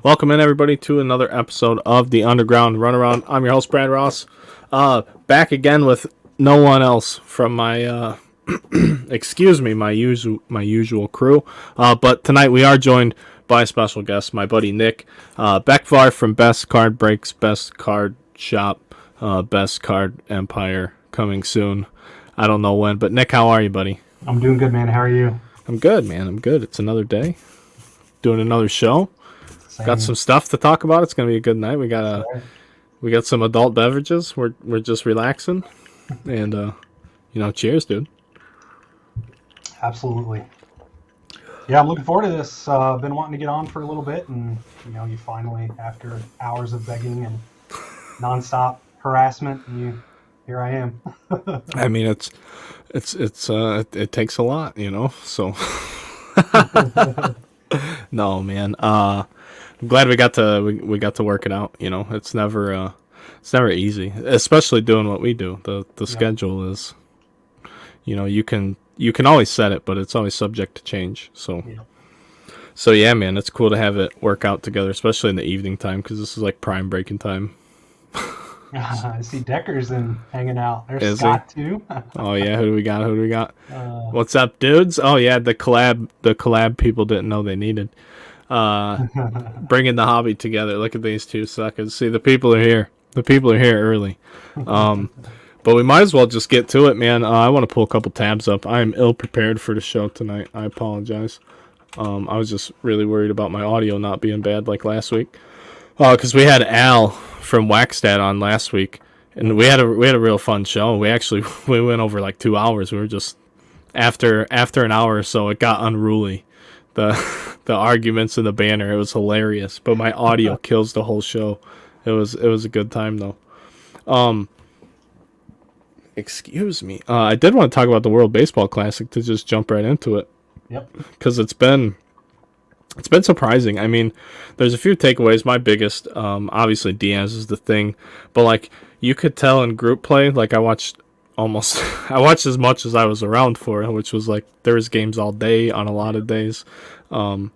Welcome in, everybody, to another episode of the Underground Runaround. I'm your host, Brad Ross. Back again with no one else from my, my usual crew. But tonight we are joined by a special guest, my buddy Nick Beckvar from Best Card Breaks, Best Card Shop, Best Card Empire, coming soon. I don't know when, but Nick, how are you, buddy? I'm doing good, man. How are you? I'm good, man. I'm good. It's another day. Doing another show. Same. Got some stuff to talk about. It's gonna be a good night. We got some adult beverages. We're just relaxing, and cheers, dude. Absolutely. Yeah, I'm looking forward to this. Been wanting to get on for a little bit, and you finally, after hours of begging and nonstop harassment, here I am. I mean, it takes a lot, So, no, man. I'm glad we got to work it out. It's never easy, especially doing what we do. The schedule is, you can always set it, but it's always subject to change. So yeah, man, it's cool to have it work out together, especially in the evening time, because this is like prime breaking time. I see Decker's hanging out. There's Is Scott too. Oh yeah, who do we got? What's up, dudes? Oh yeah, the collab people didn't know they needed. Bringing the hobby together. Look at these two suckers. See, the people are here early. But we might as well just get to it, man. I want to pull a couple tabs up. I am ill prepared for the show tonight. I apologize. I was just really worried about my audio not being bad like last week, because we had Al from Waxstat on last week, and we had a real fun show. We went over like 2 hours. We were just after an hour or so, it got unruly. The arguments and the banner, it was hilarious, but my audio kills the whole show. It was a good time though. Excuse me. I did want to talk about the World Baseball Classic, to just jump right into it. Yep. Because it's been surprising. I mean, there's a few takeaways. My biggest, obviously Diaz is the thing, but like you could tell in group play, like I watched as much as I was around for, which was like there was games all day on a lot of days. In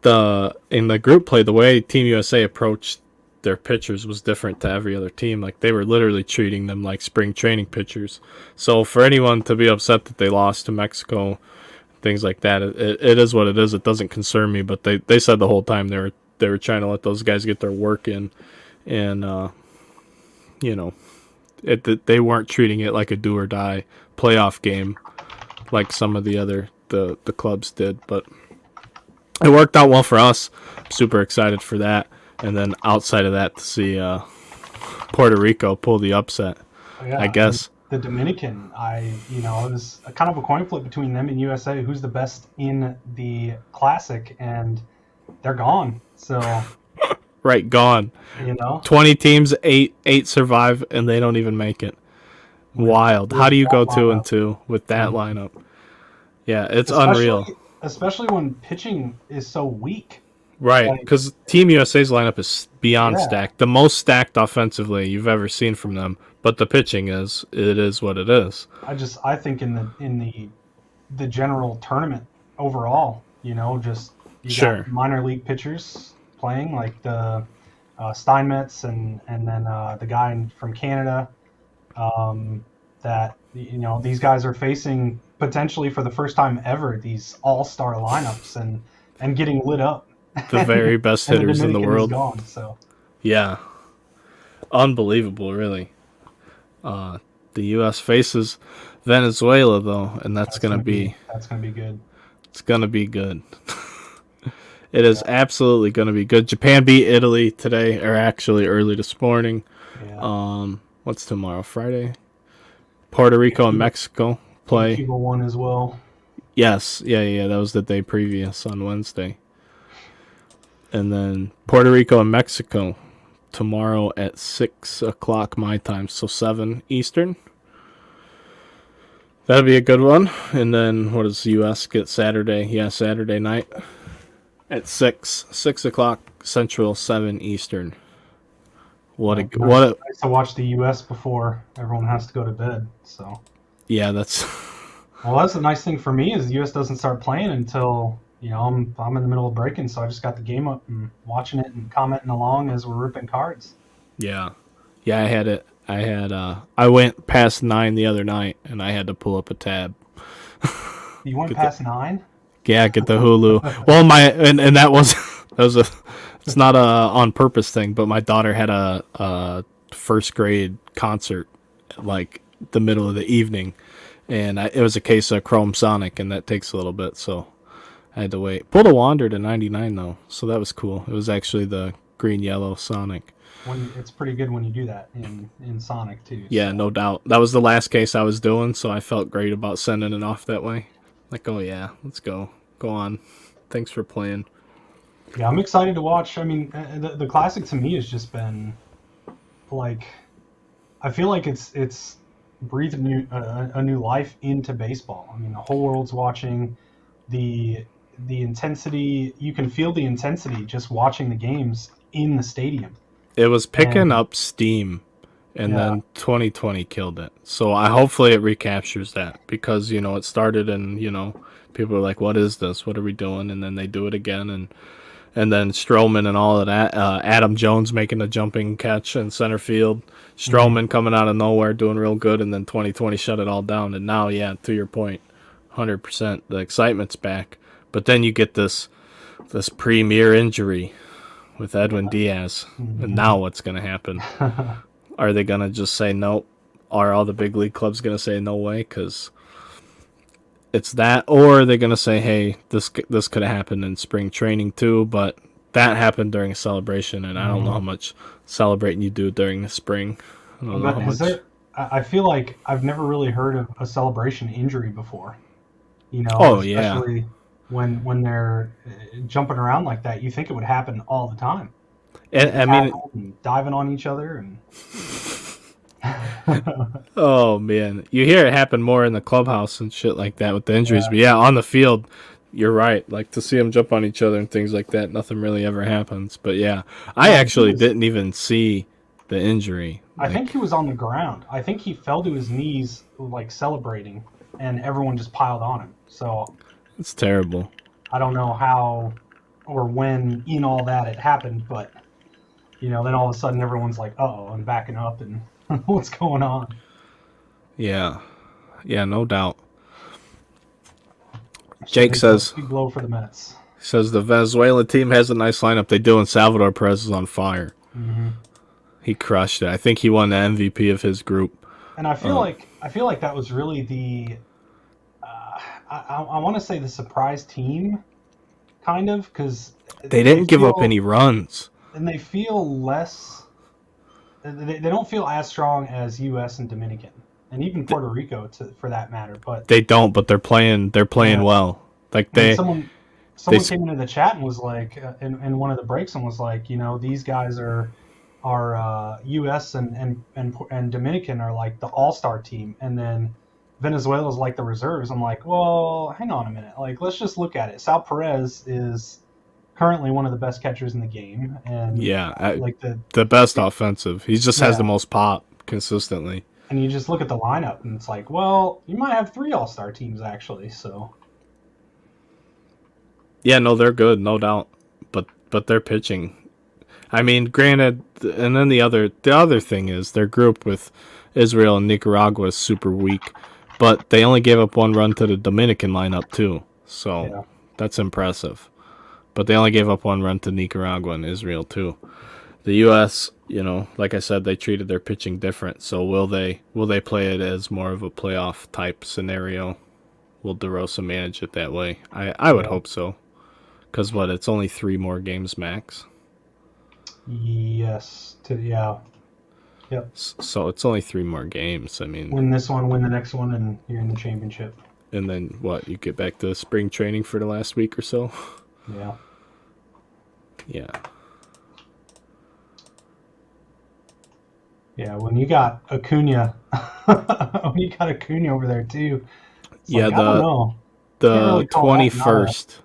the group play, the way Team USA approached their pitchers was different to every other team. Like they were literally treating them like spring training pitchers. So for anyone to be upset that they lost to Mexico, things like that, it is what it is. It doesn't concern me. But they said the whole time they were trying to let those guys get their work in, and they weren't treating it like a do or die playoff game like some of the clubs did. But it worked out well for us. I'm super excited for that. And then outside of that, to see Puerto Rico pull the upset, Yeah, I guess. The Dominican, it was a kind of a coin flip between them and USA. Who's the best in the Classic? And they're gone. So right, gone. 20 teams, eight survive, and they don't even make it. Wild. How do you go 2-2 with that lineup? Yeah, it's unreal. Especially when pitching is so weak. Right, because Team USA's lineup is beyond stacked. The most stacked offensively you've ever seen from them. But the pitching is what it is. I think in the general tournament overall, got minor league pitchers playing, like the Steinmetz and then the guy from Canada, that these guys are facing potentially for the first time ever these all-star lineups and getting lit up. The very best hitters in the world. Gone, so. Yeah, unbelievable, really. The U.S. faces Venezuela though, and that's gonna be good. It's gonna be good. It is absolutely gonna be good. Japan beat Italy today, or actually early this morning. Yeah. What's tomorrow? Friday. Puerto Rico and Mexico play. Cuba won as well. Yes, yeah. That was the day previous on Wednesday. And then Puerto Rico and Mexico tomorrow at 6 o'clock my time, so 7 Eastern. That'll be a good one. And then what does the U.S. get Saturday? Yeah, Saturday night at 6 o'clock Central, 7 Eastern. Nice to watch the U.S. before everyone has to go to bed. So yeah, that's well, that's the nice thing for me is the U.S. doesn't start playing until I'm in the middle of breaking, so I just got the game up and watching it and commenting along as we're ripping cards. Yeah. Yeah, I had it. I went past 9 the other night, and I had to pull up a tab. You went Get the past 9? Yeah, get the Hulu. Well, and that was that was a it's not a on purpose thing, but my daughter had a first grade concert like the middle of the evening, and it was a case of Chrome Sonic, and that takes a little bit, so I had to wait. Pulled a Wander to 99 though, so that was cool. It was actually the green yellow Sonic. It's pretty good when you do that in Sonic too. Yeah, So. no doubt. That was the last case I was doing, so I felt great about sending it off that way. Like, oh yeah, let's go. Go on. Thanks for playing. Yeah, I'm excited to watch. I mean, the classic to me has just been like, I feel like it's breathed a new life into baseball. I mean, the whole world's watching. The intensity, you can feel the intensity just watching the games in the stadium. It was picking And up steam, and yeah, then 2020 killed it. So I hopefully it recaptures that, because it started, and people are like, "What is this? What are we doing?" And then they do it again, and then Stroman and all of that. Adam Jones making a jumping catch in center field. mhm. Stroman coming out of nowhere doing real good, and then 2020 shut it all down. And now, yeah, to your point, 100%, the excitement's back. But then you get this premier injury with Edwin Diaz, and now what's going to happen? Are they going to just say nope? Are all the big league clubs going to say no way? Because it's that, or are they going to say, hey, this could have happened in spring training too, but that happened during a celebration, and I don't know how much celebrating you do during the spring. I don't know But how much. I feel like I've never really heard of a celebration injury before. Oh yeah, Especially when they're jumping around like that. You think it would happen all the time, and getting I mean, tackled and diving on each other, and oh man, you hear it happen more in the clubhouse and shit like that with the injuries, yeah, but yeah, on the field, you're right. Like, to see them jump on each other and things like that, nothing really ever happens. But yeah, I yeah. actually didn't even see the injury. I think Like, he was on the ground. I think he fell to his knees like celebrating, and everyone just piled on him. So it's terrible. I don't know how or when in all that it happened, but then all of a sudden everyone's like, "Oh, I'm backing up," and what's going on? Yeah, yeah, no doubt. So Jake big blow for the Mets. says the Venezuelan team has a nice lineup. They do, and Salvador Perez is on fire. Hmm. He crushed it. I think he won the MVP of his group. And Um, I feel like that was really the I want to say the surprise team, kind of, because they they didn't give up feel any runs. and they feel less. They don't feel as strong as U.S. and Dominican, and even Puerto Rico, for that matter. But They don't, but they're playing. They're playing yeah, well. Like I mean, they. someone came into the chat and was like, in one of the breaks, and was like, these guys are U.S. and Dominican are like the all-star team, and then Venezuela's like the reserves. I'm like, well, hang on a minute. Like, let's just look at it. Sal Perez is currently one of the best catchers in the game, and Yeah, like the best offensive. He just has the yeah. most pop consistently. And you just look at the lineup, and it's like, well, you might have three all-star teams actually. So Yeah, no, they're good, no doubt. But they're pitching. I mean, granted, and then the other thing is their group with Israel and Nicaragua is super weak, but they only gave up one run to the Dominican lineup too. So yeah, that's impressive. But they only gave up one run to Nicaragua and Israel too. The U.S., like I said, they treated their pitching different. So will they play it as more of a playoff type scenario? Will DeRosa manage it that way? I would yeah, hope so. Because it's only 3 more games max. yes, yeah, yep. So it's only 3 more games. I mean, Win this one, win the next one, and you're in the championship. and then what? You get back to spring training for the last week or so? Yeah. Yeah. Yeah, when you got Acuna, over there too, it's Yeah, like I don't know. Can't the really call that 21st.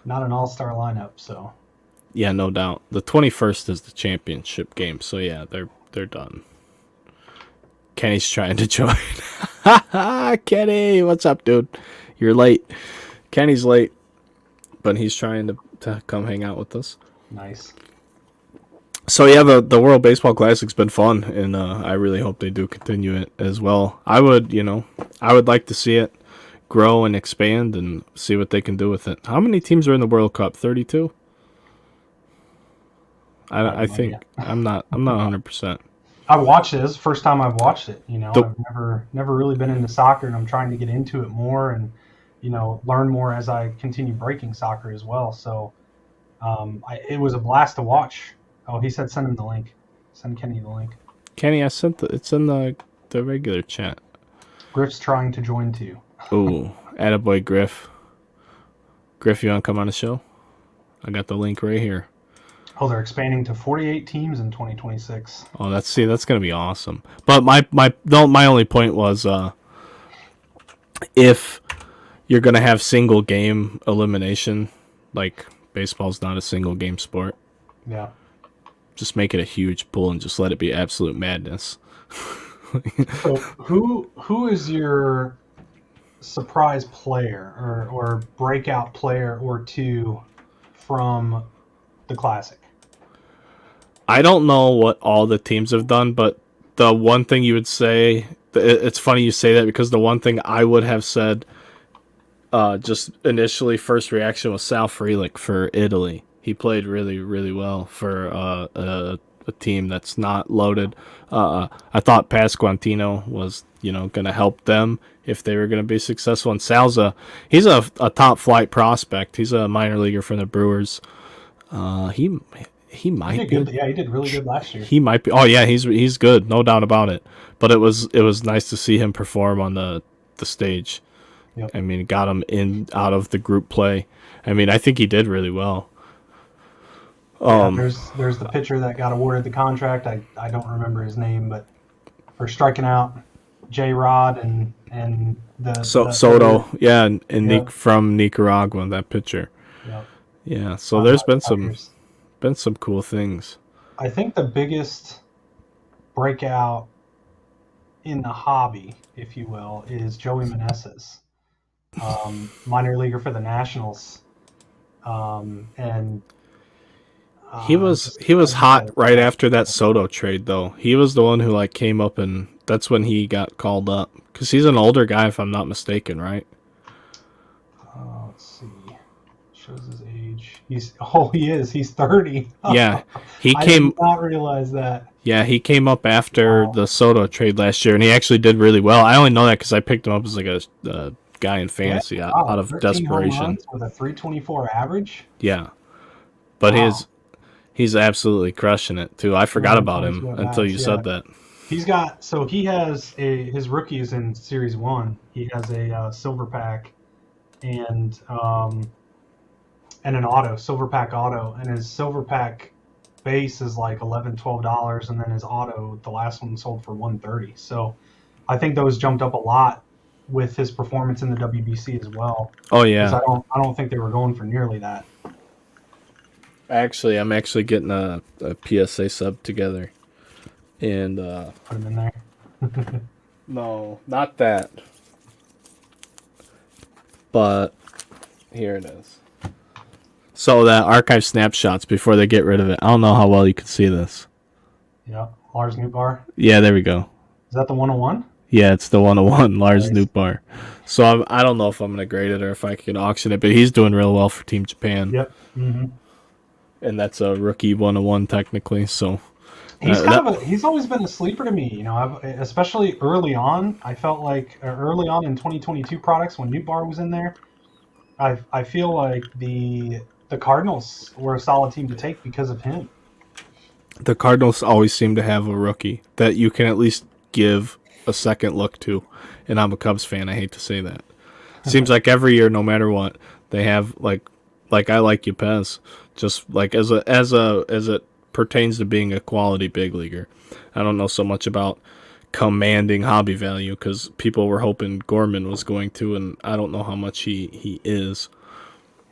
not an all-star lineup. So Yeah, no doubt. The 21st is the championship game. So yeah, they're done. Kenny's trying to join. Kenny, what's up, dude? You're late. Kenny's late. but he's trying to come hang out with us. Nice. So yeah, the World Baseball Classic's been fun, and I really hope they do continue it as well. I would like to see it grow and expand and see what they can do with it. How many teams are in the World Cup? 32. I think I'm not 100%. I watched it. This is the first time I've watched it. I've never really been into soccer, and I'm trying to get into it more and learn more as I continue breaking soccer as well. So it was a blast to watch. Oh, he said send him the link. Send Kenny the link. Kenny, I sent it's in the regular chat. Griff's trying to join too. Ooh, attaboy Griff. Griff, you want to come on the show? I got the link right here. Oh, they're expanding to 48 teams in 2026. Oh, that's going to be awesome. But my only point was if you're going to have single game elimination, like baseball's not a single game sport. Yeah. Just make it a huge pool and just let it be absolute madness. So who is your surprise player or breakout player or two from the Classic? I don't know what all the teams have done, but the one thing you would say, it's funny you say that, because the one thing I would have said just initially, first reaction, was Sal Frelick for Italy. He played really, really well for a team that's not loaded. I thought Pasquantino was, going to help them if they were going to be successful. And Salza, he's a top flight prospect. He's a minor leaguer for the Brewers. He might be. Yeah, he did really good last year. He might be. Oh yeah, he's good, no doubt about it. But it was nice to see him perform on the stage. Yep. I mean, got him out of the group play. I mean, I think he did really well. There's the pitcher that got awarded the contract. I don't remember his name, but for striking out J Rod and the Soto, yeah, and from Nicaragua, that pitcher. Yep. Yeah, so there's been some cool things. I think the biggest breakout in the hobby, if you will, is Joey Meneses, minor leaguer for the Nationals, and he was hot right after that Soto trade, though. He was the one who came up, and that's when he got called up, because he's an older guy, if I'm not mistaken, right? Let's see. Shows his age. He is. He's 30. Yeah, I did not realize that. Yeah, he came up after the Soto trade last year, and he actually did really well. I only know that because I picked him up as a guy in fantasy out of desperation. With a 324 average. Yeah, but he's absolutely crushing it too. I forgot about him until you said that. He has his rookies in Series 1. He has a silver pack and an auto, silver pack auto, and his silver pack base is like $11-12, and then his auto, the last one, sold for $130. So I think those jumped up a lot with his performance in the WBC as well. Oh yeah, I don't think they were going for nearly that. Actually, I'm getting a PSA sub together, and put him in there. No, not that, but here it is. So that archive snapshots before they get rid of it. I don't know how well you can see this. Yeah, Lars Nootbaar. Yeah, there we go. Is that the 101? Yeah, it's the 101, Lars Nootbaar. So I don't know if I'm going to grade it or if I can auction it, but he's doing real well for Team Japan. Yep. Mm-hmm. And that's a rookie 101 technically. So he's always been a sleeper to me. Especially early on. I felt like early on in 2022 products when Nootbaar was in there, I feel like the Cardinals were a solid team to take because of him. The Cardinals always seem to have a rookie that you can at least give a second look to. And I'm a Cubs fan. I hate to say that. Seems like every year, no matter what, they have like I like Yepez, just like as it pertains to being a quality big leaguer. I don't know so much about commanding hobby value because people were hoping Gorman was going to, and I don't know how much he is.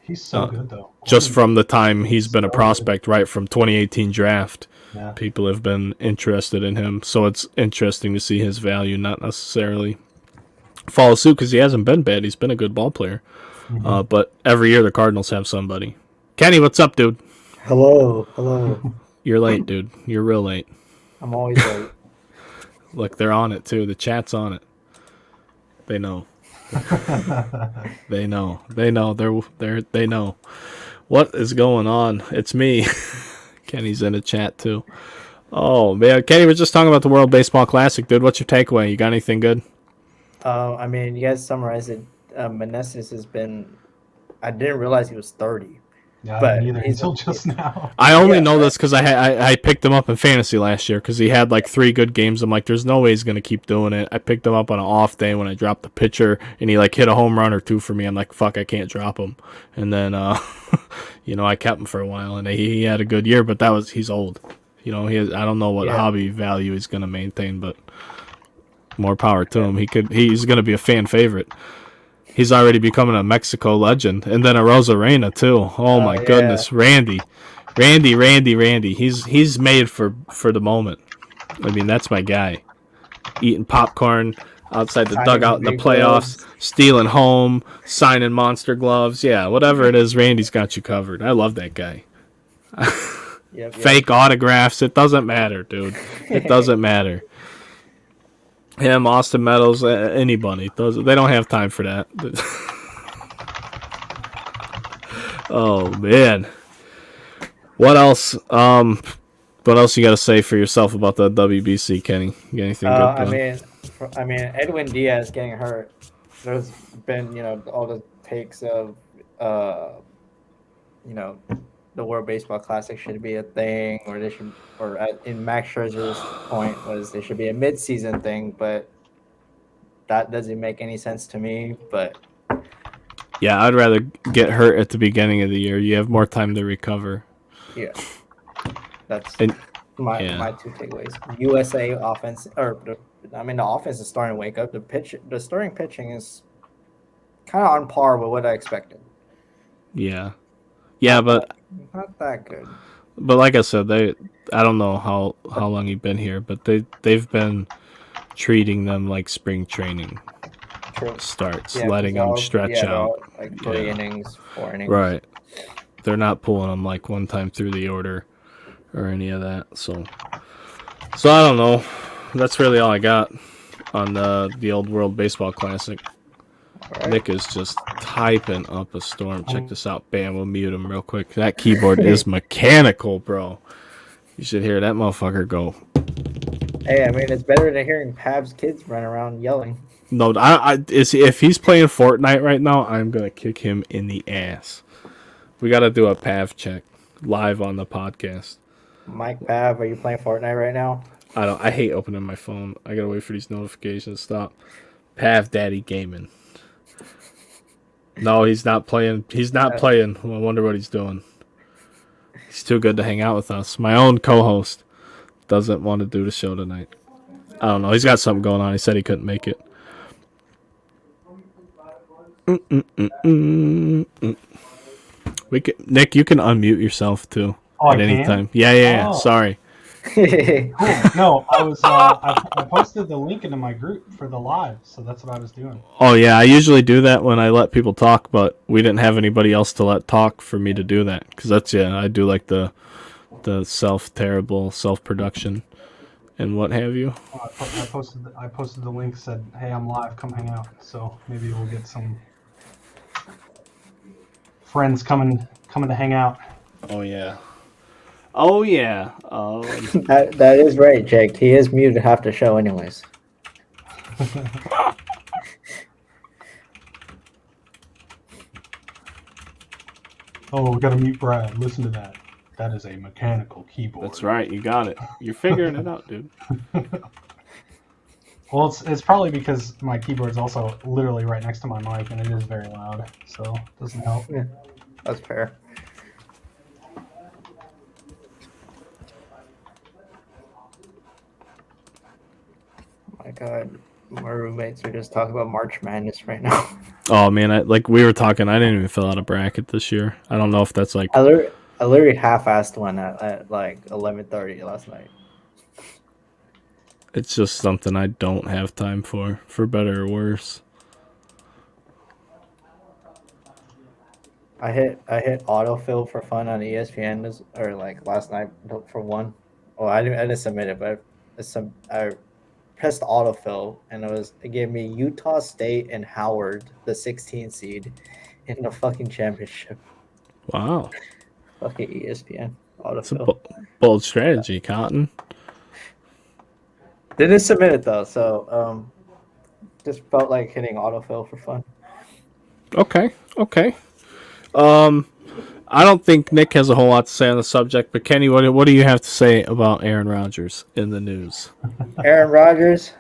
He's so good though. Just from the time he's been a prospect, right from 2018 draft, people have been interested in him. So it's interesting to see his value not necessarily follow suit because he hasn't been bad. He's been a good ball player. But every year the Cardinals have somebody. Kenny, what's up, dude? Hello. You're late, dude. You're real late. I'm always late. Look, they're on it too. The chat's on it. They know. They know. They know. They know. What is going on? It's me. Kenny's in the chat too. Oh man, Kenny, we're just talking about the World Baseball Classic, dude. What's your takeaway? You got anything good? I mean, you guys summarized it. Meneses has been. I didn't realize he was 30. Yeah, but neither until just now. I only know this because I picked him up in fantasy last year because he had like 3 good games. I'm like, there's no way he's gonna keep doing it. I picked him up on an off day when I dropped the pitcher, and he like hit a home run or 2 for me. I'm like, fuck, I can't drop him. And then, I kept him for a while, and he had a good year. But he's old. I don't know what hobby value he's gonna maintain, but more power to him. He's gonna be a fan favorite. He's already becoming a Mexico legend. And then a Rosarena, too. Oh, my goodness. Randy. He's made for the moment. I mean, that's my guy. Eating popcorn outside the dugout in the playoffs, stealing home, signing monster gloves. Yeah, whatever it is, Randy's got you covered. I love that guy. Fake autographs. It doesn't matter, dude. It doesn't matter. Him, Austin Meadows, anybody. They don't have time for that. Oh man. What else? What else you got to say for yourself about the WBC, Kenny? You got anything good? I mean, Edwin Diaz getting hurt. There's been, all the takes of, the World Baseball Classic should be a thing, or in Max Scherzer's point was they should be a mid-season thing, but that doesn't make any sense to me. But yeah, I'd rather get hurt at the beginning of the year. You have more time to recover. Yeah, that's my 2 takeaways. USA offense, the offense is starting to wake up. The starting pitching is kind of on par with what I expected. Yeah, but not that good. But like I said, I don't know how long you've been here, but they've been treating them like spring training starts, letting them stretch out. Like 3 innings, 4 innings. Right. They're not pulling them like one time through the order or any of that. So I don't know. That's really all I got on the old World Baseball Classic. Right. Nick is just typing up a storm. Check this out. Bam, we'll mute him real quick. That keyboard is mechanical, bro. You should hear that motherfucker go. Hey, I mean, it's better than hearing Pab's kids run around yelling. No, if he's playing Fortnite right now, I'm going to kick him in the ass. We got to do a Pav check live on the podcast. Mike Pav, are you playing Fortnite right now? I hate opening my phone. I got to wait for these notifications to stop. Pav Daddy Gaming. No, he's not playing. He's not playing. I wonder what he's doing. He's too good to hang out with us. My own co-host doesn't want to do the show tonight. I don't know. He's got something going on. He said he couldn't make it. Nick, you can unmute yourself too at any time. Yeah. Oh. Sorry. Cool. No, I posted the link into my group for the live, so that's what I was doing. Oh yeah, I usually do that when I let people talk, but we didn't have anybody else to let talk for me to do that because I do like the terrible self-production and what have you. I posted the link, said, "Hey, I'm live, come hang out." So maybe we'll get some friends coming to hang out. Oh yeah. That is right, Jake. He is muted half the show anyways. Oh, we gotta mute Brad. Listen to that. That is a mechanical keyboard. That's right. You got it. You're figuring it out, dude. Well, it's probably because my keyboard's also literally right next to my mic, and it is very loud, so it doesn't help. Yeah, that's fair. My God, my roommates are just talking about March Madness right now. Oh man, we were talking. I didn't even fill out a bracket this year. I don't know if that's like. I literally half-assed one at like 11:30 last night. It's just something I don't have time for better or worse. I hit autofill for fun on ESPN or like last night for one. Oh, I didn't submit it, but I pressed autofill and it gave me Utah State and Howard, the 16 seed, in the fucking championship. Wow. Fucking ESPN autofill. It's a bold strategy, Cotton. Didn't submit it though, so just felt like hitting autofill for fun. Okay. I don't think Nick has a whole lot to say on the subject, but Kenny, what do you have to say about Aaron Rodgers in the news? Aaron Rodgers.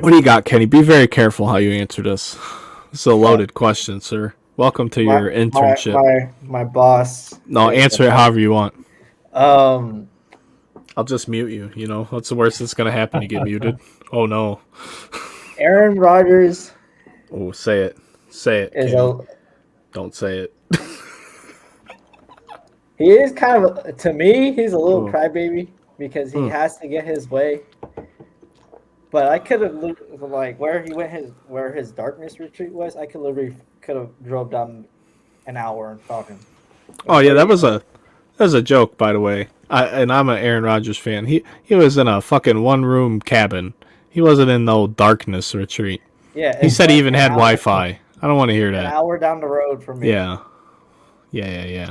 What do you got, Kenny? Be very careful how you answer this. This is a loaded question, sir. Welcome to your internship. My boss. No, answer it however you want. I'll just mute you. You know, what's the worst that's going to happen? You get muted. Oh, no. Aaron Rodgers. Oh, say it. Say it. Don't say it. He is kind of, to me, he's a little crybaby because he has to get his way. But I could have like where his darkness retreat was. I could have drove down an hour and talking. Oh yeah, that was a joke, by the way. I'm an Aaron Rodgers fan. He was in a fucking 1-room cabin. He wasn't in no darkness retreat. Yeah, he said he even had Wi-Fi. I don't want to hear that. An hour down the road from me. Yeah.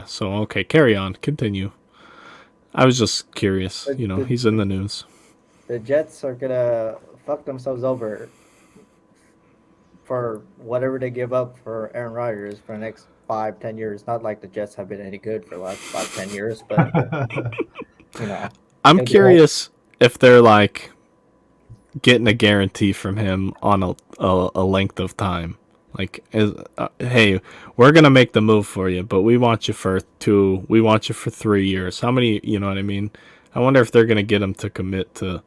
So okay, carry on. Continue. I was just curious. He's in the news. The Jets are gonna fuck themselves over for whatever they give up for Aaron Rodgers for the next 5-10 years. Not like the Jets have been any good for the last 5-10 years, but I'm curious if they're like getting a guarantee from him on a length of time. Like, hey, we're gonna make the move for you, but we want you for 3 years. How many? You know what I mean? I wonder if they're gonna get him to commit to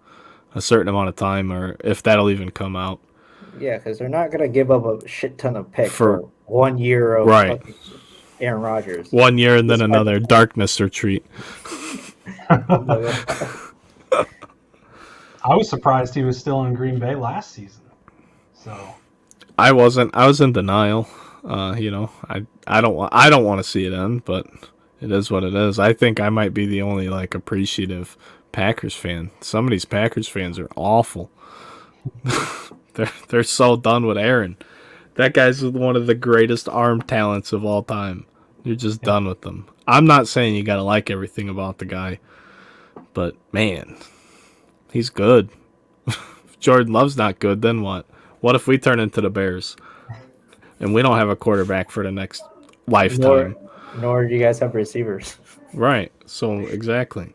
a certain amount of time, or if that'll even come out. Yeah, because they're not gonna give up a shit ton of picks for 1 year of Aaron Rodgers. 1 year and then another darkness retreat. I was surprised he was still in Green Bay last season. So I wasn't. I was in denial. I don't want to see it end, but it is what it is. I think I might be the only appreciative Packers fan. Some of these Packers fans are awful. They're so done with Aaron. That guy's one of the greatest arm talents of all time. You're just done with them. I'm not saying you gotta like everything about the guy, but man, he's good. If Jordan Love's not good, then what? What if we turn into the Bears and we don't have a quarterback for the next lifetime? Nor do you guys have receivers. Right. So exactly.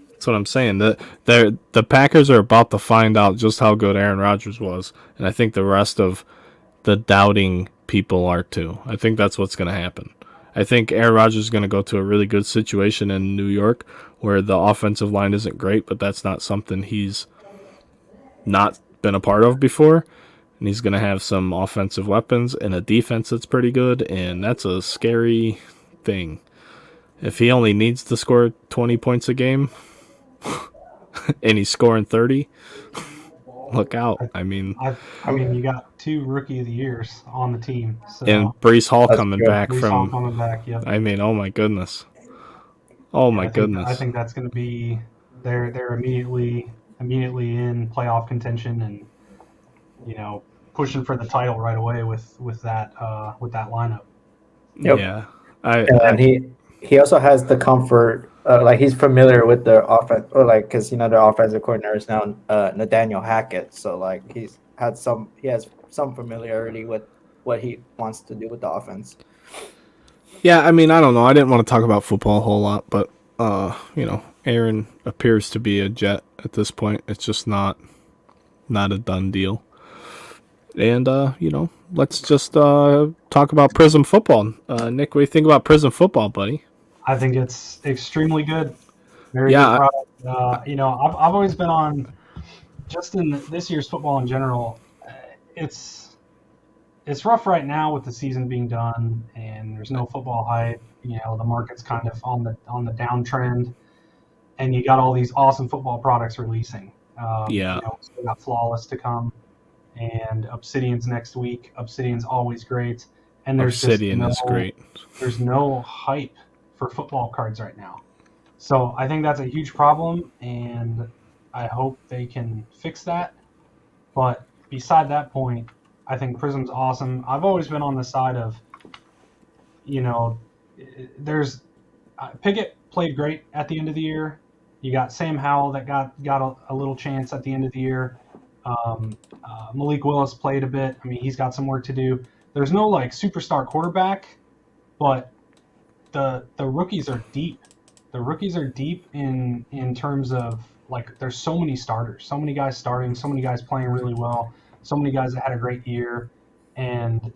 That's what I'm saying. The Packers are about to find out just how good Aaron Rodgers was, and I think the rest of the doubting people are too. I think that's what's going to happen. I think Aaron Rodgers is going to go to a really good situation in New York where the offensive line isn't great, but that's not something he's not been a part of before. And he's going to have some offensive weapons and a defense that's pretty good, and that's a scary thing. If he only needs to score 20 points a game and he's scoring 30, look out. I mean, you got 2 Rookie of the Years on the team. So. And Breece Hall coming back yep. I mean, oh my goodness. Oh my goodness. I think that's going to be they're immediately in playoff contention and pushing for the title right away with that lineup. Yep. Yeah. And he also has the comfort, he's familiar with their offense, or because their offensive coordinator is now Nathaniel Hackett, so he has some familiarity with what he wants to do with the offense. Yeah, I mean, I don't know. I didn't want to talk about football a whole lot, but Aaron appears to be a Jet at this point. It's just not a done deal. And, let's just talk about Prism football. Nick, what do you think about Prism football, buddy? I think it's extremely good. Very good product. I've always been on, just in this year's football in general, it's rough right now with the season being done and there's no football hype. The market's kind of on the downtrend, and you got all these awesome football products releasing. We got Flawless to come, and Obsidian's next week. Obsidian's always great, and there's Obsidian is great. There's no hype for football cards right now. So I think that's a huge problem, and I hope they can fix that. But beside that point, I think Prism's awesome. I've always been on the side of, there's Pickett played great at the end of the year. You got Sam Howell that got a little chance at the end of the year. Malik Willis played a bit. I mean, he's got some work to do. There's no like superstar quarterback, but the rookies are deep. The rookies are deep in terms of like there's so many starters, so many guys starting, so many guys playing really well, so many guys that had a great year, and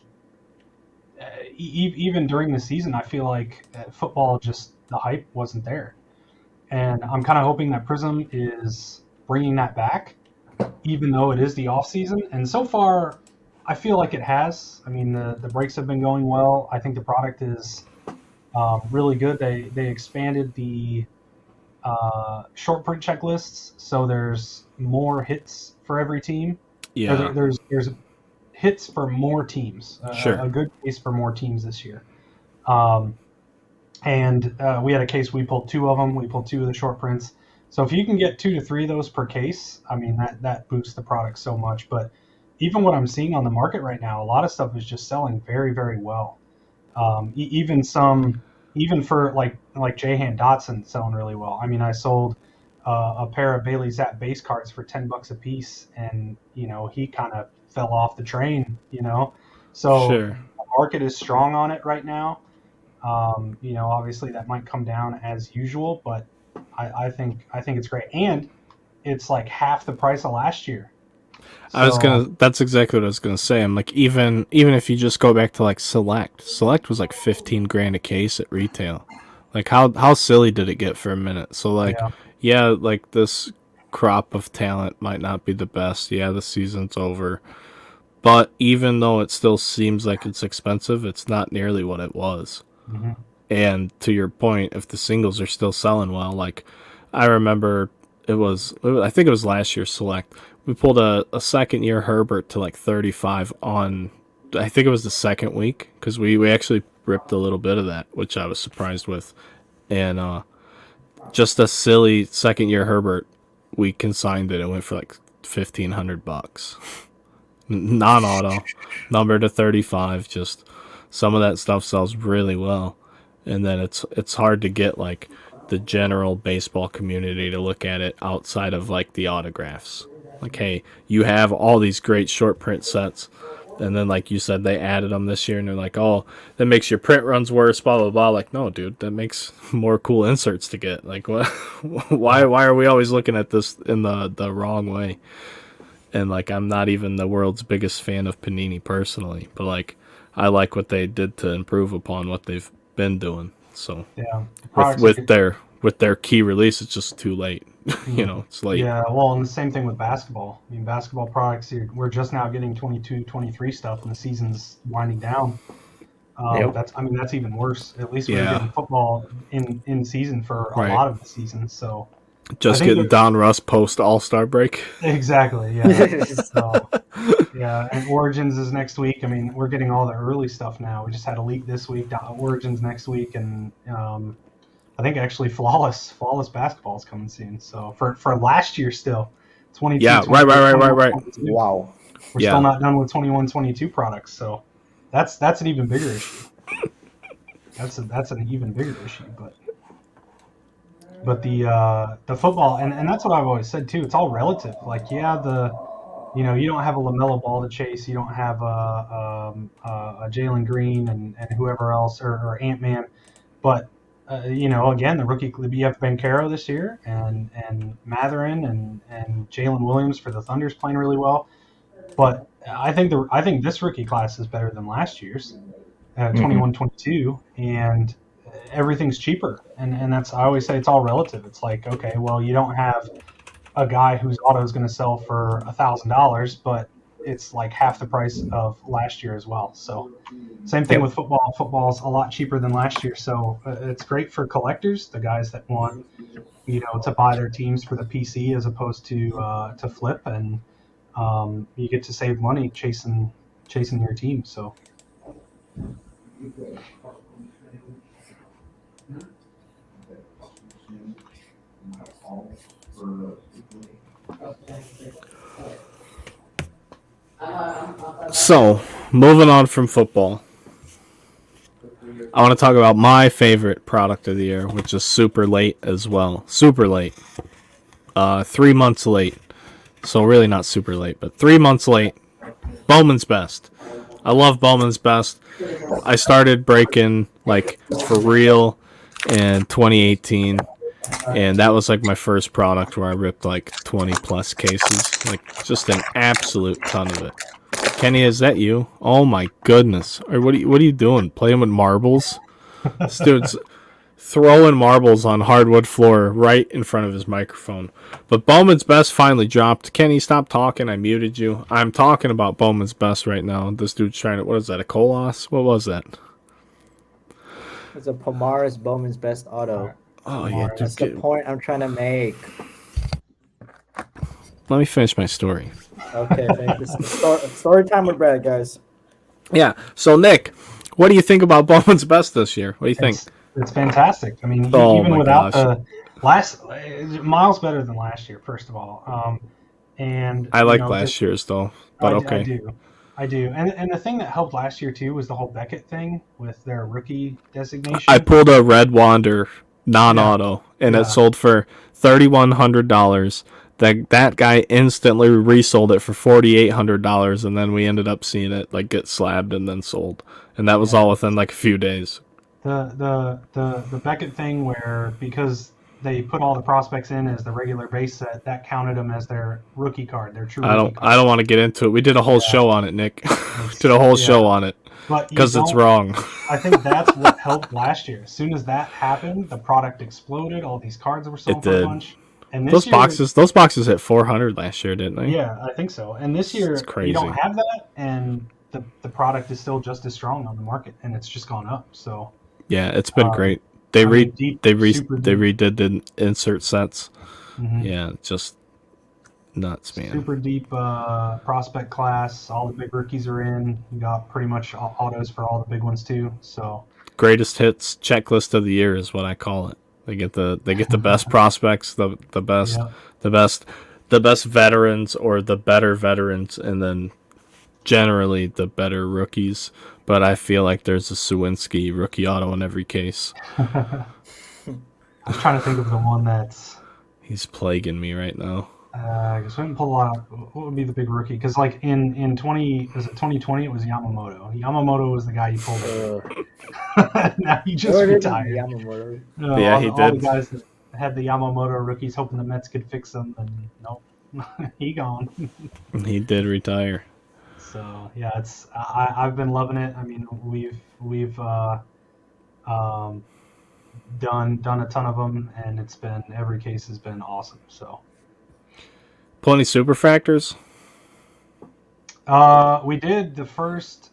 even during the season, I feel like football just the hype wasn't there, and I'm kind of hoping that Prism is bringing that back, even though it is the off season, and so far, I feel like it has. I mean, the breaks have been going well. I think the product is really good. They expanded the short print checklists, so there's more hits for every team. Yeah, there's hits for more teams. Sure. A good case for more teams this year. And we had a case, we pulled 2 of them. We pulled 2 of the short prints. So if you can get 2 to 3 of those per case, I mean, that boosts the product so much. But even what I'm seeing on the market right now, a lot of stuff is just selling very, very well. Even for like Jahan Dotson selling really well. I mean, I sold a pair of Bailey Zapp base cards for $10 a piece, and he kind of fell off the train. So sure. The market is strong on it right now. Obviously that might come down as usual, but I think it's great, and it's like half the price of last year. That's exactly what I was gonna say. I'm like, even if you just go back to like Select was like $15,000 a case at retail. Like how silly did it get for a minute? So like, yeah, like this crop of talent might not be the best. Yeah, the season's over. But even though it still seems like it's expensive, it's not nearly what it was. Mm-hmm. And to your point, if the singles are still selling well, like I remember I think it was last year's Select. We pulled a second year Herbert to like 35 on, I think it was the second week, because we actually ripped a little bit of that, which I was surprised with. And just a silly second year Herbert, we consigned it. It went for like $1,500. Non-auto, number to 35. Just some of that stuff sells really well, and then it's hard to get like the general baseball community to look at it outside of like the autographs. Like, hey, you have all these great short print sets, and then like you said, they added them this year, and they're like, oh, that makes your print runs worse, blah blah blah. Like, no, dude, that makes more cool inserts to get. Like, what? why are we always looking at this in the wrong way? And like, I'm not even the world's biggest fan of Panini personally, but like, I like what they did to improve upon what they've been doing. So yeah, with their key release, it's just too late. It's late. Yeah, well, and the same thing with basketball. I mean, basketball products, we're just now getting 22, 23 stuff, and the season's winding down. Yep. That's even worse. At least we're getting football in season for a lot of the season. So just getting Don Russ post All-Star break. Exactly. Yeah. So, yeah, and Origins is next week. I mean, we're getting all the early stuff now. We just had a leak this week. Origins next week, and I think actually Flawless basketball is coming soon. So for last year still, 22. Yeah, right. Wow. We're still not done with 21-22 products. So that's an even bigger issue. That's an even bigger issue. But the football, and that's what I've always said too. It's all relative. Like, yeah, you don't have a LaMelo Ball to chase. You don't have a Jalen Green and whoever else or Ant-Man. But again, the rookie, you have Bankero this year, and Matherin and Jalen Williams for the Thunder's playing really well. But I think this rookie class is better than last year's, 21-22, and everything's cheaper. And that's, I always say, it's all relative. It's like, okay, well, you don't have a guy whose auto is going to sell for $1,000, but it's like half the price of last year as well. So same thing with football. Football's a lot cheaper than last year. So it's great for collectors, the guys that want, to buy their teams for the PC as opposed to flip, and you get to save money chasing your team. So So, moving on from football, I want to talk about my favorite product of the year, which is super late as well. Super late. 3 months late. So really not super late, but 3 months late. Bowman's Best. I love Bowman's Best. I started breaking, like, for real in 2018. And that was, like, my first product where I ripped, like, 20 plus cases. Like, just an absolute ton of it. Kenny, is that you? Oh my goodness! Or what are you doing? Playing with marbles? This dude's throwing marbles on hardwood floor right in front of his microphone. But Bowman's Best finally dropped. Kenny, stop talking. I muted you. I'm talking about Bowman's Best right now. This dude's trying to. What is that? A Colos? What was that? It's a Pomaris Bowman's Best Auto. Oh yeah, dude, that's the point I'm trying to make. Let me finish my story. Okay, story time with Brad, guys. Yeah. So Nick, what do you think about Bowman's Best this year? What do you think? It's fantastic. I mean, even without the miles better than last year. First of all, and I like last year's though, but okay. I do. And the thing that helped last year too was the whole Beckett thing with their rookie designation. I pulled a Red Wander non-auto, and it sold for $3,100. That guy instantly resold it for $4,800, and then we ended up seeing it like get slabbed and then sold, and that was all within like a few days. The Beckett thing, where because they put all the prospects in as the regular base set, that counted them as their rookie card, their true. I don't want to get into it. We did a whole show on it, Nick. Did a whole show on it because it's wrong. I think that's what helped last year. As soon as that happened, the product exploded. All these cards were sold for a bunch. And this those boxes hit 400 last year, didn't they? Yeah, I think so. And this year, you don't have that, and the product is still just as strong on the market, and it's just gone up. So yeah, it's been great. They redid the insert sets. Mm-hmm. Yeah, just nuts, man. Super deep prospect class. All the big rookies are in. You got pretty much autos for all the big ones too. So greatest hits checklist of the year is what I call it. They get the best prospects, the best veterans or the better veterans, and then generally the better rookies. But I feel like there's a Sawinski rookie auto in every case. I'm trying to think of the one that's. He's plaguing me right now. Because we didn't pull a lot of, what would be the big rookie? Because like in 2020 it was Yamamoto. Yamamoto was the guy you pulled. Now he just retired. Yamamoto. Yeah, he did. All the guys that had the Yamamoto rookies hoping the Mets could fix them, and nope, he gone. He did retire. So yeah, I've been loving it. I mean, we've done a ton of them, and it's been every case has been awesome. So. Pull any superfractors? We did the first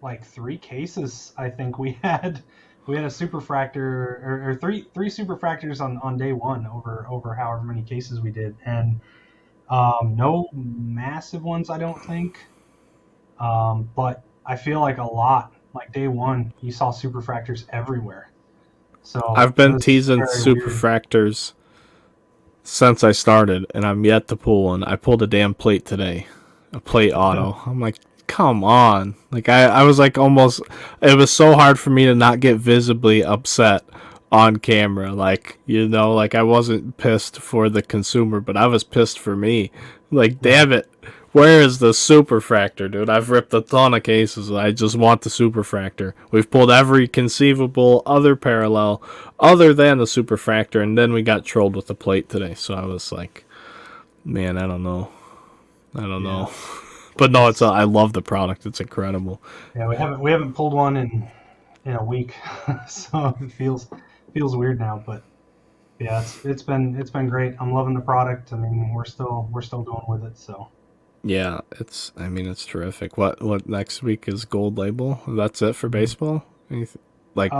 like 3 cases. I think we had a superfractor or three superfractors on day one over however many cases we did, and no massive ones I don't think. But I feel like a lot. Like day one, you saw superfractors everywhere. So I've been teasing superfractors since I started, and I'm yet to pull one. I pulled a damn plate today, a plate auto. I'm like, come on. Like I was like almost, it was so hard for me to not get visibly upset on camera. Like, you know, like I wasn't pissed for the consumer, but I was pissed for me. Like, damn it. Where is the superfractor, dude? I've ripped a ton of cases. I just want the superfractor. We've pulled every conceivable other parallel other than the superfractor, and then we got trolled with the plate today. So I was like, man, I don't know. But no, I love the product. It's incredible. Yeah, we haven't pulled one in a week, so it feels weird now. But yeah, it's been great. I'm loving the product. I mean, we're still going with it. So. Yeah, it's terrific. What next week is Gold Label? That's it for baseball? Like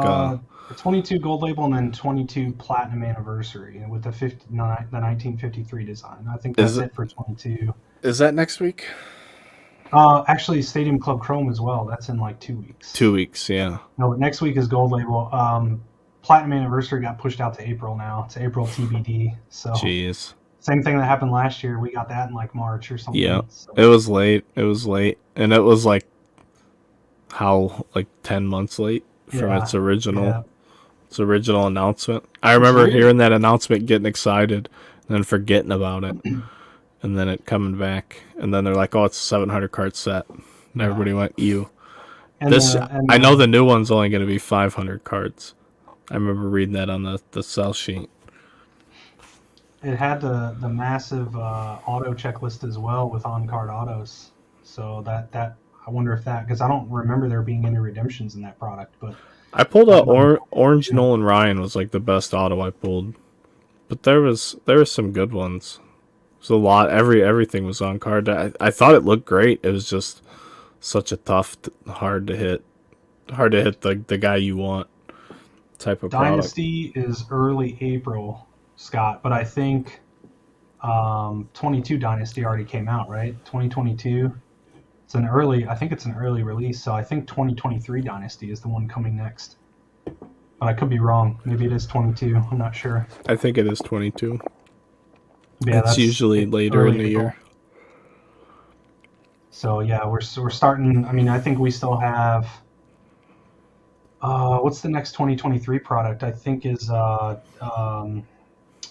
22 Gold Label and then 22 Platinum Anniversary with the 1953 design. I think that's it for 22. Is that next week? Actually, Stadium Club Chrome as well. That's in like 2 weeks. 2 weeks, yeah. No, next week is Gold Label. Platinum Anniversary got pushed out to April now. It's April TBD. So Jeez. Same thing that happened last year. We got that in like March or something. Yeah, so. It was late, and it was like 10 months late from its original announcement. I remember hearing that announcement, getting excited, and then forgetting about it, and then it coming back, and then they're like, "Oh, it's a 700 card set," and everybody went, "Ew." I know the new one's only going to be 500 cards. I remember reading that on the sell sheet. It had the massive auto checklist as well with on-card autos. So that I wonder if that, because I don't remember there being any redemptions in that product. But I pulled out Orange Nolan Ryan was like the best auto I pulled, but there was some good ones. There's a lot. Everything was on card. I thought it looked great. It was just such a tough, hard to hit the guy you want type of Dynasty product. is early April, Scott, but I think 22 Dynasty already came out, right? 2022. I think it's an early release, so I think 2023 Dynasty is the one coming next. But I could be wrong. Maybe it is 22. I'm not sure. I think it is 22. Yeah, it's usually later in the April. Year. So yeah, we're starting. I mean, I think we still have. What's the next 2023 product? I think is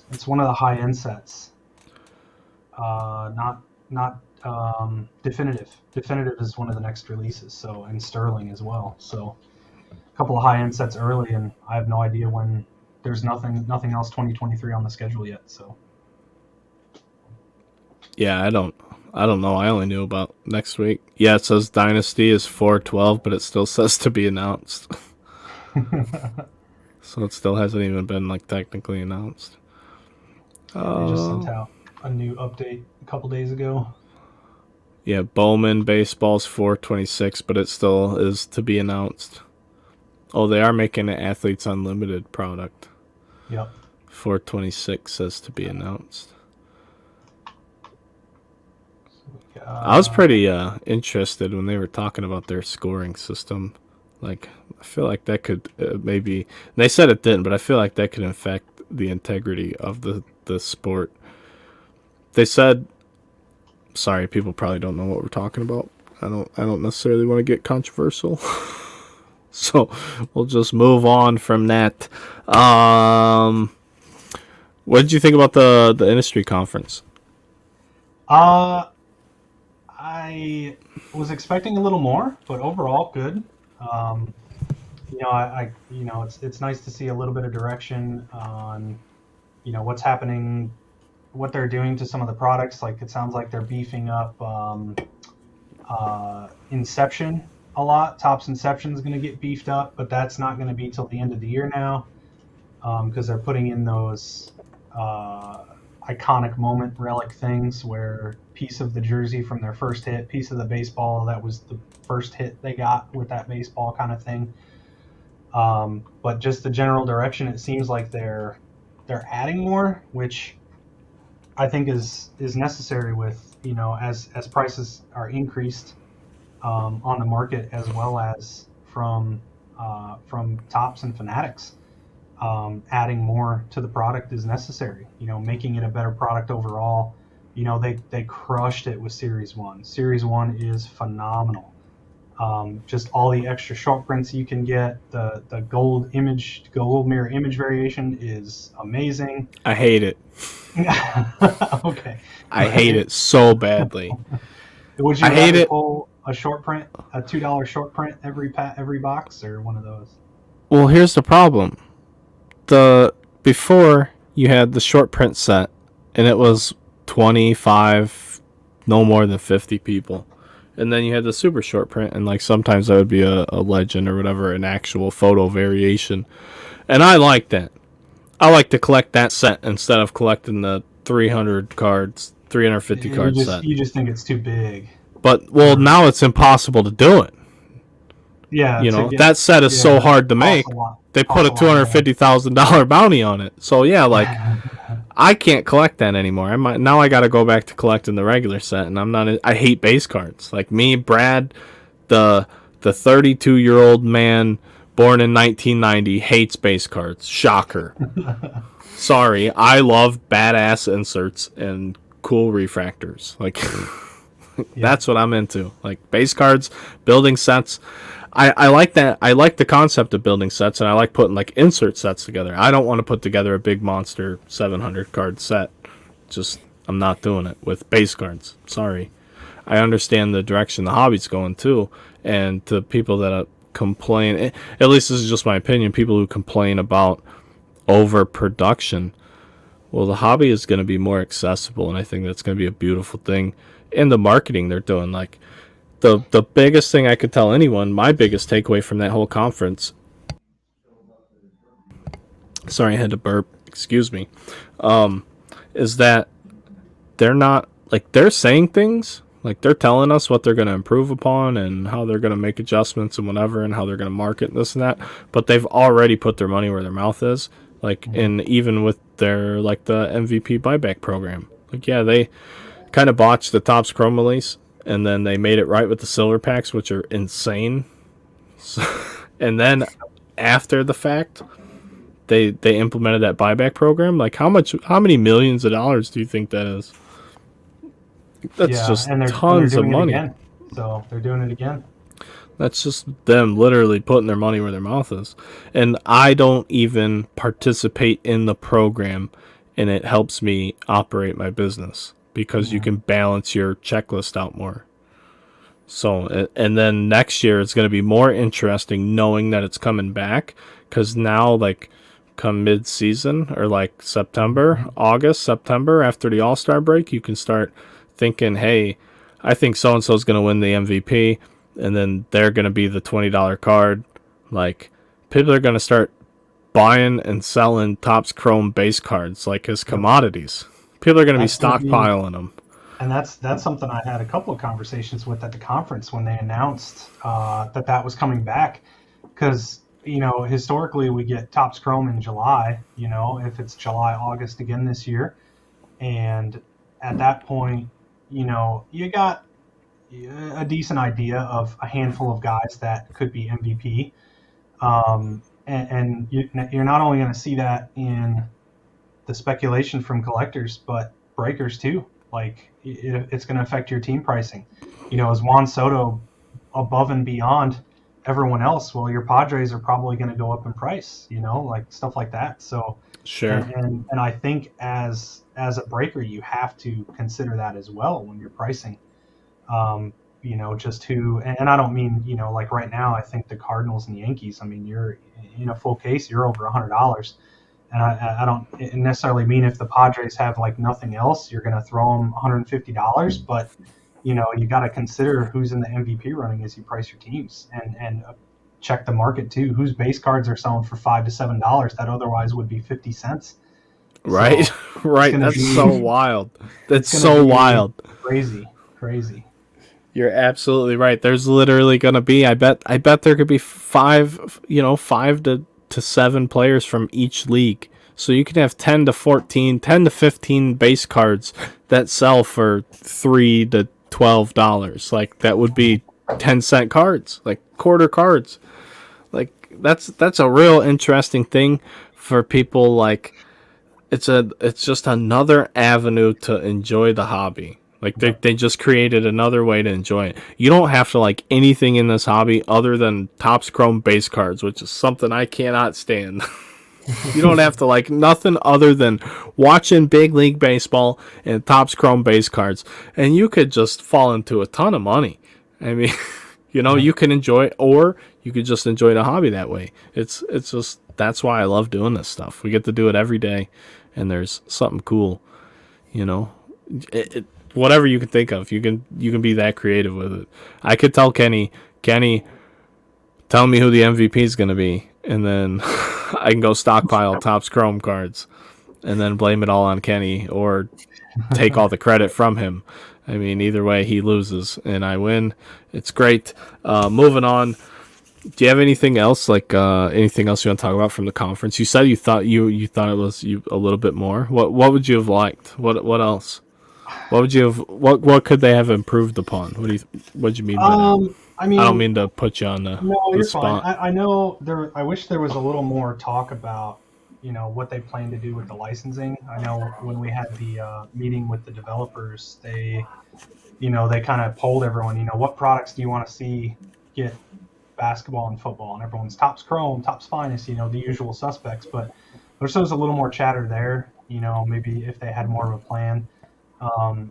it's one of the high-end sets. Not Definitive. Definitive is one of the next releases. So, and Sterling as well. So a couple of high-end sets early, and I have no idea when. There's nothing else 2023 on the schedule yet. So yeah, I don't know. I only knew about next week. Yeah, it says Dynasty is 4/12, but it still says to be announced. So it still hasn't even been technically announced. They just sent out a new update a couple days ago. Yeah, Bowman Baseball's 4/26, but it still is to be announced. Oh, they are making an Athletes Unlimited product. Yep. 4/26 says to be announced. I was pretty interested when they were talking about their scoring system. I feel like that could maybe... They said it didn't, but I feel like that could affect the integrity of the sport. They said... Sorry, people probably don't know what we're talking about. I don't necessarily want to get controversial. So we'll just move on from that. What did you think about the industry conference? I was expecting a little more, but overall good. It's nice to see a little bit of direction on, what's happening, what they're doing to some of the products. It sounds like they're beefing up Inception a lot. Topps Inception is going to get beefed up, but that's not going to be till the end of the year now, because they're putting in those iconic moment relic things where piece of the jersey from their first hit, piece of the baseball that was the first hit they got with that baseball kind of thing. But just the general direction, it seems like they're adding more, which I think is necessary with, as prices are increased on the market, as well as from Topps and Fanatics. Adding more to the product is necessary, making it a better product overall. They crushed it with Series 1. Series 1 is phenomenal. Just all the extra short prints you can get, the gold mirror image variation is amazing. I hate it. Okay. I hate it so badly. Would you rather pull a short print, a $2 short print every box, or one of those? Well, here's the problem. Before you had the short print set, and it was 25, no more than 50 people. And then you had the super short print, and sometimes that would be a legend or whatever, an actual photo variation. And I like that. I like to collect that set instead of collecting the 350 card set. You just think it's too big. But, now it's impossible to do it. Yeah. That set is so hard to make. They put a $250,000 bounty on it. So, yeah, I can't collect that anymore. Now I got to go back to collecting the regular set, and I hate base cards. Like me, Brad, the 32-year-old man born in 1990 hates base cards. Shocker. Sorry, I love badass inserts and cool refractors. Like that's what I'm into. Like base cards, building sets. I like that. I like the concept of building sets, and I like putting like insert sets together. I don't want to put together a big monster 700 card set. I'm not doing it with base cards. Sorry. I understand the direction the hobby's going too, and to people that complain, at least this is just my opinion, people who complain about overproduction. Well, the hobby is going to be more accessible, and I think that's going to be a beautiful thing. And the marketing they're doing, like the biggest thing I could tell anyone, my biggest takeaway from that whole conference, sorry, I had to burp, excuse me, is that they're not, like, they're saying things, like they're telling us what they're going to improve upon and how they're going to make adjustments and whatever, and how they're going to market this and that, but they've already put their money where their mouth is, like, and even with their, like, the MVP buyback program, like, yeah, they kind of botched the Topps Chrome release, and then they made it right with the silver packs, which are insane. So, and then after the fact, they implemented that buyback program. Like, how many millions of dollars do you think that is? That's just tons of money. So they're doing it again. That's just them literally putting their money where their mouth is. And I don't even participate in the program, and it helps me operate my business, because you can balance your checklist out more. So, and then next year it's going to be more interesting knowing that it's coming back, because now, like, come mid-season, or like August, September, after the All-Star break, you can start thinking, hey, I think so-and-so is going to win the MVP, and then they're going to be the $20 card. Like, people are going to start buying and selling Topps Chrome base cards like as commodities. People are going to be stockpiling them. And that's something I had a couple of conversations with at the conference when they announced that was coming back. Because, you know, historically we get Topps Chrome in July, you know, if it's July, August again this year. And at that point, you know, you got a decent idea of a handful of guys that could be MVP. And you're not only going to see that in the speculation from collectors, but breakers too. Like, it's going to affect your team pricing. You know, is Juan Soto above and beyond everyone else? Well, your Padres are probably going to go up in price, you know, like stuff like that. So sure. And I think as a breaker, you have to consider that as well when you're pricing. You know, just who, and I don't mean, you know, like right now, I think the Cardinals and the Yankees, I mean, you're in a full case, you're over $100. And I don't necessarily mean if the Padres have like nothing else, you're going to throw them $150. But, you know, you got to consider who's in the MVP running as you price your teams, and check the market too. Whose base cards are selling for $5 to $7 that otherwise would be 50 cents. Right, so right. That's so wild. That's so wild. Crazy. You're absolutely right. There's literally going to be, I bet there could be 5 to 7 players from each league. So you can have 10 to 15 base cards that sell for $3 to $12. Like, that would be 10-cent cards, like quarter cards. Like, that's a real interesting thing for people. Like, it's just another avenue to enjoy the hobby. Like, they just created another way to enjoy it. You don't have to like anything in this hobby other than Topps Chrome base cards, which is something I cannot stand. You don't have to like nothing other than watching Big League Baseball and Topps Chrome base cards, and you could just fall into a ton of money. I mean, you know, you can enjoy, or you could just enjoy the hobby that way. It's just, that's why I love doing this stuff. We get to do it every day, and there's something cool, you know. Whatever you can think of, you can be that creative with it. I could tell Kenny, tell me who the MVP is going to be, and then I can go stockpile Topps Chrome cards, and then blame it all on Kenny, or take all the credit from him. I mean, either way, he loses and I win. It's great. Moving on. Do you have anything else anything else you want to talk about from the conference? You said you thought it was a little bit more. What would you have liked? What else? What would you have? What could they have improved upon? What do you mean by that? I mean, I don't mean to put you on no, the you're spot. fine. I know I wish there was a little more talk about what they plan to do with the licensing. I know when we had the meeting with the developers, they kind of polled everyone. What products do you want to see get basketball and football? And everyone's Topps Chrome, Topps Finest, the usual suspects. But there's a little more chatter there. Maybe if they had more of a plan,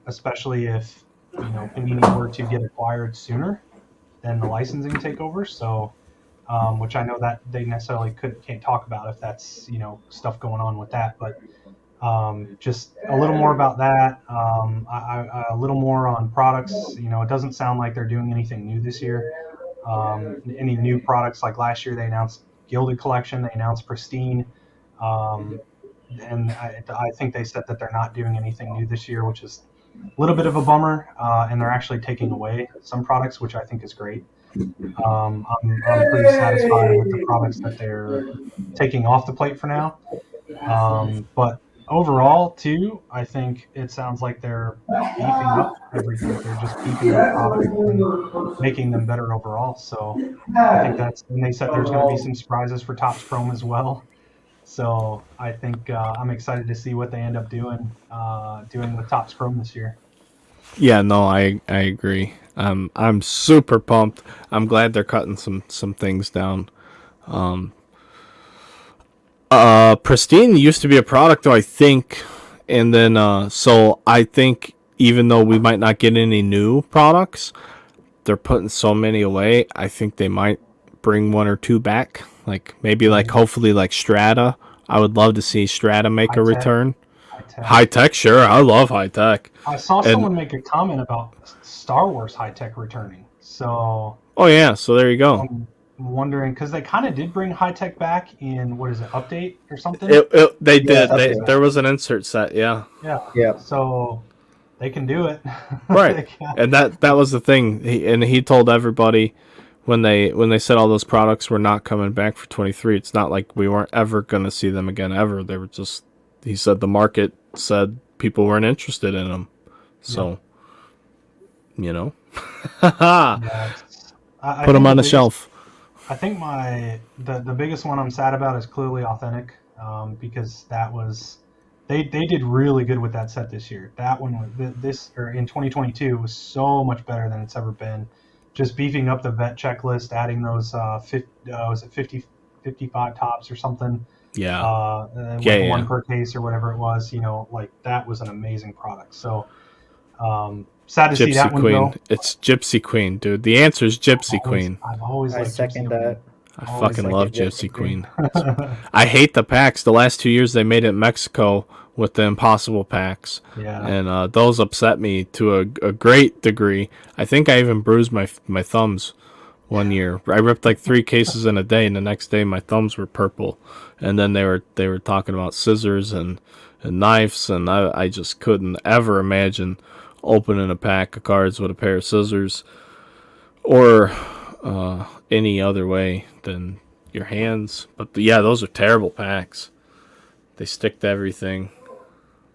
especially if Panini were to get acquired sooner than the licensing takeover. So, which I know that they necessarily can't talk about if that's stuff going on with that, but just a little more about that. A little more on products. It doesn't sound like they're doing anything new this year. Any new products like last year they announced Gilded Collection, they announced Pristine, and I think they said that they're not doing anything new this year, which is a little bit of a bummer. And they're actually taking away some products, which I think is great. I'm pretty satisfied with the products that they're taking off the plate for now. But overall, too, I think it sounds like they're beefing up everything. They're just beefing up products and making them better overall. So I think and they said there's going to be some surprises for Topps Chrome as well. So I think I'm excited to see what they end up doing with Topps Chrome this year. Yeah, no, I agree. I'm super pumped. I'm glad they're cutting some things down. Pristine used to be a product, though, I think, and then so I think even though we might not get any new products, they're putting so many away. I think they might bring one or two back, maybe hopefully Strata. I would love to see Strata make a return. High tech, sure. I love high tech. I saw someone make a comment about Star Wars high tech returning. So. Oh yeah, so there you go. I'm wondering because they kind of did bring high tech back in update or something. They did. There was an insert set. Yeah. Yeah. So they can do it. Right. And that was the thing. He told everybody when they said all those products were not coming back for 23. It's not like we weren't ever going to see them again ever. They were just. He said the market said people weren't interested in them. So, yeah. Put them on the shelf. I think the biggest one I'm sad about is clearly Authentic, because that was they did really good with that set this year. That one in 2022 was so much better than it's ever been. Just beefing up the vet checklist, adding those 55 tops or something. Yeah. One per case or whatever it was. That was an amazing product. So. Sad to see that one go. It's Gypsy Queen, dude. The answer is Gypsy Queen. I've always liked second that. I fucking love Gypsy Queen. I hate the packs. The last 2 years they made it in Mexico with the Impossible packs. Yeah. And those upset me to a great degree. I think I even bruised my thumbs one year. I ripped 3 cases in a day, and the next day my thumbs were purple. And then they were talking about scissors and knives, and I just couldn't ever imagine opening a pack of cards with a pair of scissors or any other way than your hands. But those are terrible packs. They stick to everything.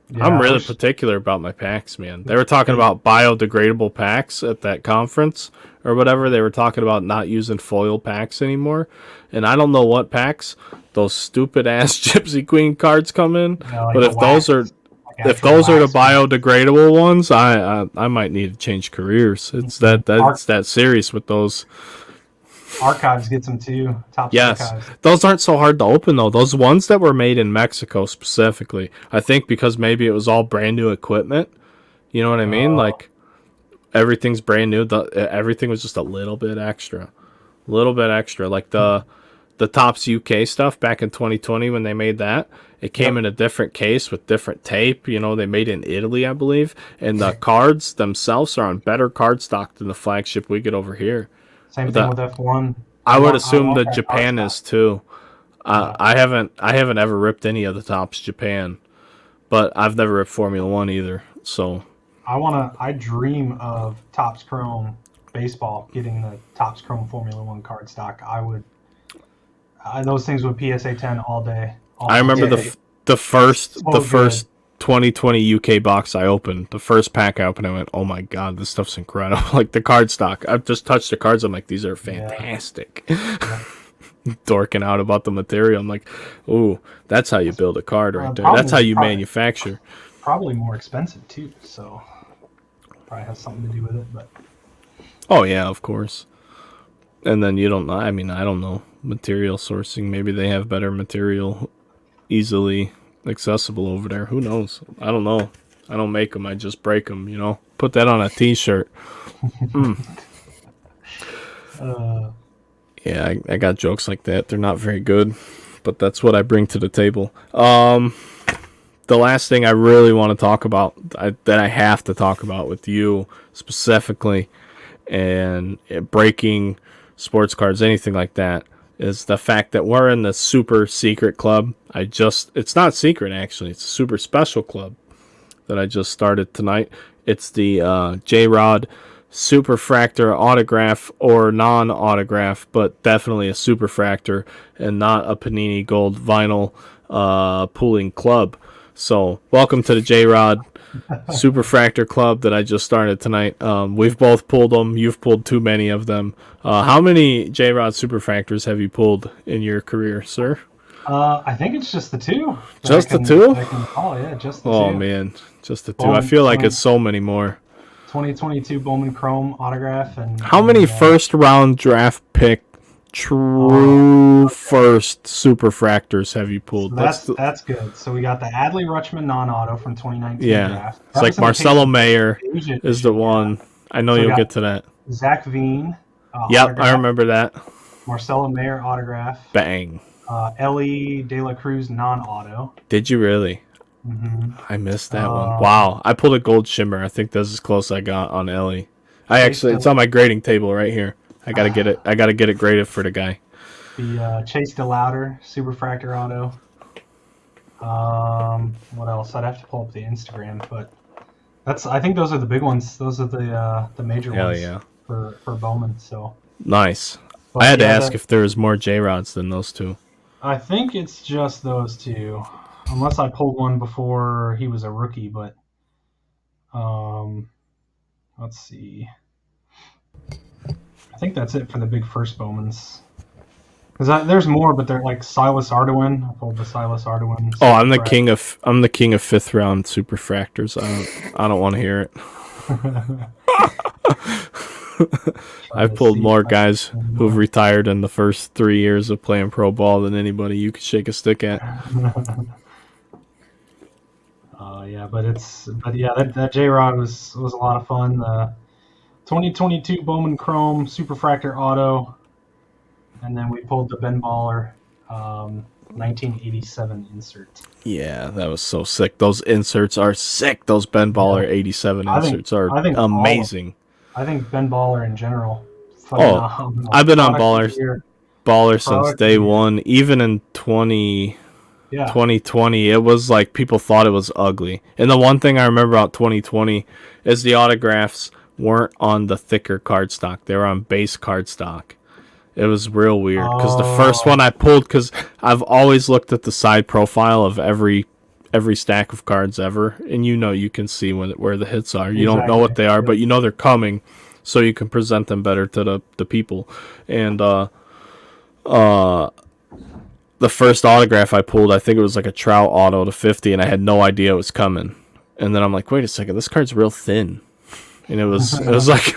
Yeah, I'm really particular about my packs, man. They were talking about biodegradable packs at that conference or whatever. They were talking about not using foil packs anymore. And I don't know what packs those stupid ass Gypsy Queen cards come in. But if those are the biodegradable ones, I might need to change careers. It's that serious with those. Archives gets them too. Archives. Those aren't so hard to open though. Those ones that were made in Mexico specifically, I think because maybe it was all brand new equipment. You know what I mean? Everything's brand new. Everything was just a little bit extra. Like the Topps UK stuff back in 2020 when they made that. It came in a different case with different tape. They made it in Italy, I believe. And the cards themselves are on better cardstock than the flagship we get over here. Same thing with F1. I would assume that Japan is too. I haven't ever ripped any of the Topps Japan, but I've never ripped Formula One either. So I dream of Topps Chrome baseball, getting the Topps Chrome Formula One cardstock, those things would PSA 10 all day. I remember the first 2020 UK box I opened, the first pack I opened, I went, oh my god, this stuff's incredible. Like the cardstock, I've just touched the cards, I'm like, these are fantastic. Yeah. Dorking out about the material, I'm like, ooh, that's how you build a card right there. That's how you manufacture. Probably more expensive too, so probably has something to do with it. But oh yeah, of course. And then you don't know. I mean, I don't know. Material sourcing. Maybe they have better material easily accessible over there. Who knows? I don't know. I don't make them. I just break them, you know. Put that on a t-shirt. Yeah, I got jokes like that. They're not very good, but that's what I bring to the table. The last thing I really want to talk about, that I have to talk about with you specifically, and breaking sports cards, anything like that, is the fact that we're in the super secret club. It's not secret actually, it's a super special club that I just started tonight. It's the J-Rod Superfractor autograph or non-autograph, but definitely a Superfractor and not a Panini Gold vinyl pooling club. So welcome to the J-Rod Superfractor Club that I just started tonight. We've both pulled them. You've pulled too many of them. How many J-Rod Superfractors have you pulled in your career, sir? I think it's just the two. Just the two? Just the two. Oh, man. Just the two. I feel like it's so many more. 2022 Bowman Chrome autograph. And how many first-round draft pick true first Superfractors have you pulled? So that's good. So we got the Adley Rutschman non-auto from 2019 draft. It's like Marcelo Mayer is the one. I know you'll get to that. Zach Veen. Yep, autograph. I remember that. Marcelo Mayer autograph. Bang. Ellie De La Cruz non-auto. Did you really? Mm-hmm. I missed that one. Wow. I pulled a gold shimmer. I think that's as close I got on Ellie. It's on my grading table right here. I gotta get it. I gotta get it graded for the guy. The Chase DeLauder Superfractor auto. What else? I'd have to pull up the Instagram, but I think those are the big ones. Those are the major ones for Bowman. So nice. But I had to ask if there was more J-Rods than those two. I think it's just those two, unless I pulled one before he was a rookie. But let's see. I think that's it for the big first Bowmans. Because there's more, but they're like Silas Arduin. I pulled the Silas Arduin. Oh, I'm the king of fifth round Superfractors. I don't want to hear it. I've pulled more guys who've retired in the first 3 years of playing pro ball than anybody you could shake a stick at. That J-Rod was a lot of fun. 2022 Bowman Chrome Superfractor Auto, and then we pulled the Ben Baller 1987 insert. Yeah, that was so sick. Those inserts are sick. Those Ben Baller 87 inserts are amazing. I think Ben Baller in general. Phenomenal. I've been on Baller since day one. Even in 2020, it was like people thought it was ugly. And the one thing I remember about 2020 is the autographs weren't on the thicker cardstock. They were on base cardstock. It was real weird because the first one I pulled, because I've always looked at the side profile of every stack of cards ever, and you can see where the hits are. You don't know what they are, but you know they're coming, so you can present them better to the people. And the first autograph I pulled, I think it was like a Trout auto to 50, and I had no idea it was coming. And then I'm like, wait a second, this card's real thin. And it was like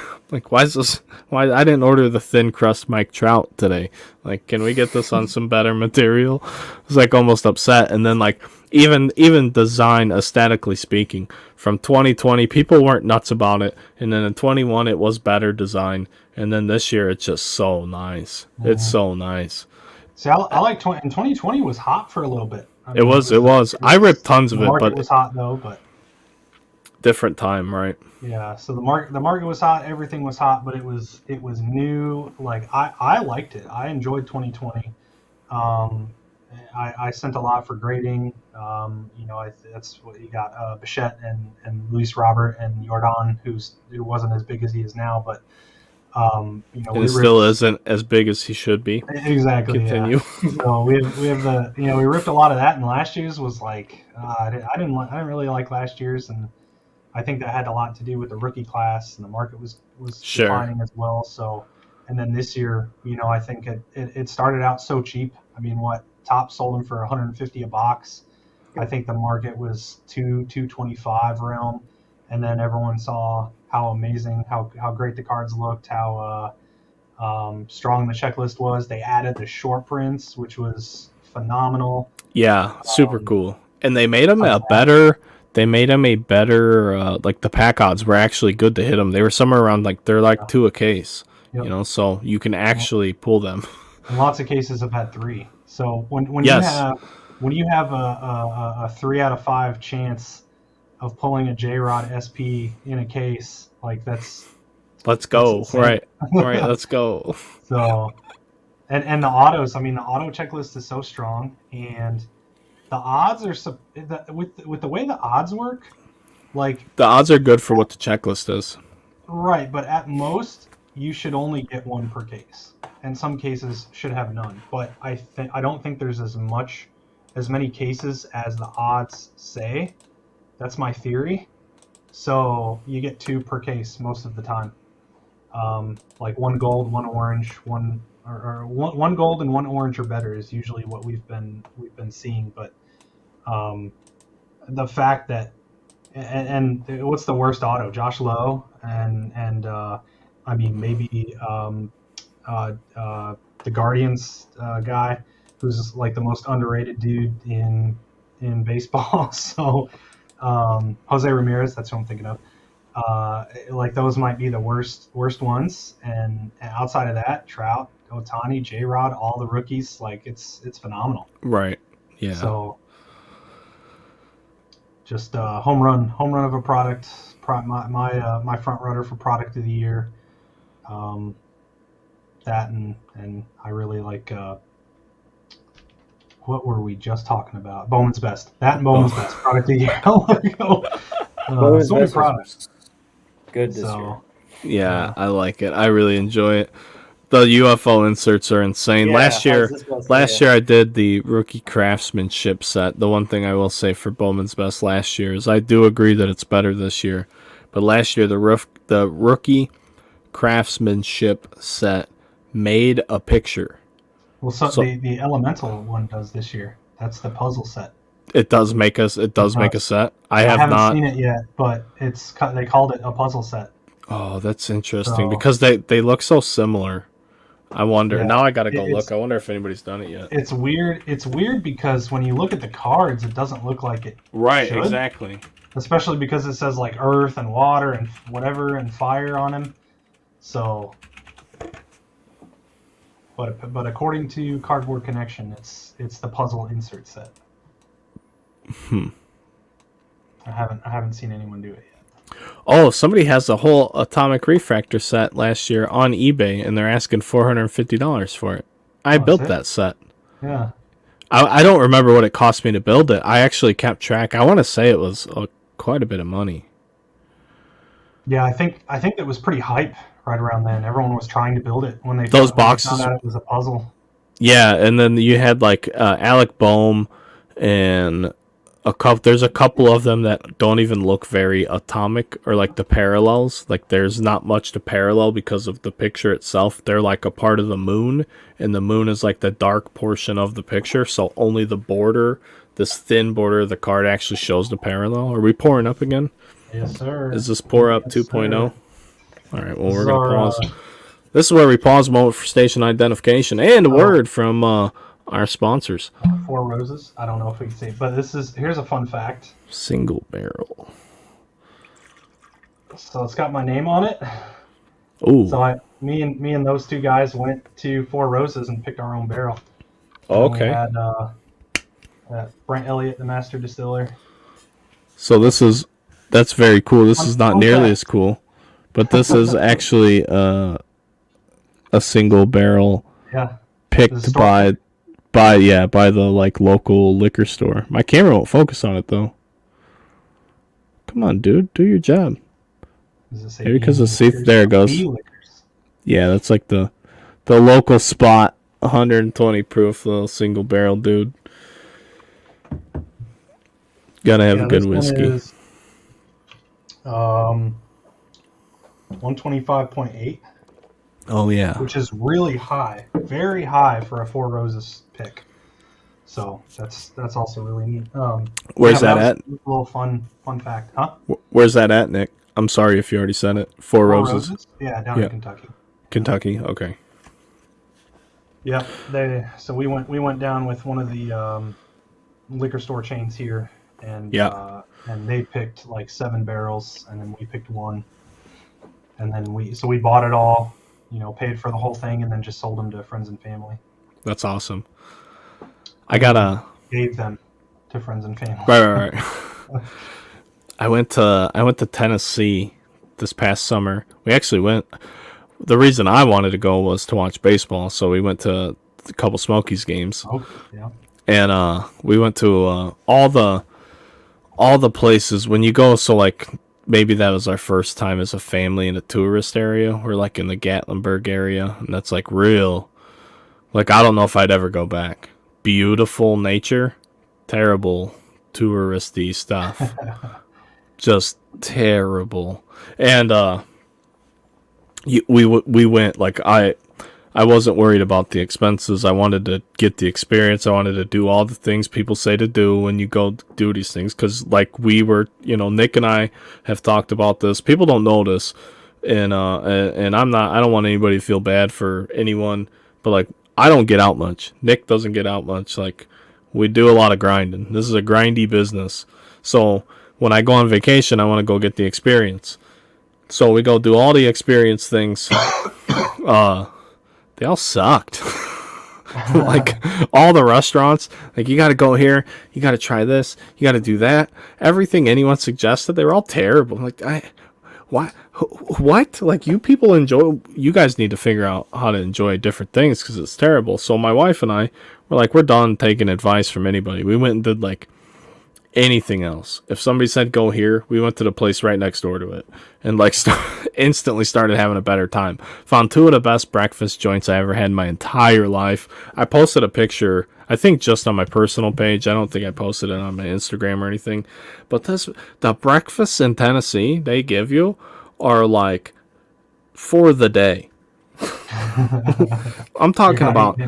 why is this? Why I didn't order the thin crust Mike Trout today? Like, can we get this on some better material? I was like almost upset. And then like even design aesthetically speaking, from 2020 people weren't nuts about it, and then in 21 it was better design, and then this year it's just so nice. Mm-hmm. It's so nice. See, I like 2020 was hot for a little bit. I mean, it was. I ripped tons of it, but it was hot though. But different time, right? Yeah, so the market was hot, everything was hot, but it was new. Like I liked it. I enjoyed 2020. I sent a lot for grading. That's what you got. Bichette and Luis Robert and Jordan, who wasn't as big as he is now, but It still isn't as big as he should be. Exactly. Continue. Yeah. So we have the we ripped a lot of that, and last year's was like I didn't really like last year's, and I think that had a lot to do with the rookie class, and the market was declining as well. So, and then this year, I think it started out so cheap. I mean, Top sold them for 150 a box. I think the market was 225 realm, and then everyone saw how amazing, how great the cards looked, how strong the checklist was. They added the short prints, which was phenomenal. Yeah, super cool. And they made them a better. Like the pack odds were actually good to hit them. They were somewhere around they're 2 a case. Yep. So you can actually pull them. And lots of cases have had 3. So when you have a 3 out of 5 chance of pulling a J-Rod SP in a case, that's let's go. Right. Let's go. So and the autos, I mean, the auto checklist is so strong, and the odds are with the way the odds work, the odds are good for what the checklist is. Right, but at most you should only get 1 per case, and some cases should have none. But I don't think there's as many cases as the odds say. That's my theory. So you get 2 per case most of the time. 1 gold, 1 orange, one gold and 1 orange or better is usually what we've been seeing. But the fact that and what's the worst auto? Josh Lowe and I mean maybe the Guardians guy, who's the most underrated dude in baseball. So Jose Ramirez, that's what I'm thinking of. Those might be the worst ones, and outside of that, Trout, Ohtani, J-Rod, all the rookies, it's phenomenal. Right. Yeah. So just home run of a product. My front runner for product of the year. That and I really like. What were we just talking about? Bowman's Best. That and Bowman's Best product of the year. Bowman's Best products. Good this year. Yeah, I like it. I really enjoy it. The UFO inserts are insane. Yeah, last year I did the rookie craftsmanship set. The one thing I will say for Bowman's Best last year is I do agree that it's better this year. But last year the rookie craftsmanship set made a picture. Well, so the elemental one does this year. That's the puzzle set. It does make a set. I haven't seen it yet, but they called it a puzzle set. Oh, that's interesting because they look so similar. I wonder. Yeah, now I gotta go look. I wonder if anybody's done it yet. It's weird. It's weird because when you look at the cards, it doesn't look like it. Right. Should. Exactly. Especially because it says earth and water and whatever and fire on them. So. But according to Cardboard Connection, it's the puzzle insert set. I haven't seen anyone do it yet. Oh, somebody has a whole Atomic Refractor set last year on eBay, and they're asking $450 for it. I built that set. Yeah. I don't remember what it cost me to build it. I actually kept track. I want to say it was quite a bit of money. Yeah, I think it was pretty hype right around then. Everyone was trying to build it when they boxes found out it was a puzzle. Yeah, and then you had Alec Boehm and there's a couple of them that don't even look very atomic, or the parallels. There's not much to parallel because of the picture itself. They're a part of the moon, and the moon is the dark portion of the picture, so only the border, this thin border of the card actually shows the parallel. Are we pouring up again? Yes, sir. Is this pour up 2.0? All right, well, we're going to pause. This is where we pause a moment for station identification and a word from our sponsors. 4 Roses. I don't know if we can see it, but here's a fun fact. Single barrel. So it's got my name on it. Ooh. So me and those 2 guys went to 4 Roses and picked our own barrel. Okay. And we had Brent Elliott, the master distiller. So that's very cool. This is not nearly as cool, but this is actually a single barrel. Yeah. Picked by the local liquor store. My camera won't focus on it though. Come on, dude, do your job. Maybe because it's safe. There it goes. Yeah, that's like the local spot. 120 proof, little single barrel, dude. Gotta have a good whiskey. This one is 125.8. Oh yeah, which is really high, very high for a Four Roses pick. So that's also really neat. Where's that at? A little fun fact, huh? Where's that at, Nick? I'm sorry if you already said it. Four Roses. Yeah, down in Kentucky. Kentucky, okay. Yeah, so we went down with one of the liquor store chains here, and and they picked like 7 barrels, and then we picked one, and then we bought it all, paid for the whole thing, and then just sold them to friends and family. That's awesome. Gave them to friends and family. Right. I went to Tennessee this past summer. We actually went. The reason I wanted to go was to watch baseball, so we went to a couple Smokies games. Oh, yeah. And we went to all the places when you go. So like maybe that was our first time as a family in a tourist area. We're like in the Gatlinburg area, and that's like real. Like I don't know if I'd ever go back. Beautiful nature, terrible touristy stuff. Just terrible. And we went like I wasn't worried about the expenses. I wanted to get the experience. I wanted to do all the things people say to do when you go do these things. Because like we were, Nick and I have talked about this. People don't know this, and I don't want anybody to feel bad for anyone. But like I don't get out much. Nick doesn't get out much. Like we do a lot of grinding. This is a grindy business. So when I go on vacation, I want to go get the experience. So we go do all the experience things. They all sucked. Like all the restaurants, like you got to go here, you got to try this, you got to do that. Everything anyone suggested, they were all terrible. Like what? Like you people you guys need to figure out how to enjoy different things because it's terrible. So my wife and I were like, we're done taking advice from anybody. We went and did like anything else. If somebody said go here, we went to the place right next door to it and like instantly started having a better time. Found 2 of the best breakfast joints I ever had in my entire life. I posted a picture, I think just on my personal page. I don't think I posted it on my Instagram or anything. But the breakfasts in Tennessee they give you are like for the day. I'm talking about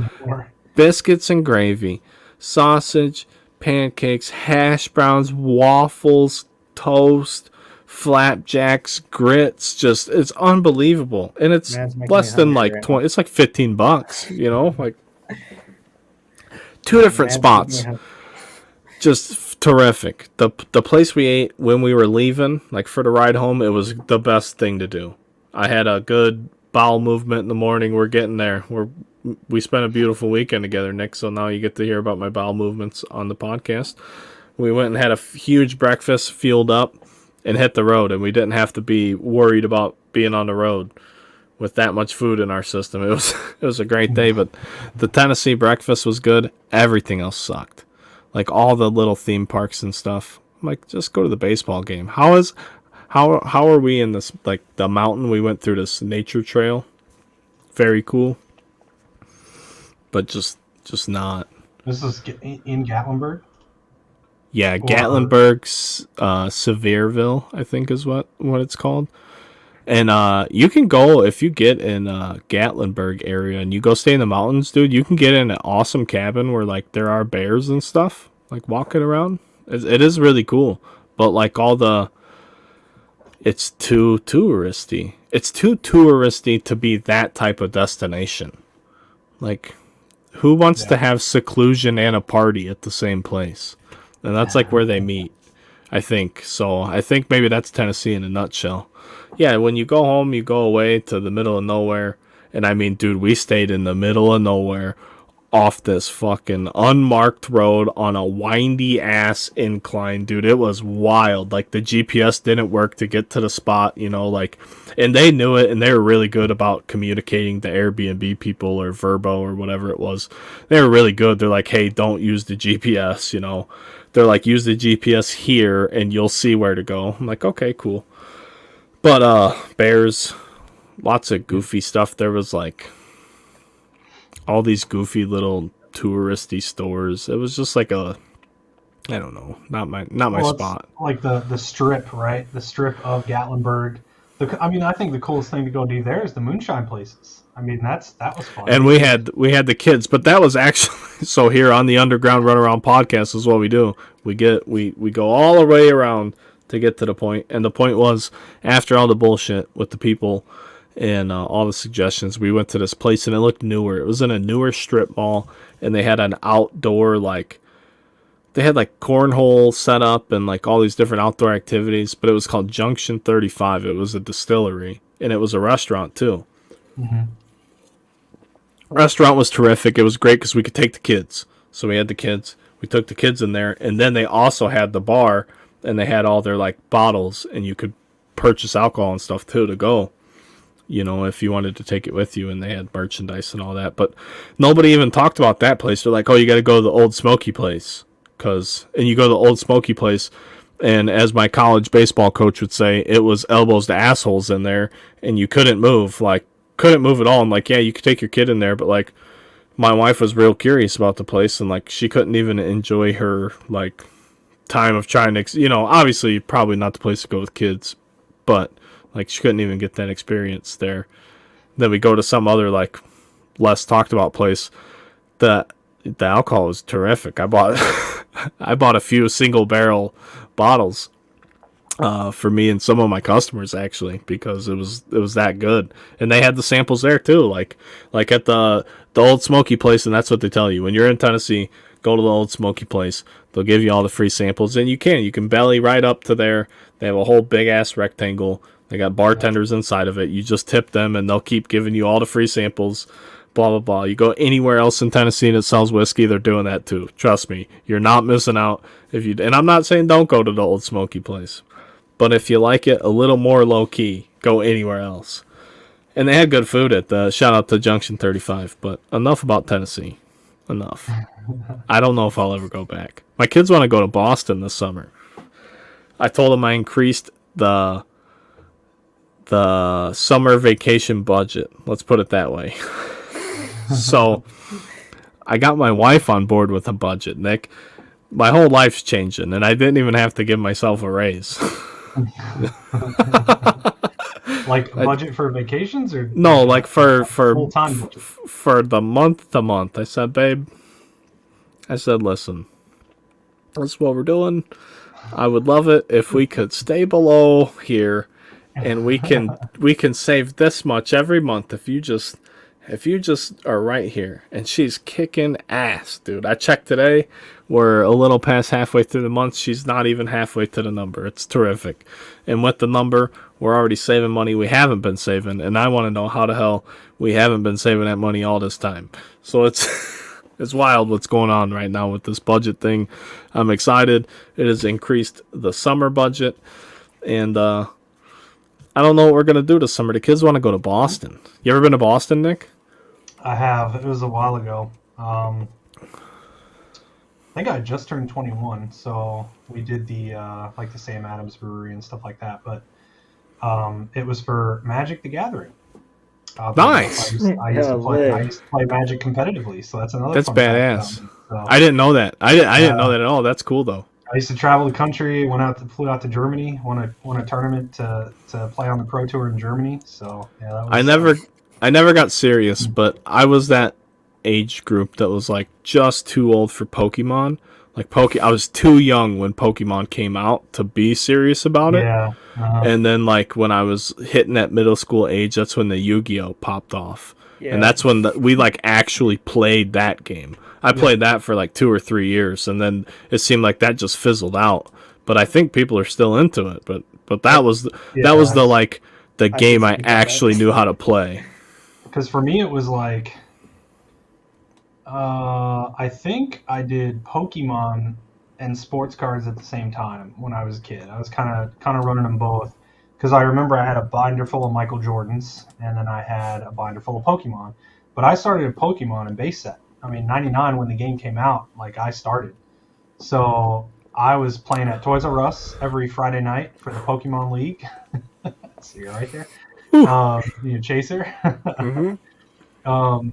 biscuits and gravy, sausage, pancakes, hash browns, waffles, toast, flapjacks, grits. Just it's unbelievable, and it's less than like 20. It's like $15. Like 2 different spots. Just terrific. The place we ate when we were leaving, like for the ride home, it was the best thing to do. I had a good bowel movement in the morning. We're getting there. We spent a beautiful weekend together, Nick, so now you get to hear about my bowel movements on the podcast. We went and had a huge breakfast, fueled up, and hit the road, and we didn't have to be worried about being on the road with that much food in our system. It was a great day, but the Tennessee breakfast was good. Everything else sucked. Like all the little theme parks and stuff. I'm like, just go to the baseball game. How are we in this, like the mountain? We went through this nature trail. Very cool. But just not. This is in Gatlinburg? Yeah, Gatlinburg's Sevierville, I think is what it's called. And you can go, if you get in Gatlinburg area and you go stay in the mountains, dude, you can get in an awesome cabin where like there are bears and stuff, like walking around. It is really cool. But like it's too touristy. It's too touristy to be that type of destination. Like, who wants to have seclusion and a party at the same place? And that's like where they meet, I think. So I think maybe that's Tennessee in a nutshell. Yeah, when you go home, you go away to the middle of nowhere. And I mean, dude, we stayed in the middle of nowhere off this fucking unmarked road on a windy ass incline, dude. It was wild. Like the GPS didn't work to get to the spot, like, and they knew it, and they were really good about communicating to Airbnb people or Verbo or whatever it was. They were really good. They're like, hey, don't use the GPS, They're like, use the GPS here and you'll see where to go. I'm like, okay, cool. But bears, lots of goofy stuff. There was like all these goofy little touristy stores. It was just like I don't know, not my spot. Like the strip, right? The strip of Gatlinburg. I think the coolest thing to go do there is the moonshine places. I mean, that was fun. And we had the kids, but that was actually so here on the Underground Runaround podcast is what we do. We go all the way around to get to the point, and the point was after all the bullshit with the people and all the suggestions, we went to this place and it looked newer. It was in a newer strip mall, and they had an outdoor they had like cornhole set up and like all these different outdoor activities, but it was called Junction 35. It was a distillery and it was a restaurant too. Mm-hmm. Restaurant was terrific. It was great because we could take the kids. So we had the kids. We took the kids in there, and then they also had the bar, and they had all their like bottles, and you could purchase alcohol and stuff too to go. You know, if you wanted to take it with you, and they had merchandise and all that. But nobody even talked about that place. They're like, "Oh, you got to go to the Old Smoky place," and you go to the Old Smoky place, and as my college baseball coach would say, it was elbows to assholes in there, and you couldn't move. Couldn't move at all. I'm like, yeah, you could take your kid in there, but like my wife was real curious about the place, and like she couldn't even enjoy her like time of trying to, obviously probably not the place to go with kids, but like she couldn't even get that experience there. Then we go to some other like less talked about place. The alcohol was terrific. I bought a few single barrel bottles for me and some of my customers actually, because it was that good, and they had the samples there too, like at the Old Smoky place, and that's what they tell you when you're in Tennessee. Go to the Old Smoky place. They'll give you all the free samples, and you can belly right up to there. They have a whole big ass rectangle. They got bartenders inside of it. You just tip them, and they'll keep giving you all the free samples. Blah blah blah. You go anywhere else in Tennessee that sells whiskey, they're doing that too. Trust me, you're not missing out if you. And I'm not saying don't go to the Old Smoky place. But if you like it a little more low-key, go anywhere else. And they had good food at the... Shout out to Junction 35. But enough about Tennessee. Enough. I don't know if I'll ever go back. My kids want to go to Boston this summer. I told them I increased the summer vacation budget. Let's put it that way. So, I got my wife on board with a budget, Nick. My whole life's changing, and I didn't even have to give myself a raise. Like budget for vacations or no, like for full-time for the month to month. I said, babe, listen, this is what we're doing. I would love it if we could stay below here, and we can save this much every month if you just are right here. And she's kicking ass, dude. I checked today. We're a little past halfway through the month. She's not even halfway to the number. It's terrific. And with the number, we're already saving money we haven't been saving. And I want to know how the hell we haven't been saving that money all this time. So it's wild what's going on right now with this budget thing. I'm excited. It has increased the summer budget. And I don't know what we're going to do this summer. The kids want to go to Boston. You ever been to Boston, Nick? I have. It was a while ago. I think I just turned 21, so we did the the Sam Adams Brewery and stuff like that. But it was for Magic: The Gathering. Nice. I used to play Magic competitively, so that's another. That's fun badass. fact. So, I didn't know that. I didn't know that at all. That's cool though. I used to travel the country. Flew out to Germany. Won a tournament to play on the Pro Tour in Germany. So yeah, that was, I never got serious, but I was that age group that was like just too old for Pokemon. I was too young when Pokemon came out to be serious about it. Yeah. Uh-huh. And then like when I was hitting that middle school age, that's when the Yu-Gi-Oh popped off. Yeah. And that's when we like actually played that game. I played that for like 2 or 3 years, and then it seemed like that just fizzled out. But I think people are still into it. But that was the game I actually knew how to play. Because for me, it was like, I think I did Pokemon and sports cards at the same time when I was a kid. I was kind of running them both, because I remember I had a binder full of Michael Jordans, and then I had a binder full of Pokemon. But I started a Pokemon in base set. I mean, 99 when the game came out, like I started. So I was playing at Toys R Us every Friday night for the Pokemon League. So you're right there. Chaser. Mm-hmm.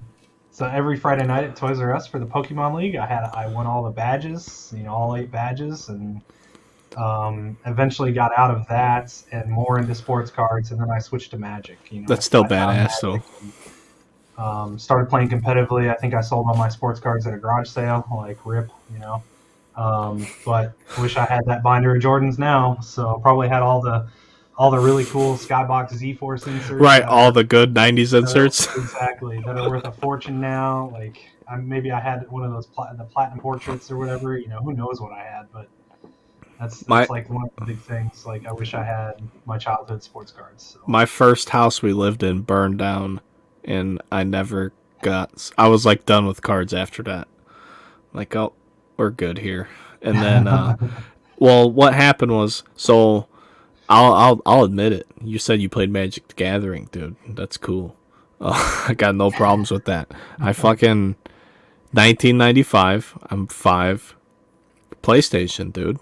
So every Friday night at Toys R Us for the Pokemon League, I won all the badges, all 8 badges, and eventually got out of that and more into sports cards, and then I switched to Magic. That's still I found badass, though. Started playing competitively. I think I sold all my sports cards at a garage sale, like rip, but I wish I had that binder of Jordans now. So probably had all the really cool Skybox Z-Force inserts. Right, all the good '90s inserts. Exactly, that are worth a fortune now. Like maybe I had one of those the platinum portraits or whatever. Who knows what I had, but that's like one of the big things. Like I wish I had my childhood sports cards. So. My first house we lived in burned down, and I was like done with cards after that. Like, oh, we're good here. And then, well, what happened was, so I'll admit it. You said you played Magic the Gathering, dude. That's cool. I got no problems with that. I fucking 1995. I'm 5. PlayStation, dude.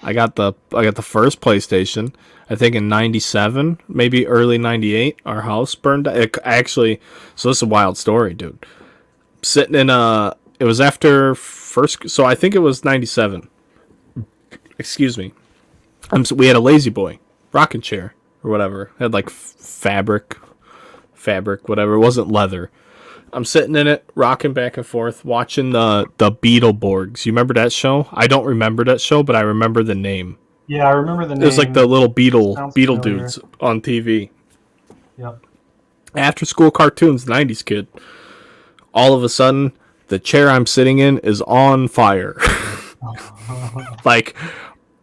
I got the first PlayStation. I think in '97, maybe early '98. Our house burned down. Actually, so this is a wild story, dude. Sitting in it was after first. So I think it was '97. Excuse me. We had a Lazy Boy rocking chair or whatever. It had like fabric, whatever. It wasn't leather. I'm sitting in it, rocking back and forth, watching the Beetleborgs. You remember that show? I don't remember that show, but I remember the name. Yeah, I remember the name. It was like the little Beetle dudes on TV. Yep. After school cartoons, 90s kid. All of a sudden, the chair I'm sitting in is on fire. like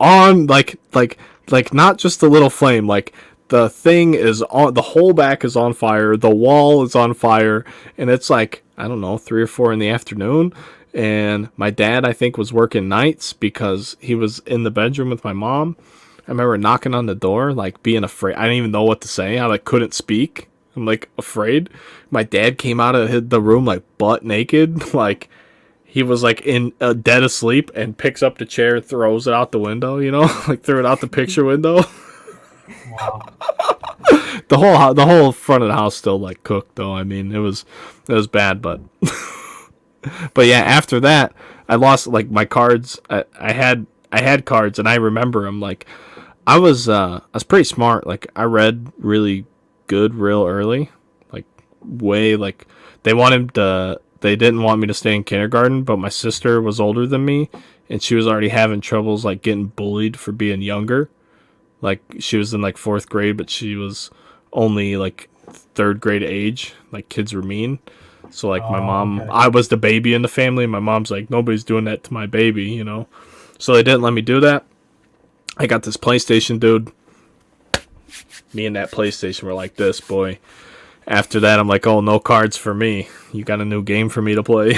not just a little flame, like the thing is on, the whole back is on fire, the wall is on fire, and it's like, I don't know, 3 or 4 in the afternoon, and my dad, I think, was working nights because he was in the bedroom with my mom. I remember knocking on the door, like being afraid. I didn't even know what to say. I like couldn't speak. I'm like afraid. My dad came out of the room like butt naked, like he was like in dead asleep, and picks up the chair, throws it out the window, like threw it out the picture window. Wow. The whole front of the house still like cooked though. I mean, it was bad, but but yeah, after that, I lost like my cards. I had cards, and I remember them. Like I was pretty smart. Like I read really good real early. Like way like they didn't want me to stay in kindergarten, but my sister was older than me, and she was already having troubles like getting bullied for being younger. Like she was in like 4th grade, but she was only like 3rd grade age. Like kids were mean. So like my mom, okay. I was the baby in the family. And my mom's like, nobody's doing that to my baby, So they didn't let me do that. I got this PlayStation, dude. Me and that PlayStation were like this, boy. After that, I'm like, oh, no cards for me. You got a new game for me to play.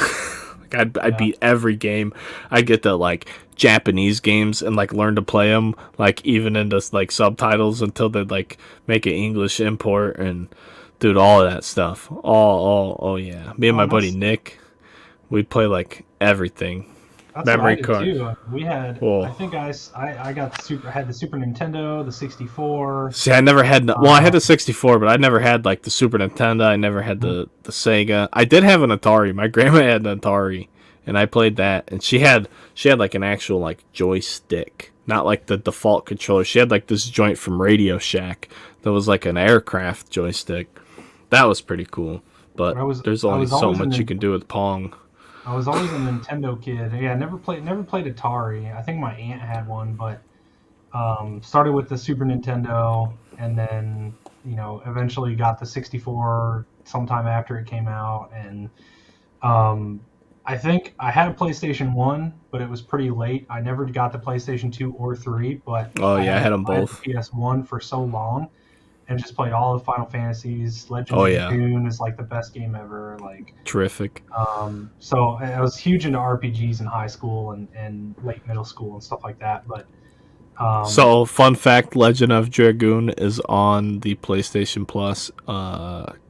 I'd beat every game. I'd get the like Japanese games and like learn to play them, like even into like subtitles until they'd like make an English import and dude, all of that stuff. Oh yeah. Me and my buddy Nick, we'd play like everything. That's memory card. Too. We had. I think I got had the Super Nintendo, the 64. See, I never had. Well, I had the 64, but I never had like the Super Nintendo. I never had the Sega. I did have an Atari. My grandma had an Atari, and I played that. And she had like an actual like joystick, not like the default controller. She had like this joint from Radio Shack that was like an aircraft joystick. That was pretty cool. But there's only so much you can do with Pong. I was always a Nintendo kid. Yeah, never played Atari. I think my aunt had one, but started with the Super Nintendo, and then eventually got the 64 sometime after it came out. And I think I had a PlayStation 1, but it was pretty late. I never got the PlayStation 2 or 3, but I had them both. I had the PS1 for so long. And just played all the Final Fantasies. Legend of Dragoon is like the best game ever. Like terrific. So I was huge into RPGs in high school and late middle school and stuff like that. But so fun fact: Legend of Dragoon is on the PlayStation Plus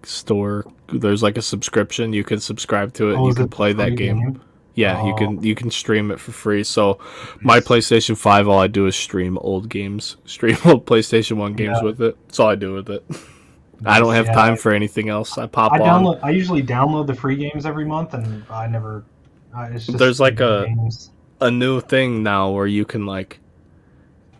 store. There's like a subscription. You can subscribe to it. And you can play that game. Yeah, you can stream it for free. So my PlayStation 5, all I do is stream old games, stream old PlayStation 1 games with it. That's all I do with it. I don't have time for anything else. I pop on. I usually download the free games every month, and I never. It's just there's like a new thing now where you can like.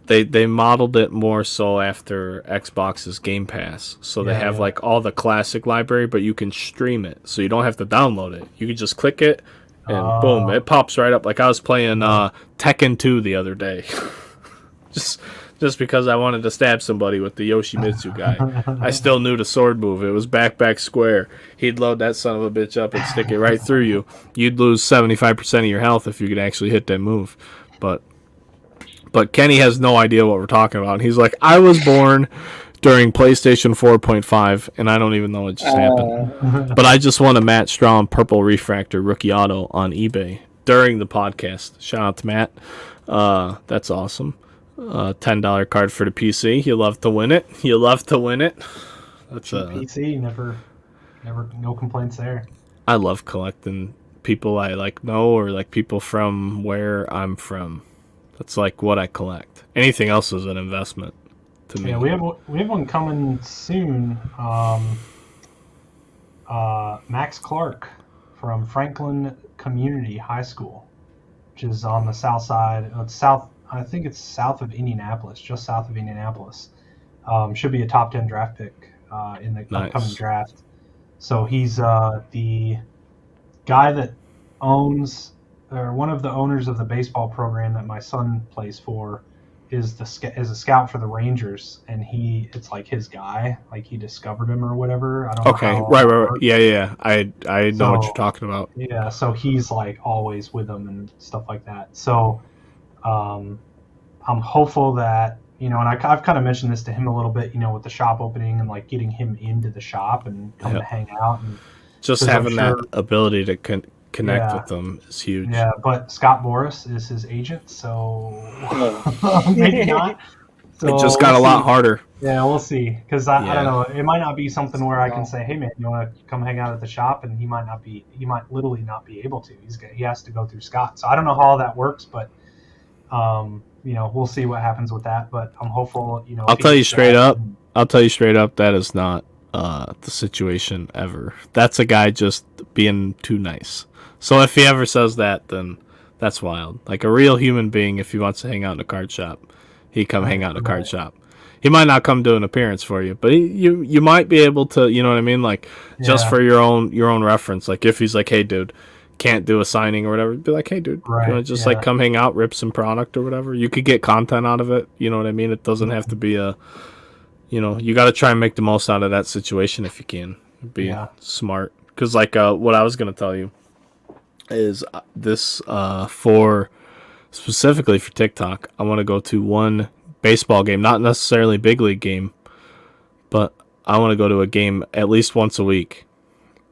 They modeled it more so after Xbox's Game Pass. So they have like all the classic library, but you can stream it. So you don't have to download it. You can just click it and boom, it pops right up. Like I was playing Tekken 2 the other day. just because I wanted to stab somebody with the Yoshimitsu guy. I still knew the sword move. It was back square. He'd load that son of a bitch up and stick it right through you. You'd lose 75% of your health if you could actually hit that move. But Kenny has no idea what we're talking about. He's like, I was born during PlayStation 4.5, and I don't even know what just happened. But I just won a Matt Strom Purple Refractor Rookie Auto on eBay during the podcast. Shout out to Matt. That's awesome. $10 card for the PC. You love to win it. That's PC. Never, no complaints there. I love collecting people I like know or like people from where I'm from. That's like what I collect. Anything else is an investment to me. Yeah, we have one coming soon. Max Clark from Franklin Community High School, which is on the south side. I think it's south of Indianapolis, just south of Indianapolis. Should be a top 10 draft pick in the upcoming draft. So he's the guy that owns. Or one of the owners of the baseball program that my son plays for is a scout for the Rangers, and it's like his guy, like he discovered him or whatever. I don't know. Okay, right. Yeah. I know what you're talking about. Yeah, so he's like always with them and stuff like that. So I'm hopeful that, and I've kind of mentioned this to him a little bit, with the shop opening and like getting him into the shop and coming to hang out. And just having that ability to connect with them is huge. Yeah, but Scott Boris is his agent, so maybe not. So it just got a lot harder. Yeah, we'll see. Because I don't know, it might not be something where I can say, "Hey man, you want to come hang out at the shop?" And he might literally not be able to. He has to go through Scott. So I don't know how all that works, but we'll see what happens with that. But I'm hopeful. I'll tell you straight up. That is not the situation ever. That's a guy just being too nice. So if he ever says that, then that's wild. Like a real human being, if he wants to hang out in a card shop, he come hang out in a card shop. He might not come do an appearance for you, but you might be able to, you know what I mean? Like just for your own reference. Like if he's like, hey dude, can't do a signing or whatever, be like, hey dude, you want to just like come hang out, rip some product or whatever. You could get content out of it. You know what I mean? It doesn't have to be you got to try and make the most out of that situation if you can. Be smart. Because like what I was going to tell you is this specifically for TikTok, I want to go to one baseball game, not necessarily big league game, but I want to go to a game at least once a week,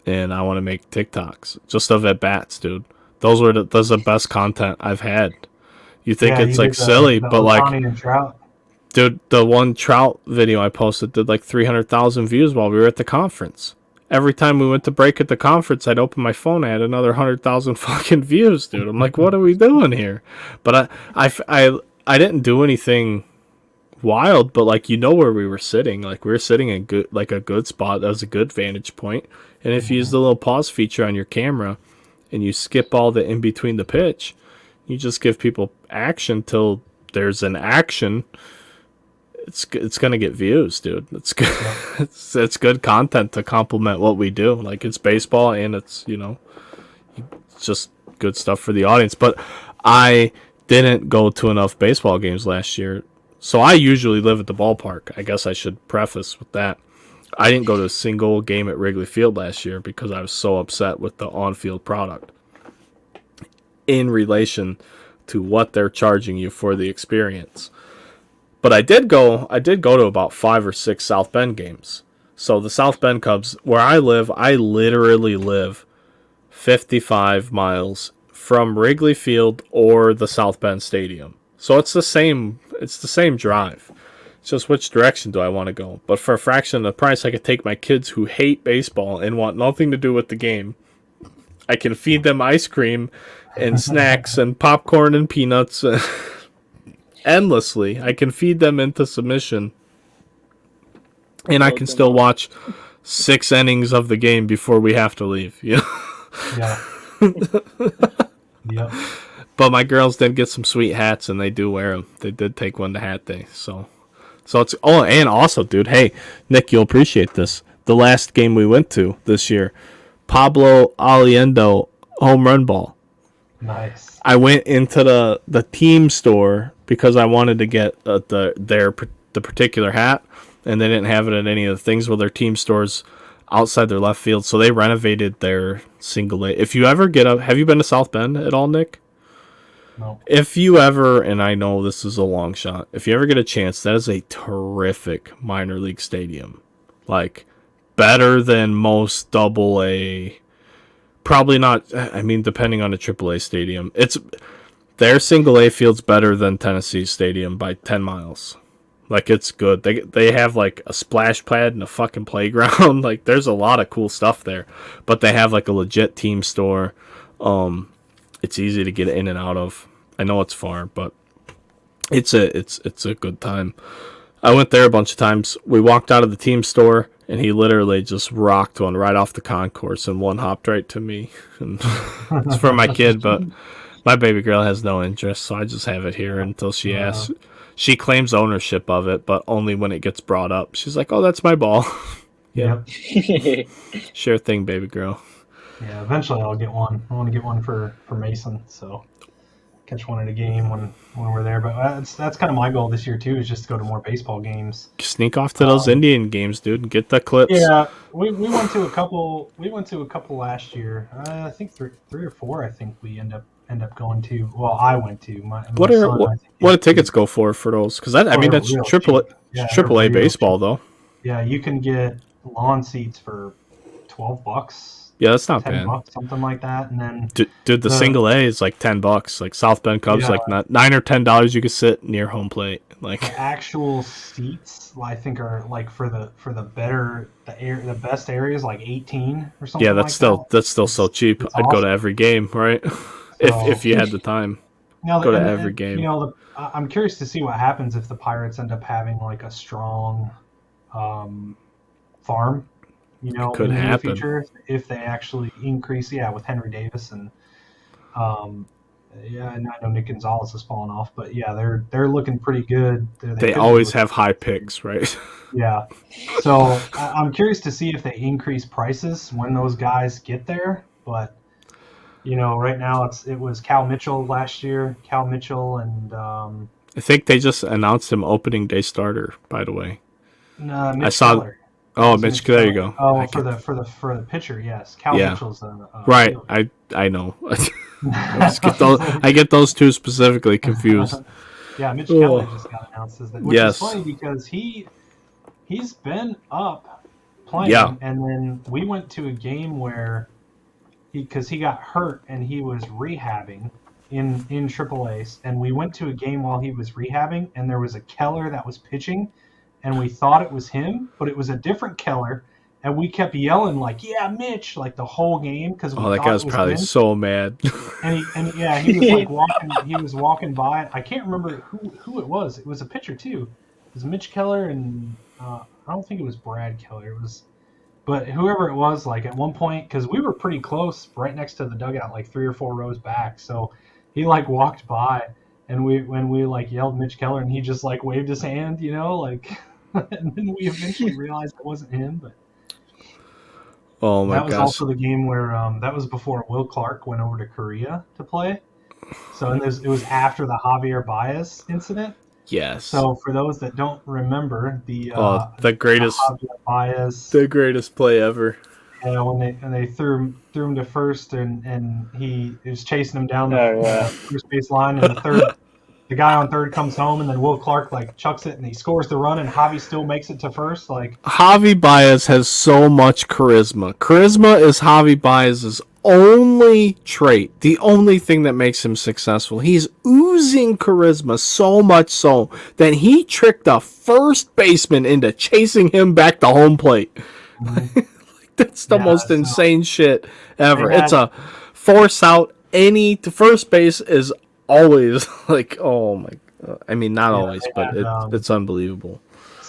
and I want to make TikToks just of at bats, dude. Those are the best content I've had. You think it's like silly, but like, dude, the one Trout video I posted did like 300,000 views while we were at the conference. Every time we went to break at the conference, I'd open my phone, I had another 100,000 fucking views, dude. I'm like, what are we doing here? But I didn't do anything wild, but like, where we were sitting. Like we were sitting in a good spot. That was a good vantage point. And if you use the little pause feature on your camera and you skip all the in between the pitch, you just give people action till there's an action. It's gonna get views, dude. It's good. It's good content to complement what we do. Like it's baseball and it's just good stuff for the audience. But I didn't go to enough baseball games last year, so I usually live at the ballpark. I guess I should preface with that. I didn't go to a single game at Wrigley Field last year because I was so upset with the on-field product in relation to what they're charging you for the experience. But I did go to about 5 or 6 South Bend games. So the South Bend Cubs, where I literally live 55 miles from Wrigley Field or the South Bend Stadium. So it's the same drive. It's just which direction do I want to go. But for a fraction of the price, I could take my kids who hate baseball and want nothing to do with the game. I can feed them ice cream and snacks and popcorn and peanuts endlessly. I can feed them into submission And I can still watch 6 innings of the game before we have to leave. Yeah. Yep. But my girls did get some sweet hats, and they do wear them. They did take one to hat day. So it's and also, dude. Hey, Nick, you'll appreciate this. The last game we went to this year, Pablo Aliendo home run ball. Nice. I went into the team store because I wanted to get the particular hat, and they didn't have it at any of the things. Well, their team stores outside their left field, so they renovated their single A. If you ever get up, have you been to South Bend at all, Nick? No. If you ever, and I know this is a long shot, if you ever get a chance, that is a terrific minor league stadium. Like, better than most double A. Probably not, I mean, depending on a triple A stadium. Their single A field's better than Tennessee Stadium by 10 miles. Like, it's good. They have, like, a splash pad and a fucking playground. Like, there's a lot of cool stuff there. But they have, like, a legit team store. It's easy to get in and out of. I know it's far, but it's a good time. I went there a bunch of times. We walked out of the team store, and he literally just rocked one right off the concourse, and one hopped right to me. And it's for my kid, but my baby girl has no interest, so I just have it here until she asks. She claims ownership of it, but only when it gets brought up. She's like, "Oh, that's my ball." Yep. Sure thing, baby girl. Yeah, eventually I'll get one. I want to get one for Mason, so catch one at a game when we're there. But that's kind of my goal this year too, is just to go to more baseball games. Sneak off to those Indian games, dude, and get the clips. Yeah, we went to a couple. We went to a couple last year. I think three or four. I think we end up going to. Well, I went to. What do tickets go for those? Because that's triple A baseball cheap. Though. Yeah, you can get lawn seats for $12. Yeah, that's not $10, bad. Something like that, and then dude, the single A is like $10. Like South Bend Cubs, like $9 or $10. You could sit near home plate. Like the actual seats, I think are like for the best areas, like 18 or something. Yeah, that's still so cheap. I'd awesome. Go to every game, right? if you had the time, go to every game. You know, I'm curious to see what happens if the Pirates end up having like a strong farm. You know, could in happen. The future, if they actually increase, with Henry Davis and and I know Nick Gonzalez has fallen off, but they're looking pretty good. They always have high picks, right? Yeah. So I'm curious to see if they increase prices when those guys get there. But right now it was Cal Mitchell last year. Cal Mitchell and I think they just announced him opening day starter. By the way, Mitch Keller. Oh, Mitch, there you go. Oh, for the pitcher, yes. Cal Mitchell's right. Fielder. I know. I get those two specifically confused. Yeah, Mitch Keller just got announced as that, which is funny because he's been up playing, and then we went to a game where because he got hurt and he was rehabbing in AAA, and we went to a game while he was rehabbing, and there was a Keller that was pitching. And we thought it was him, but it was a different Keller, and we kept yelling like, "Yeah, Mitch!" like the whole game because that guy was probably so mad. And he was like walking. He was walking by. I can't remember who it was. It was a pitcher too. It was Mitch Keller, and I don't think it was Brad Keller. It was, but whoever it was, like at one point, because we were pretty close, right next to the dugout, like 3 or 4 rows back. So he like walked by, and when we like yelled Mitch Keller, and he just like waved his hand, like. And then we eventually realized it wasn't him, but oh my gosh. That was also the game where that was before Will Clark went over to Korea to play. So it was after the Javier Baez incident. Yes. So for those that don't remember, the greatest Javier Baez, the greatest play ever. Yeah, when they threw him to first, and he was chasing him down the first base line, and the guy on third comes home, and then Will Clark like chucks it, and he scores the run, and Javi still makes it to first. Like Javi Baez has so much charisma. Charisma is Javi Baez's only trait, the only thing that makes him successful. He's oozing charisma so much so that he tricked a first baseman into chasing him back to home plate. Mm-hmm. That's the most insane shit ever. It's a force out any to first base is always like, oh my god. I mean, not always, but it's unbelievable.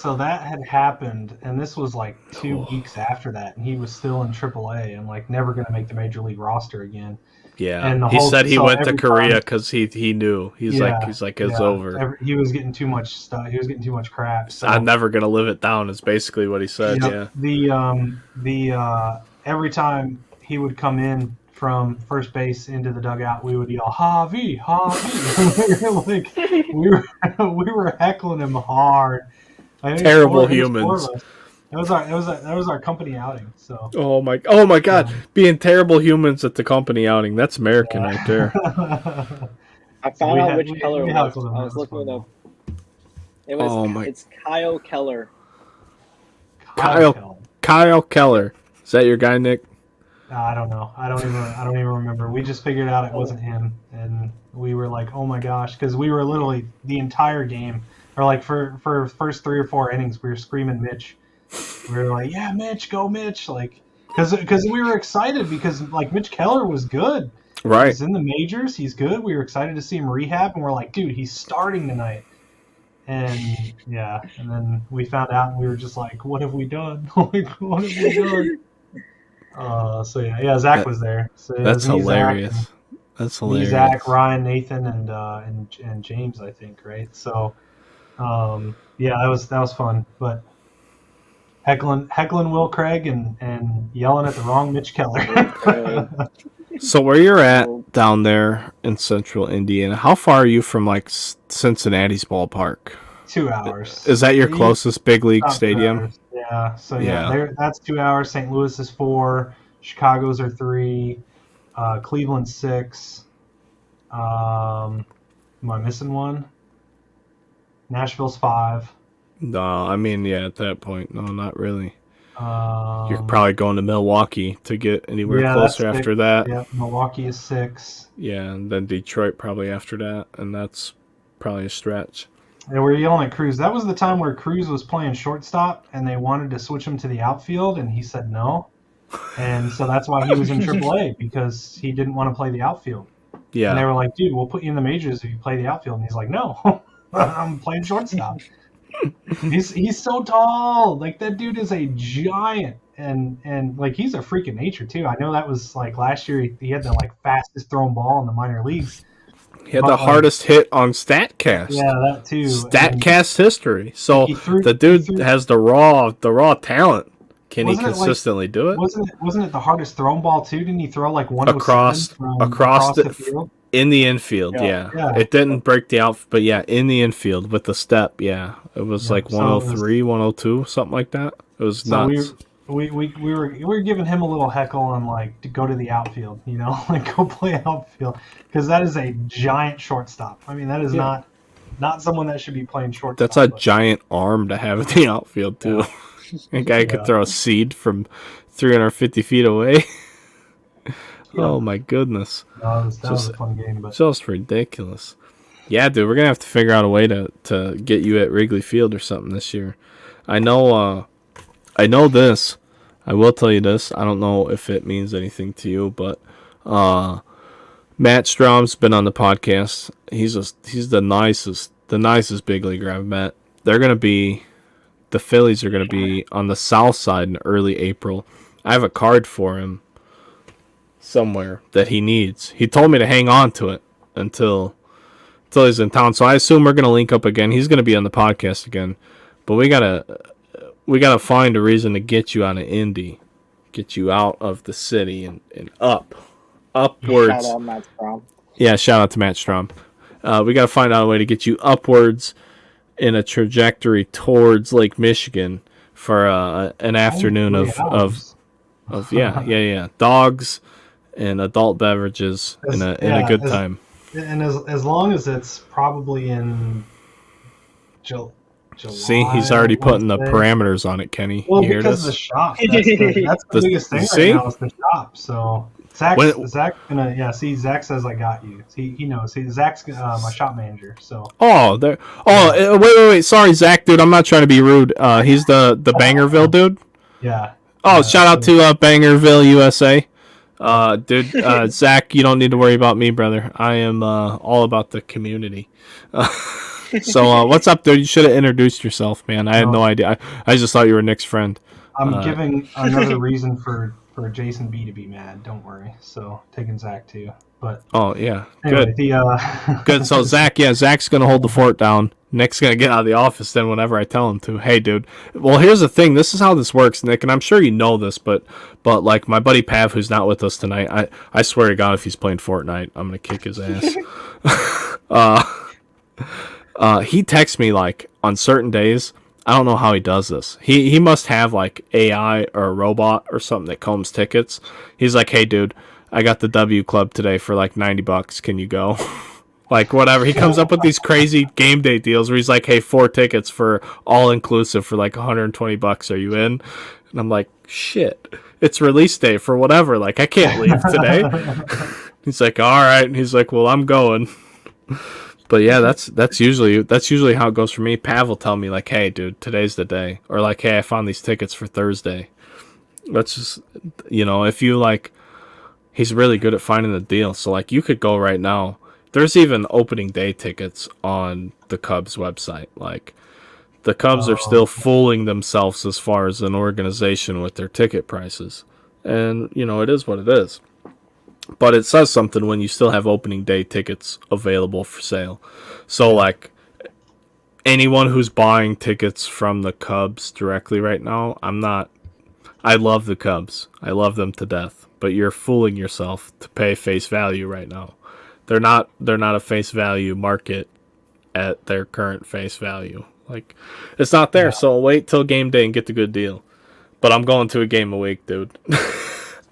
So that had happened, and this was like 2 weeks after that, and he was still in AAA and like never going to make the major league roster again. Yeah, and he said he went to Korea because he knew he's like it's over. He was getting too much stuff. He was getting too much crap. So I'm never gonna live it down. Is basically what he said. Yeah. The every time he would come in from first base into the dugout, we would yell "Javi, Javi!" we were heckling him hard. Terrible humans. That was our company outing. So. Oh my God! Being terrible humans at the company outing. That's American right there. I found out which Keller it was. I was looking it up. It's Kyle Keller. Kyle Keller. Is that your guy, Nick? I don't know. I don't even remember. We just figured out it wasn't him, and we were like, "Oh my gosh!" Because we were literally the entire game, or like for first 3 or 4 innings, we were screaming Mitch. We were like, "Yeah, Mitch, go Mitch!" Like, because we were excited because like Mitch Keller was good. Right. He's in the majors. He's good. We were excited to see him rehab, and we're like, "Dude, he's starting tonight." And yeah, and then we found out, and we were just like, "What have we done? Like, what have we done?" So yeah, Zach was there. So that's hilarious. That's hilarious. Zach, Ryan, Nathan, and James, I think, right? So, yeah, that was fun. But heckling Will Craig and yelling at the wrong Mitch Keller. So where you're at down there in central Indiana, how far are you from like Cincinnati's ballpark? 2 hours. Is that your closest big league stadium? Yeah. So that's 2 hours. St. Louis is 4. Chicago's are 3. Cleveland's 6. Am I missing one? Nashville's 5. No, I mean, yeah, at that point, no, not really. You're probably going to Milwaukee to get anywhere closer after that. Yeah, Milwaukee is 6. Yeah, and then Detroit probably after that, and that's probably a stretch. Yeah, we're yelling at Cruz. That was the time where Cruz was playing shortstop, and they wanted to switch him to the outfield, and he said no. And so that's why he was in AAA, because he didn't want to play the outfield. Yeah. And they were like, "Dude, we'll put you in the majors if you play the outfield." And he's like, "No, I'm playing shortstop." He's so tall. Like, that dude is a giant, and like, he's a freak of nature too. I know that was like last year he had the like fastest thrown ball in the minor leagues. He had the hardest hit on StatCast. Yeah, that too. StatCast history. So the dude has the raw talent. Can he consistently do it? Wasn't it the hardest thrown ball too? Didn't he throw like 107 across the field? In the infield, yeah. It didn't break the out, but yeah, in the infield with the step, yeah. It was like 103, 102, something like that. It was nuts. We were giving him a little heckle on like to go to the outfield, like go play outfield, because that is a giant shortstop. I mean, that is not someone that should be playing shortstop. That's a giant arm to have in the outfield too. A guy could throw a seed from 350 feet away. Oh my goodness! That was a fun game, but just ridiculous. Yeah, dude, we're gonna have to figure out a way to get you at Wrigley Field or something this year. I know this. I will tell you this. I don't know if it means anything to you, but Matt Strom's been on the podcast. He's the nicest big leaguer I've met. The Phillies are gonna be on the south side in early April. I have a card for him somewhere that he needs. He told me to hang on to it until he's in town. So I assume we're gonna link up again. He's gonna be on the podcast again, but we gotta find a reason to get you out of Indy, get you out of the city and upwards. Shout out Matt Strom. Yeah, shout out to Matt Strom. We gotta find out a way to get you upwards in a trajectory towards Lake Michigan for an afternoon of dogs and adult beverages in a good time. And as long as it's probably in July. See, he's already putting the parameters on it, Kenny. Well, you hear because this? of the shop. That's the biggest thing right now is the shop. So Zach's gonna see. Zach says I got you. He knows. Zach's my shop manager. So. Wait. Sorry, Zach, dude. I'm not trying to be rude. He's the Bangerville dude. Yeah. Oh, shout out to Bangerville, USA. Dude, Zach, you don't need to worry about me, brother. I am all about the community. So what's up, dude? You should have introduced yourself, man. I had no idea. I just thought you were Nick's friend. I'm giving another reason for Jason B to be mad. Don't worry. So taking Zach too. But yeah, anyway, good. Good. So Zach's gonna hold the fort down. Nick's gonna get out of the office then whenever I tell him to. Hey, dude. Well, here's the thing. This is how this works, Nick, and I'm sure you know this, but like my buddy Pav, who's not with us tonight, I swear to God, if he's playing Fortnite, I'm gonna kick his ass. He texts me like on certain days. I don't know how he does this. He must have like AI or a robot or something that combs tickets. He's like, hey, dude, I got the W Club today for like $90. Can you go? Like whatever. He comes up with these crazy game day deals where he's like, hey, 4 tickets for all inclusive for like $120. Are you in? And I'm like, shit, it's release day for whatever. Like I can't leave today. He's like, all right. And he's like, well, I'm going. But yeah, that's usually how it goes for me. Pav will tell me like, hey, dude, today's the day. Or like, hey, I found these tickets for Thursday. That's just, if you like, he's really good at finding the deal. So like you could go right now. There's even opening day tickets on the Cubs website. Like the Cubs are still fooling themselves as far as an organization with their ticket prices. And, it is what it is. But it says something when you still have opening day tickets available for sale. So like anyone who's buying tickets from the Cubs directly right now, I love the Cubs. I love them to death. But you're fooling yourself to pay face value right now. They're not a face value market at their current face value. Like it's not there. Yeah. So wait till game day and get the good deal. But I'm going to a game a week, dude.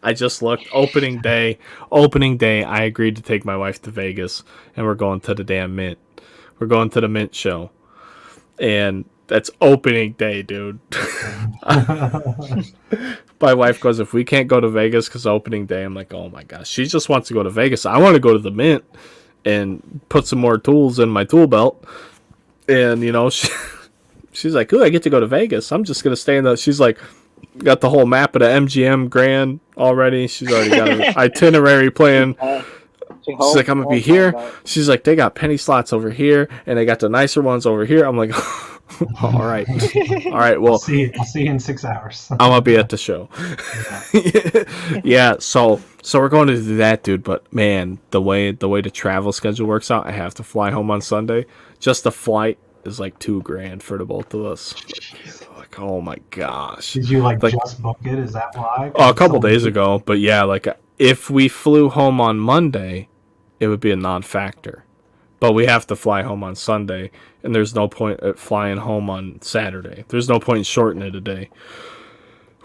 I just looked. Opening day. I agreed to take my wife to Vegas, and we're going to the damn Mint. We're going to the Mint show, and that's opening day, dude. My wife goes, if we can't go to Vegas because opening day, I'm like, oh my gosh. She just wants to go to Vegas. I want to go to the Mint and put some more tools in my tool belt. And, she's like, ooh, I get to go to Vegas. I'm just going to stay in she's like, got the whole map of the MGM Grand already. She's already got an itinerary playing. She's like, I'm going to be here. She's like, they got penny slots over here, and they got the nicer ones over here. I'm like, all right. Well, I'll see you in 6 hours. I'm gonna be at the show. Yeah. So we're going to do that, dude. But man, the way the travel schedule works out, I have to fly home on Sunday. Just the flight is like $2,000 for the both of us. Like, oh my gosh. Did you like just book it? Is that why? A couple days ago. But yeah, like if we flew home on Monday, it would be a non-factor. But we have to fly home on Sunday, and there's no point at flying home on Saturday. There's no point in shortening it a day.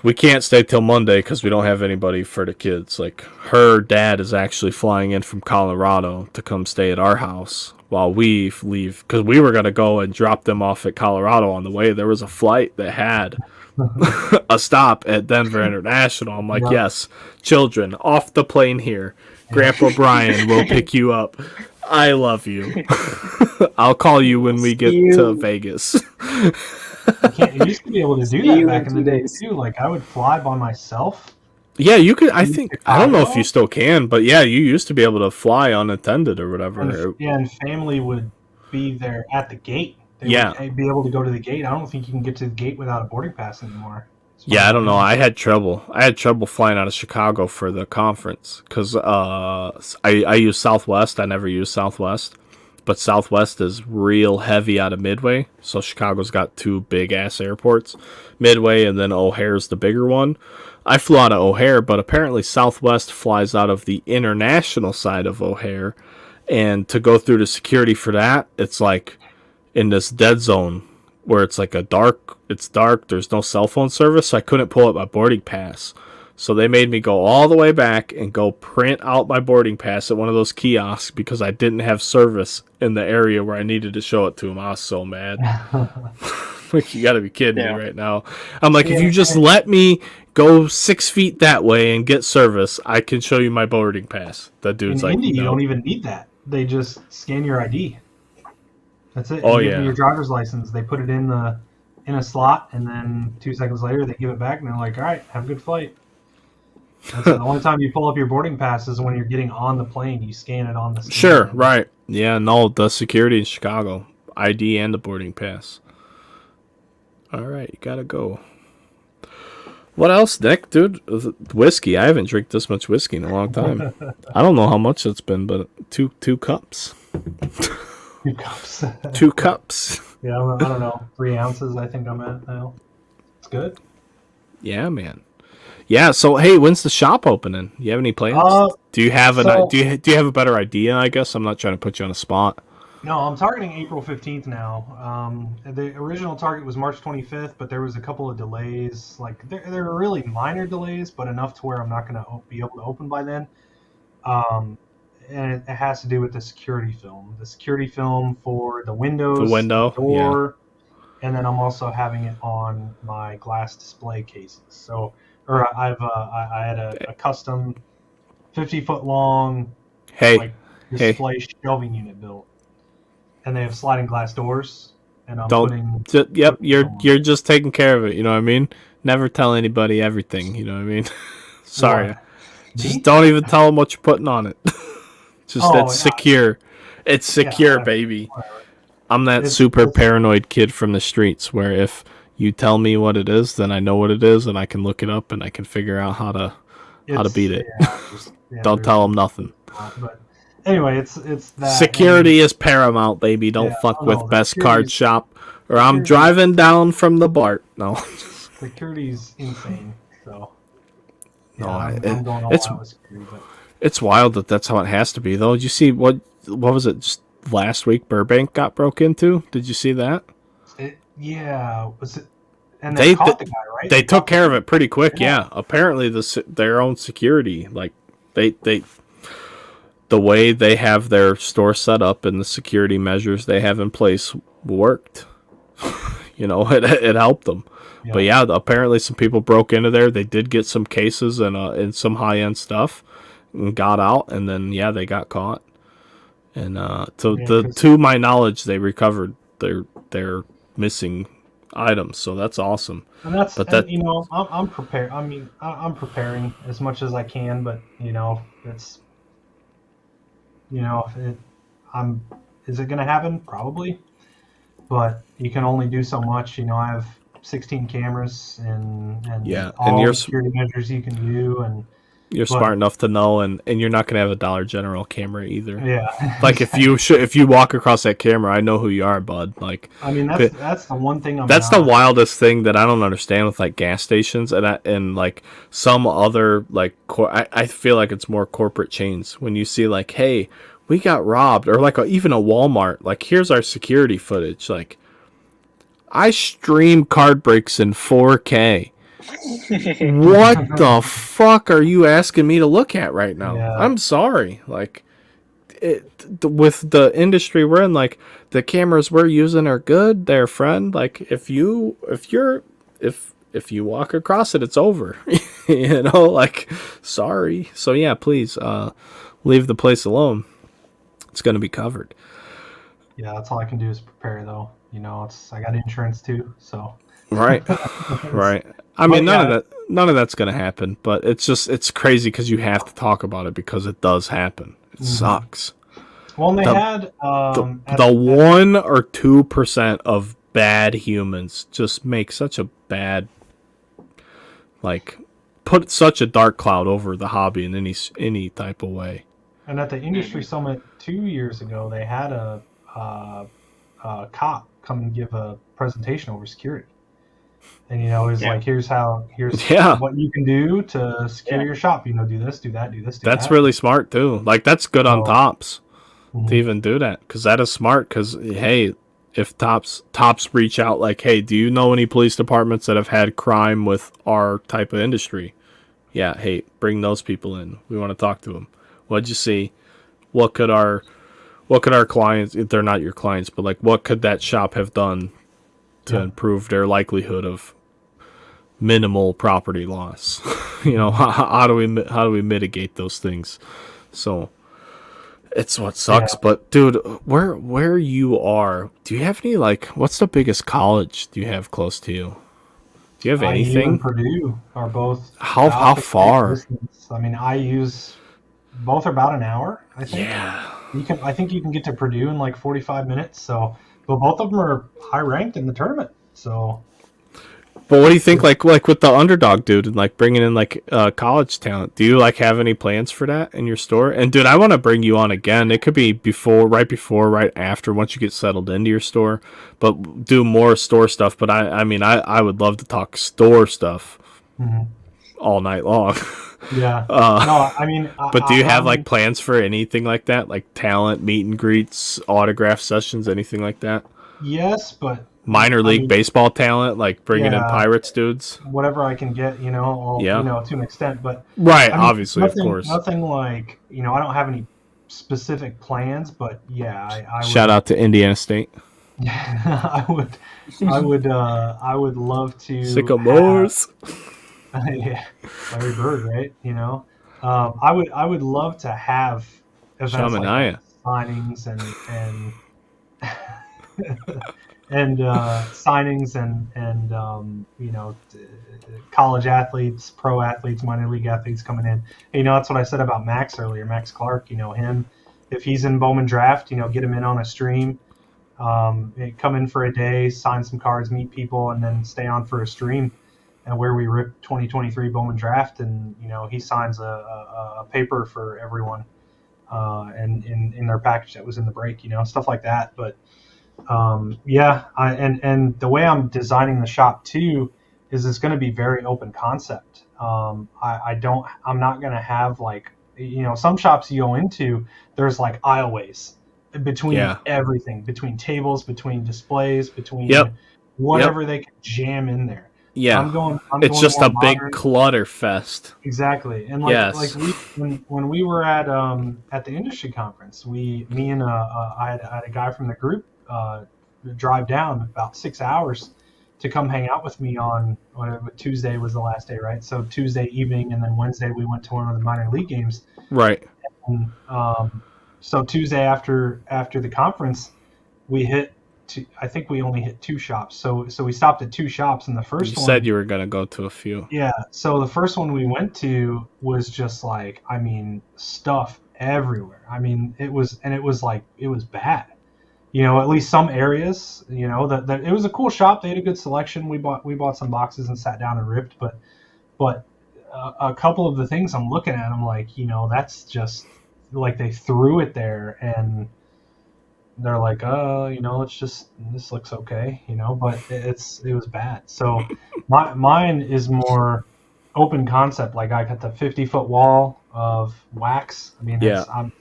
We can't stay till Monday because we don't have anybody for the kids. Like, her dad is actually flying in from Colorado to come stay at our house while we leave. Because we were going to go and drop them off at Colorado on the way. There was a flight that had a stop at Denver International. I'm like, yes, children, off the plane here. Grandpa Brian will pick you up. I love you. I'll call you when we get to Vegas. You used to be able to do that back in the day too. Like I would fly by myself. Yeah, you could. I don't know if you still can, but yeah, you used to be able to fly unattended or whatever. And family would be there at the gate. They would be able to go to the gate. I don't think you can get to the gate without a boarding pass anymore. Yeah, I don't know. I had trouble flying out of Chicago for the conference because I use Southwest. I never use Southwest, but Southwest is real heavy out of Midway. So Chicago's got 2 big-ass airports, Midway and then O'Hare's the bigger one. I flew out of O'Hare, but apparently Southwest flies out of the international side of O'Hare, and to go through the security for that, it's like in this dead zone where it's like it's dark, there's no cell phone service, so I couldn't pull up my boarding pass. So they made me go all the way back and go print out my boarding pass at one of those kiosks because I didn't have service in the area where I needed to show it to them. I was so mad. Like, you gotta be kidding me right now. I'm like, if you just let me go 6 feet that way and get service, I can show you my boarding pass. That dude's like, Indy, you don't even need that. They just scan your ID. That's it. Oh, you give them your driver's license. They put it in a slot, and then 2 seconds later they give it back, and they're like, all right, have a good flight. That's the only time you pull up your boarding pass is when you're getting on the plane. You scan it on the screen. Sure, right. Yeah, no, the security in Chicago. ID and the boarding pass. All right, you gotta go. What else, Nick? Dude, whiskey. I haven't drank this much whiskey in a long time. I don't know how much it's been, but two cups. 2 cups. 2 cups. Yeah, I don't know. 3 ounces, I think I'm at now. It's good. Yeah, man. Yeah. So, hey, when's the shop opening? You have any plans? Do you have do you have a better idea? I guess I'm not trying to put you on a spot. No, I'm targeting April 15th now. The original target was March 25th, but there was a couple of delays. Like there were really minor delays, but enough to where I'm not going to be able to open by then. And it has to do with the security film. The security film for the windows, the door, and then I'm also having it on my glass display cases. So, I had a custom 50-foot long display shelving unit built. And they have sliding glass doors, and you're just taking care of it. You know what I mean? Never tell anybody everything. You know what I mean? Sorry, just don't even tell them what you're putting on it. It's secure. It's secure, baby. Whatever. I'm that super paranoid kid from the streets where if you tell me what it is, then I know what it is, and I can look it up and I can figure out how to beat it. Don't tell them nothing. But anyway, it's that security is paramount, baby. Don't fuck with Best Card Shop, or I'm driving down from the BART. No, security's insane. So I'm going all out with security, but it's wild that's how it has to be, though. Did you see what was it? Just last week, Burbank got broke into. Did you see that? Was it? And they caught the guy, right? They took care of it pretty quick. Yeah. Apparently, their own security, like they the way they have their store set up and the security measures they have in place worked. It helped them. Yeah. But yeah, apparently some people broke into there. They did get some cases and some high-end stuff and got out, and then they got caught. And to my knowledge, they recovered their missing items, so that's awesome. And I'm prepared. I mean, I'm preparing as much as I can, but it's is it going to happen? Probably, but you can only do so much. I have 16 cameras and all the security measures you can do, and you're smart enough to know, and you're not going to have a Dollar General camera either. Yeah. Like if you walk across that camera, I know who you are, bud. Like, I mean, that's the one thing. That's the wildest thing that I don't understand with like gas stations and like some other like I feel like it's more corporate chains when you see like, hey, we got robbed, or like even a Walmart. Like, here's our security footage. Like, I stream card breaks in 4K. What the fuck are you asking me to look at right now? Yeah. I'm sorry. Like, with the industry we're in, like the cameras we're using are good. They're friend. Like if you walk across it, it's over. Like, sorry. So yeah, please leave the place alone. It's gonna be covered. Yeah, that's all I can do is prepare though. I got insurance too, so. Right. Right. I mean, none of that's going to happen, but it's crazy because you have to talk about it because it does happen. It sucks. Well, they had the 1 or 2% of bad humans just make such a bad, like, put such a dark cloud over the hobby in any type of way. And at the industry summit 2 years ago, they had a cop come and give a presentation over security. And it's like here's what you can do to secure your shop. Do this, do that, do this. That's really smart too. Like that's good on Tops to even do that, because that is smart. Because hey, if Tops reach out like, hey, do you know any police departments that have had crime with our type of industry? Yeah, hey, bring those people in. We want to talk to them. What'd you see? What could our clients? If they're not your clients, but like, what could that shop have done to improve their likelihood of minimal property loss? How do we mitigate those things? So it's what sucks. But dude, where you are, do you have any like, what's the biggest college do you have close to you? Do you have anything? IU and Purdue are both. How far? Distance. I mean, both are about an hour, I think. Yeah. I think you can get to Purdue in like 45 minutes. So but both of them are high ranked in the tournament. So, but what do you think? Like with the underdog dude, and like bringing in like college talent. Do you like have any plans for that in your store? And dude, I want to bring you on again. It could be right after, once you get settled into your store. But do more store stuff. But I mean, I would love to talk store stuff all night long. Yeah. No, I mean, but do you have like plans for anything like that, like talent, meet and greets, autograph sessions, anything like that? Yes, but minor league baseball talent, like bringing in Pirates dudes. Whatever I can get, you know, to an extent. But right, I mean, obviously, nothing, of course, nothing like, you know, I don't have any specific plans, but yeah, I would, shout out to Indiana State. I would love to. Sycamores. Yeah, Larry Bird, right? You know, I would love to have events like signings and and signings and you know, college athletes, pro athletes, minor league athletes coming in. You know, that's what I said about Max earlier, Max Clark. You know, him, if he's in Bowman Draft, you know, get him in on a stream. Come in for a day, sign some cards, meet people, and then stay on for a stream. And where we rip 2023 Bowman Draft, and you know, he signs a paper for everyone, and in their package that was in the break, you know, stuff like that. But yeah, and the way I'm designing the shop too is it's going to be very open concept. I'm not going to have, like, you know, some shops you go into, there's like aisleways between everything, between tables, between displays, between whatever they can jam in there. Yeah, it's just a big clutter fest. Exactly, and like when we were at the industry conference, I had a guy from the group drive down about 6 hours to come hang out with me on Tuesday was the last day, right? So Tuesday evening, and then Wednesday we went to one of the minor league games. Right. And, so Tuesday after the conference, we hit. I think we only hit 2 shops. So we stopped at 2 shops, and the first one. You said you were gonna go to a few. Yeah. So the first one we went to was just like, I mean, stuff everywhere. I mean, it was bad. You know, at least some areas. You know, that it was a cool shop. They had a good selection. We bought some boxes and sat down and ripped. But a couple of the things I'm looking at, I'm like, you know, that's just like they threw it there and. They're like, you know, this looks okay, you know, but it was bad. So mine is more open concept. Like, I got the 50-foot wall of wax. I mean,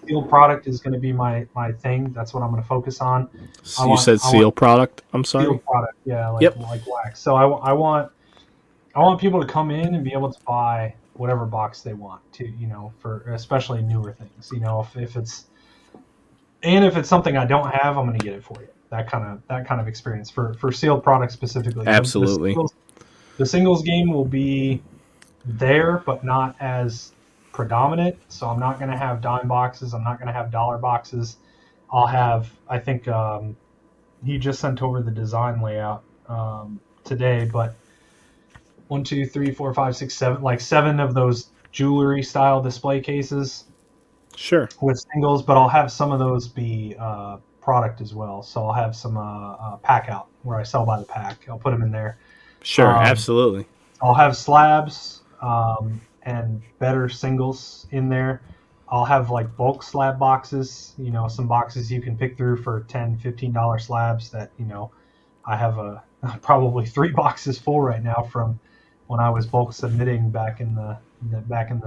steel product is going to be my thing. That's what I'm going to focus on. So you said seal product? I'm sorry. Steel product, yeah, like wax. So I want people to come in and be able to buy whatever box they want to, you know, for especially newer things. You know, if it's something I don't have, I'm going to get it for you. That kind of experience for sealed products specifically. Absolutely. The singles game will be there, but not as predominant. So I'm not going to have dime boxes. I'm not going to have dollar boxes. I'll have, I think he just sent over the design layout today, but 1, 2, 3, 4, 5, 6, 7, like 7 of those jewelry style display cases. Sure. With singles, but I'll have some of those be product as well. So I'll have some pack out where I sell by the pack. I'll put them in there. Sure, absolutely. I'll have slabs and better singles in there. I'll have like bulk slab boxes, you know, some boxes you can pick through for $10, $15 slabs that, you know, I have probably 3 boxes full right now from when I was bulk submitting back in the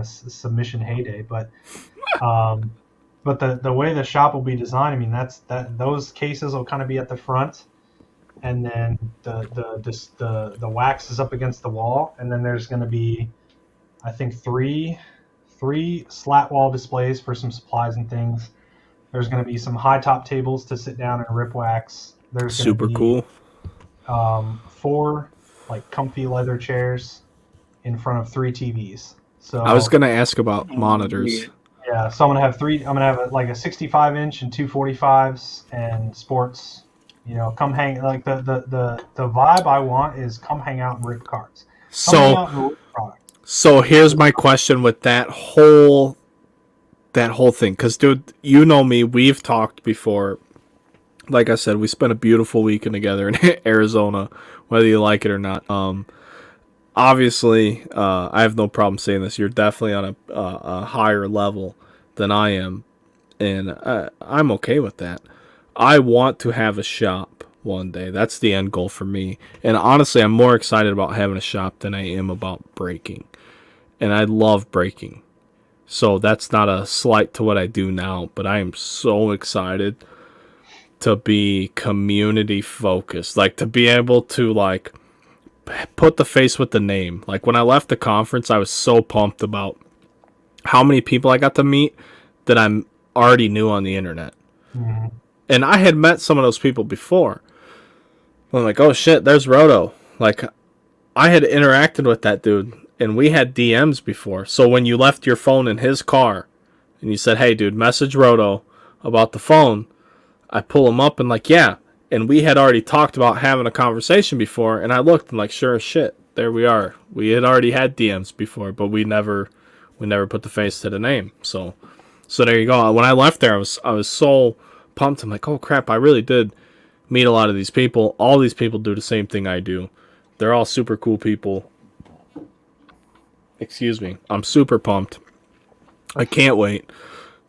submission heyday. But the way the shop will be designed, I mean, those cases will kind of be at the front, and then the wax is up against the wall, and then there's going to be, I think, three slat wall displays for some supplies and things. There's going to be some high top tables to sit down and rip wax. There's super cool. 4 like comfy leather chairs in front of 3 TVs. So I was going to ask about monitors. Yeah, so I'm gonna have 3. I'm gonna have like a 65-inch and 2 45s and sports. You know, come hang, like the vibe I want is come hang out and rip cards. So here's my question with that whole thing, because dude, you know me, we've talked before. like I said, we spent a beautiful weekend together in Arizona, whether you like it or not. Obviously, I have no problem saying this. You're definitely on a higher level than I am, and I'm okay with that. I want to have a shop one day. That's the end goal for me. And honestly, I'm more excited about having a shop than I am about breaking. And I love breaking. So that's not a slight to what I do now, but I am so excited to be community focused. Like, to be able to, like, put the face with the name. Like, when I left the conference, I was so pumped about how many people I got to meet that I already knew on the internet. Mm-hmm. And I had met some of those people before. I'm like, oh shit, there's Roto. Like, I had interacted with that dude, and we had DMs before. So when you left your phone in his car, and you said, hey dude, message Roto about the phone, I pull him up and like, yeah. And we had already talked about having a conversation before, and I looked and like, sure as shit, there we are. We had already had DMs before, but we never put the face to the name. So there you go. When I left there, I was so pumped. I'm like, oh crap, I really did meet a lot of these people. All these people do the same thing I do. They're all super cool people. Excuse me. I'm super pumped. I can't wait.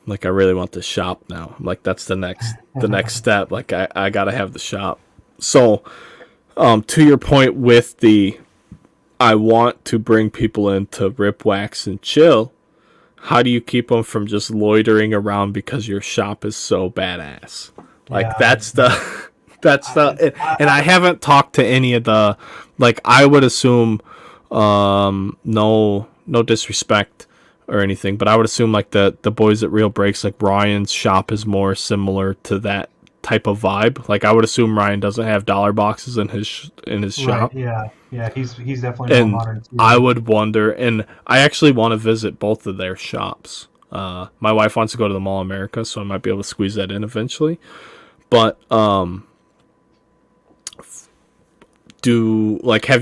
Like, I really want this shop now. Like, that's the next step. Like, I gotta have the shop. So, to your point with I want to bring people in to rip, wax, and chill. How do you keep them from just loitering around because your shop is so badass? Like, yeah. And I haven't talked to any of the, like, I would assume, no disrespect or anything, but I would assume like the boys at Real Breaks, like Ryan's shop is more similar to that type of vibe. Like, I would assume Ryan doesn't have dollar boxes in his shop. Yeah, he's definitely more modern too. I would wonder, and I actually want to visit both of their shops. My wife wants to go to the Mall of America, so I might be able to squeeze that in eventually. But have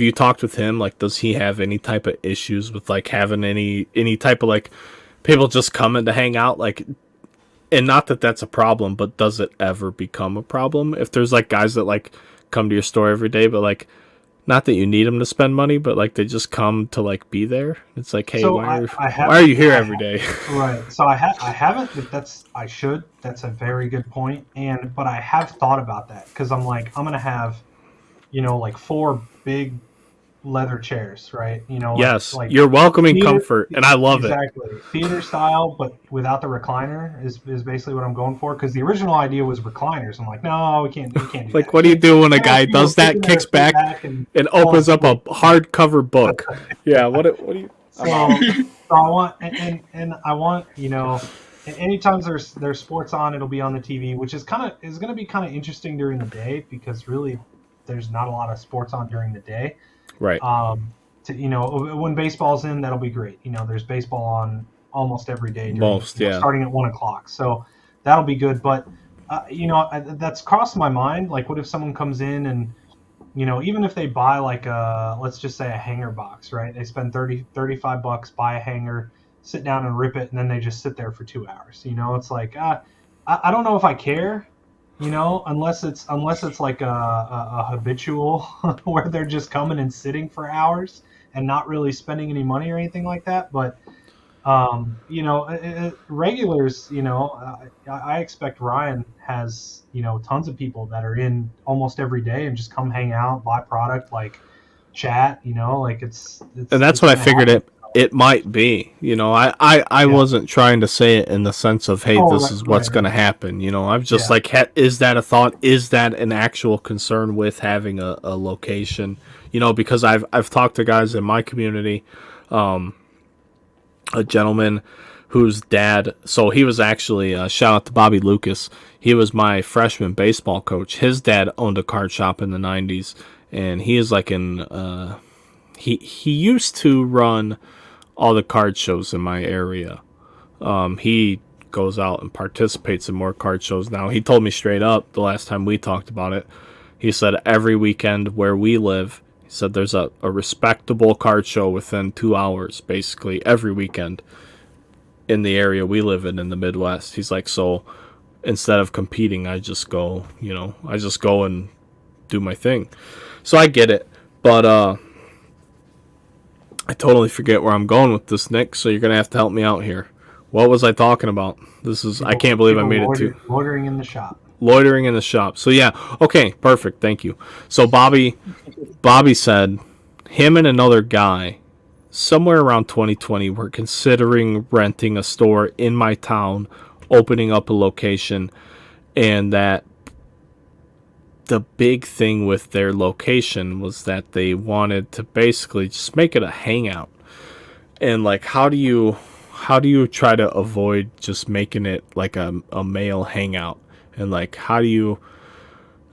you talked with him? Like, does he have any type of issues with like having any type of like people just coming to hang out? Like, and not that that's a problem, but does it ever become a problem if there's like guys that like come to your store every day, but like, not that you need them to spend money, but like they just come to like be there? It's like, hey, so why are you here every day? Right. So I haven't, but I should. That's a very good point. But I have thought about that because I'm like, I'm gonna have, like 4 big leather chairs, right? Yes, like you're welcoming theater, comfort, and I love exactly. Theater style, but without the recliner is basically what I'm going for. Because the original idea was recliners. I'm like, no, we can't do like, that. what do you do when a guy does that, kicks back and opens up a hardcover book? Yeah, what do you? So I want, and I want, anytime there's sports on, it'll be on the TV, which is going to be kind of interesting during the day because really there's not a lot of sports on during the day. Right. When baseball's in, that'll be great. There's baseball on almost every day. Starting at 1:00. So that'll be good. But, that's crossed my mind. Like, what if someone comes in and, even if they buy like let's just say a hanger box, right? They spend $35, buy a hanger, sit down and rip it, and then they just sit there for 2 hours. It's like, I don't know if I care. Unless it's like a habitual where they're just coming and sitting for hours and not really spending any money or anything like that. But, regulars, I expect Ryan has, tons of people that are in almost every day and just come hang out, buy product, like chat, like it's and that's what I figured it might be. I wasn't trying to say it in the sense of, hey, this is what's going to happen. I'm just like, is that a thought? Is that an actual concern with having a location? Because I've talked to guys in my community, a gentleman whose dad, so he was actually, shout out to Bobby Lucas. He was my freshman baseball coach. His dad owned a card shop in the 90s, and he is like he used to run all the card shows in my area. He goes out and participates in more card shows now. He told me straight up the last time we talked about it. He said every weekend where we live, he said there's a respectable card show within 2 hours, basically every weekend in the area we live in the Midwest. He's like, so instead of competing. I just go, and do my thing. So I get it, but I totally forget where I'm going with this, Nick. So you're gonna have to help me out here. What was I talking about? I can't believe I made it to loitering in the shop. Loitering in the shop. So yeah, okay, perfect. Thank you. So Bobby said him and another guy somewhere around 2020 were considering renting a store in my town, opening up a location, and that the big thing with their location was that they wanted to basically just make it a hangout. And like, how do you try to avoid just making it like a male hangout? And like, how do you,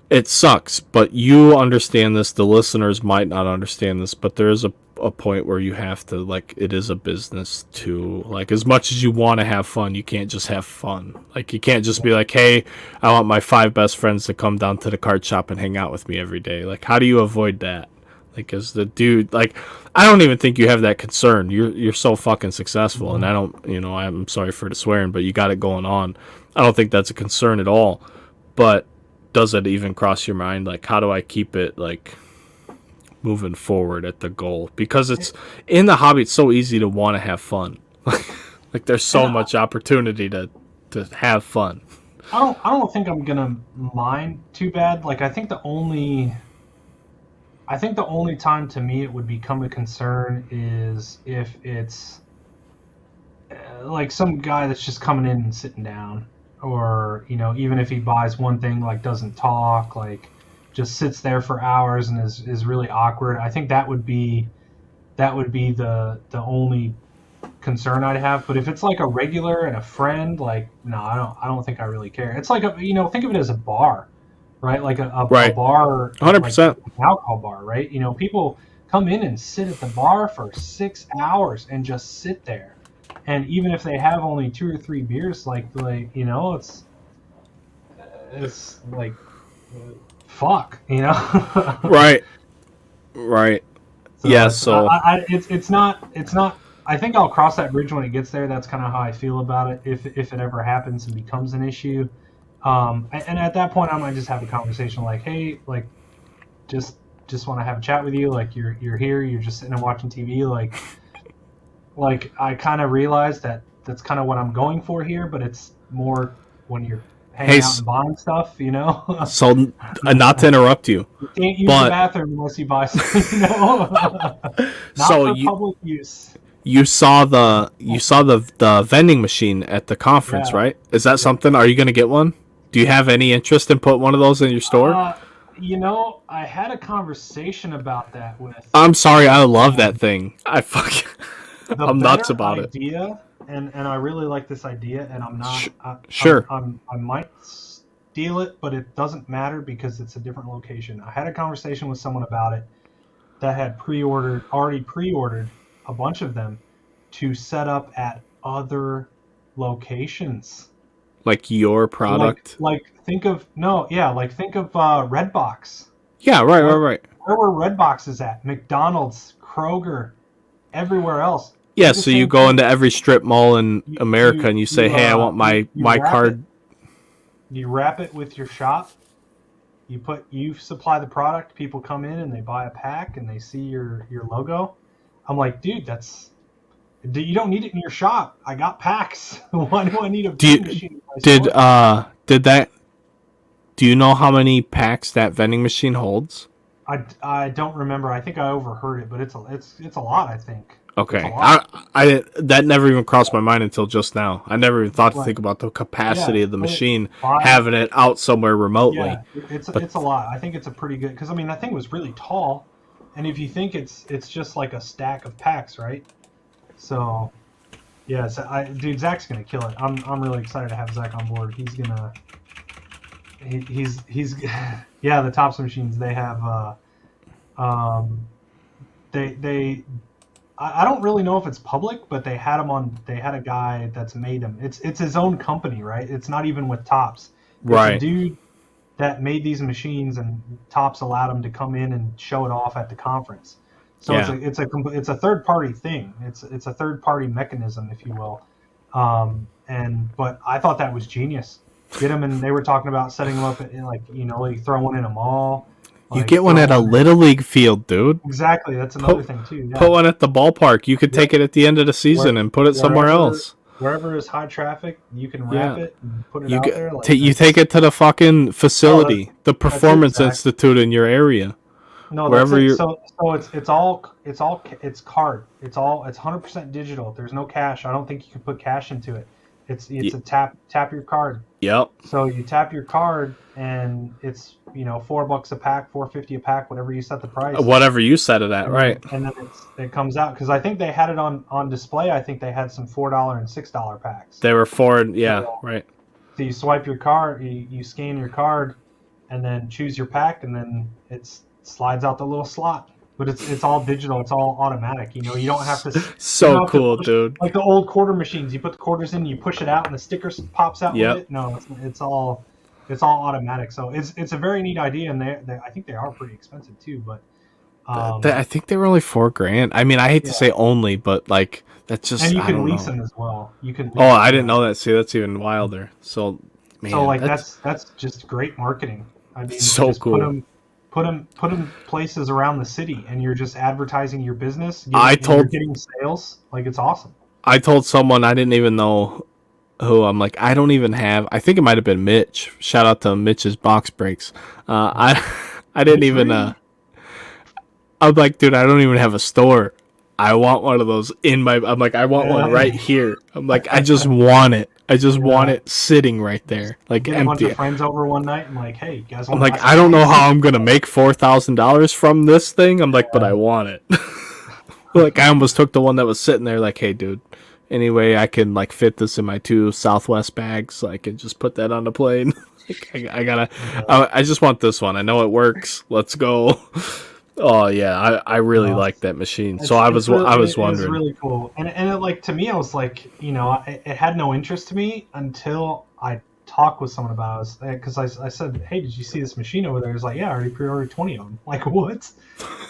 it sucks, but you understand this. The listeners might not understand this, but there is a point where you have to, like, it is a business too. Like, as much as you want to have fun, you can't just have fun. Like, you can't just be like, hey, I want my 5 best friends to come down to the card shop and hang out with me every day. Like, how do you avoid that? Like, as the dude, like, I don't even think you have that concern. You're so fucking successful, and I don't, I'm sorry for the swearing, but you got it going on. I don't think that's a concern at all. But does it even cross your mind? Like, how do I keep it, like, moving forward at the goal? Because it's in the hobby, it's so easy to want to have fun. Like, there's so much opportunity to have fun. I don't think I'm gonna mind too bad. Like, I think the only time to me it would become a concern is if it's like some guy that's just coming in and sitting down, or even if he buys one thing, like, doesn't talk, like, just sits there for hours and is really awkward. I think that would be the only concern I'd have. But if it's like a regular and a friend, like, no, I don't think I really care. It's like think of it as a bar, right? Like a bar, 100%, like an alcohol bar, right? People come in and sit at the bar for 6 hours and just sit there. And even if they have only 2 or 3 beers, it's like, fuck, Right. So yeah. So it's not. I think I'll cross that bridge when it gets there. That's kind of how I feel about it. If it ever happens and becomes an issue, and at that point, I might just have a conversation like, hey, like, just want to have a chat with you. Like, you're here. You're just sitting and watching TV. Like I kind of realize that that's kind of what I'm going for here, but it's more when you're hanging out and buying stuff, So, not to interrupt you, you can't use the bathroom unless you buy something, Not so for public use. You saw the vending machine at the conference, right? Is that something? Are you going to get one? Do you have any interest in putting one of those in your store? I had a conversation about that with. I'm sorry, I love that thing. I'm nuts about idea, and I really like this idea, and I'm not sure. I might steal it, but it doesn't matter because it's a different location. I had a conversation with someone about it that had already pre-ordered a bunch of them to set up at other locations. Like your product? Think of Redbox. Yeah, right. Where were Redboxes at? McDonald's, Kroger, everywhere else. Yeah, so you go into every strip mall in America and you say, hey, I want my card. You wrap it with your shop. You supply the product. People come in and they buy a pack and they see your logo. I'm like, dude, you don't need it in your shop. I got packs. Why do I need a vending machine? Do you know how many packs that vending machine holds? I don't remember. I think I overheard it, but it's a lot, I think. Okay. I that never even crossed my mind until just now. I never even thought to think about the capacity of the machine, having it out somewhere remotely. Yeah, it's a lot. I think it's a pretty good, because that thing was really tall, and if you think it's just like a stack of packs, right? So, yeah, dude, Zach's gonna kill it. I'm really excited to have Zach on board. He's gonna he's yeah, the Tops machines, they have I don't really know if it's public, but they had a guy that's made them. It's his own company, right? It's not even with Tops. Right. It's a dude that made these machines, and Tops allowed him to come in and show it off at the conference. So yeah. It's a third party thing. It's a third party mechanism, if you will. But I thought that was genius. get them, and they were talking about setting them up in, like, like throw one in a mall. You get one at a little league field, dude. Exactly, that's another thing too. Yeah. Put one at the ballpark. You could take it at the end of the season and put it somewhere else. Wherever is high traffic, you can wrap it and put it out there. Like, you take it to the fucking facility, the Performance Institute in your area. No, wherever you're. So it's card. It's 100% digital. There's no cash. I don't think you can put cash into it. It's a tap your card. Yep. So you tap your card, and it's $4 a pack, $4.50 a pack, whatever you set the price. Whatever you set it at, right? And then it comes out, because I think they had it on display. I think they had some $4 and $6 packs. They were right. So you swipe your card, you scan your card, and then choose your pack, and then it slides out the little slot. But it's all digital. It's all automatic. You don't have to. So cool, dude. Like the old quarter machines. You put the quarters in, you push it out, and the sticker pops out with it. No, it's all automatic. So it's a very neat idea, and I think they are pretty expensive too. But I think they were only $4,000. I mean, I hate to say only, but like that's just. And you can lease them as well. You can. I didn't know that. See, that's even wilder. So, man, that's just great marketing. I mean, so cool. Put them places around the city, and you're just advertising your business. You're getting sales. Like, it's awesome. I told someone, I didn't even know who. I'm like, I don't even have. I think it might have been Mitch. Shout out to Mitch's Box Breaks. I didn't even. I'm like, dude, I don't even have a store. I want one of those in my. I'm like, I want one right here. I'm like, I just want it. I just want it sitting right there, like get empty. A bunch of friends over one night, and like, hey, you guys. I'm like, I don't know how I'm gonna make $4,000 from this thing. I'm like, but I want it. Like, I almost took the one that was sitting there. Like, hey, dude. Anyway, I can like fit this in my 2 Southwest bags. So I can just put that on the plane. I just want this one. I know it works. Let's go. Oh yeah, I really like that machine. So I was wondering. It's really cool, and it, like, to me, I was like, it had no interest to me until I talked with someone about it, because I said, hey, did you see this machine over there? He's like, yeah, I already pre-ordered 20 of them. Like, what?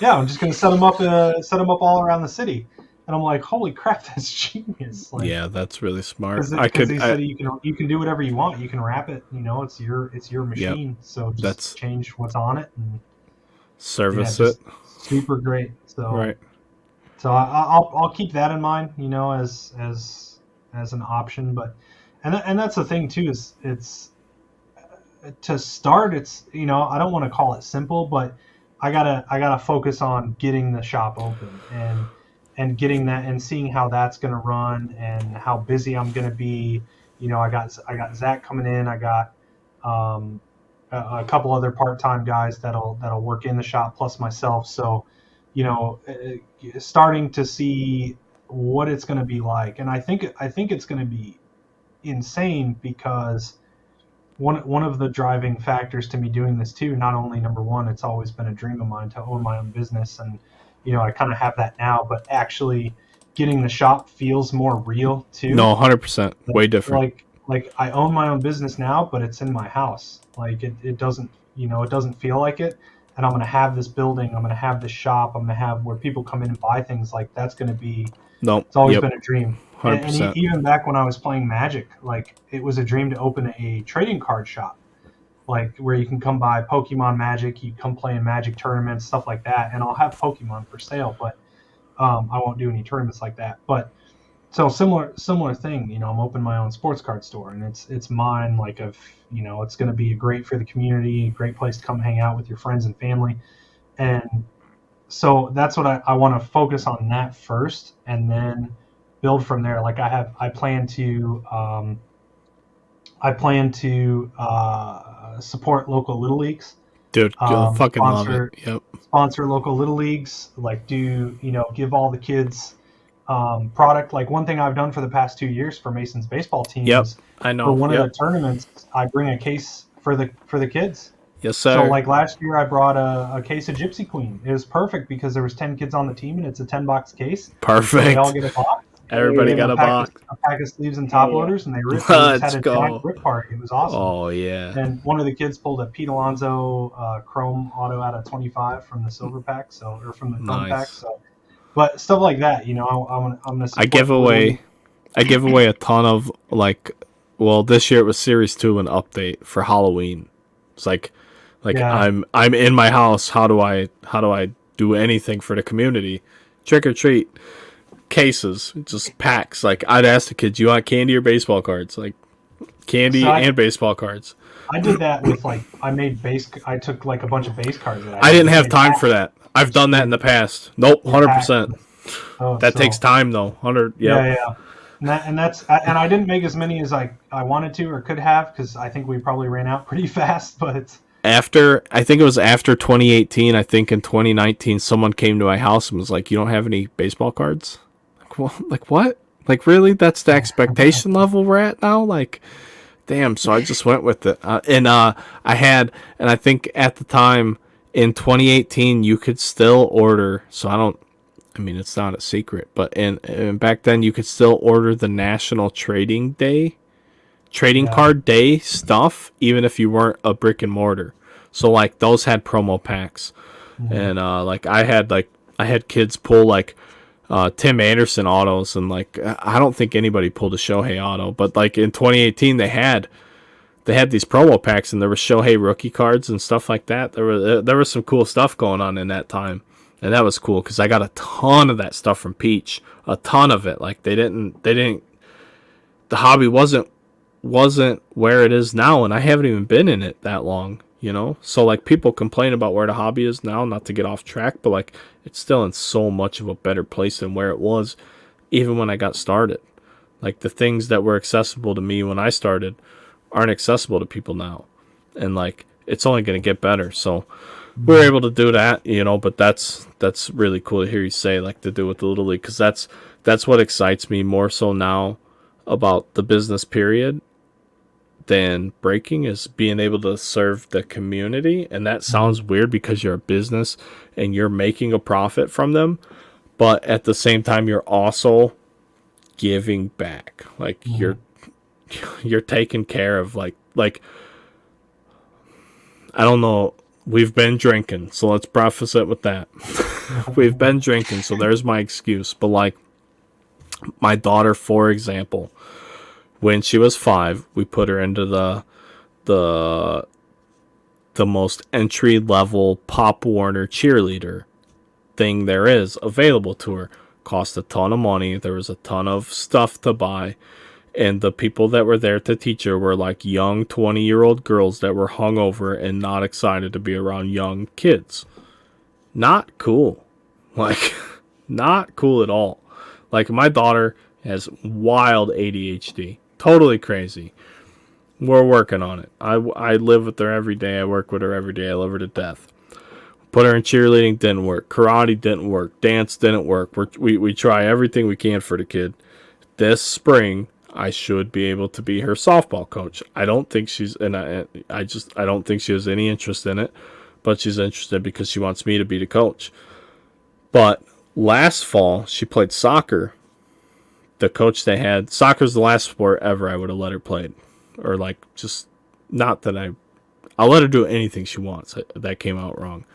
Yeah, I'm just gonna set them up all around the city. And I'm like, holy crap, that's genius! Like, yeah, that's really smart. Because he said you can do whatever you want. You can wrap it. It's your machine. Yep. So just change what's on it and service it. Super great. So right. So I'll keep that in mind. As an option. But and that's the thing too, is it's to start. It's I don't want to call it simple, but I gotta focus on getting the shop open and getting that and seeing how that's going to run and how busy I'm going to be. I got Zach coming in. I got a couple other part-time guys that'll work in the shop, plus myself. So, starting to see what it's going to be like. And I think it's going to be insane, because one of the driving factors to me doing this too, not only, number one, it's always been a dream of mine to own my own business, and I kind of have that now, but actually getting the shop feels more real too. No, 100%, way different. Like I own my own business now, but it's in my house. Like it doesn't, it doesn't feel like it. And I'm going to have this building. I'm going to have this shop. I'm going to have where people come in and buy things. Like, that's going to be, it's always been a dream. 100%. And even back when I was playing Magic, like, it was a dream to open a trading card shop. Like, where you can come buy Pokemon Magic, you come play in Magic tournaments, stuff like that, and I'll have Pokemon for sale, but I won't do any tournaments like that. But so similar thing, I'm opening my own sports card store, and it's mine. Like, it's going to be great for the community, a great place to come hang out with your friends and family, and so that's what I want to focus on that first, and then build from there. Like, I plan to support local little leagues. Dude, you'll fucking love it. Yep. Sponsor local little leagues. Like, give all the kids product. Like, one thing I've done for the past 2 years for Mason's baseball team is, I know. For one of the tournaments, I bring a case for the kids. Yes, sir. So, like, last year I brought a case of Gypsy Queen. It was perfect because there was 10 kids on the team, and it's a 10-box case. Perfect. So they all get a box. Everybody got a box. A pack of sleeves and top loaders, and they ripped. Let's go. Giant rip party. It was awesome. Oh yeah. And one of the kids pulled a Pete Alonso Chrome auto out of 25 from the silver pack, or from the Chrome pack. So, but stuff like that, I'm gonna. I give away a ton of, like, well, this year it was Series 2 an update for Halloween. It's like I'm in my house. How do I do anything for the community? Trick or treat. Cases, just packs. Like, I'd ask the kids, you want candy or baseball cards? Like, candy and baseball cards. I did that with, like, I took like a bunch of base cards. I didn't have time for that. I've done that in the past. Nope, 100%. That takes time though. 100. Yep. Yeah. And I didn't make as many as I wanted to or could have, because I think we probably ran out pretty fast. But I think it was after 2018. I think in 2019, someone came to my house and was like, "You don't have any baseball cards?" Like what? Like, really? That's the expectation level we're at now? Like, damn. So I just went with it. I think at the time in 2018, you could still order. So it's not a secret, but in back then you could still order the National Trading Card Day stuff, even if you weren't a brick and mortar. So like those had promo packs, and I had kids pull like Tim Anderson autos, and like I don't think anybody pulled a Shohei auto, but like in 2018 they had these promo packs, and there were Shohei rookie cards and stuff like that. There was some cool stuff going on in that time, and that was cool because I got a ton of that stuff from Peach, a ton of it. Like the hobby wasn't where it is now, and I haven't even been in it that long. So like people complain about where the hobby is now, not to get off track, but like it's still in so much of a better place than where it was even when I got started. Like the things that were accessible to me when I started aren't accessible to people now, and like it's only going to get better. So we're able to do that, but that's really cool to hear you say, like, to do with the Little League, because that's what excites me more so now about the business period than breaking, is being able to serve the community. And that sounds weird because you're a business and you're making a profit from them, but at the same time you're also giving back. Like you're taking care of like I don't know, we've been drinking, so let's preface it with that. We've been drinking, so there's my excuse. But like my daughter, for example, when she was 5, we put her into the most entry level Pop Warner cheerleader thing there is available to her. Cost a ton of money. There was a ton of stuff to buy, and the people that were there to teach her were like young 20-year-old girls that were hungover and not excited to be around young kids. Not cool. Like, not cool at all. Like, my daughter has wild ADHD. Totally crazy. We're working on it. I live with her every day. I work with her every day. I love her to death. Put her in cheerleading, didn't work. Karate didn't work. Dance didn't work. We try everything we can for the kid. This spring, I should be able to be her softball coach. I don't think she's, and I don't think she has any interest in it, but she's interested because she wants me to be the coach. But last fall, she played soccer. The coach they had, soccer's the last sport ever I would have let her play. Or like, just, not that I'll let her do anything she wants. That came out wrong.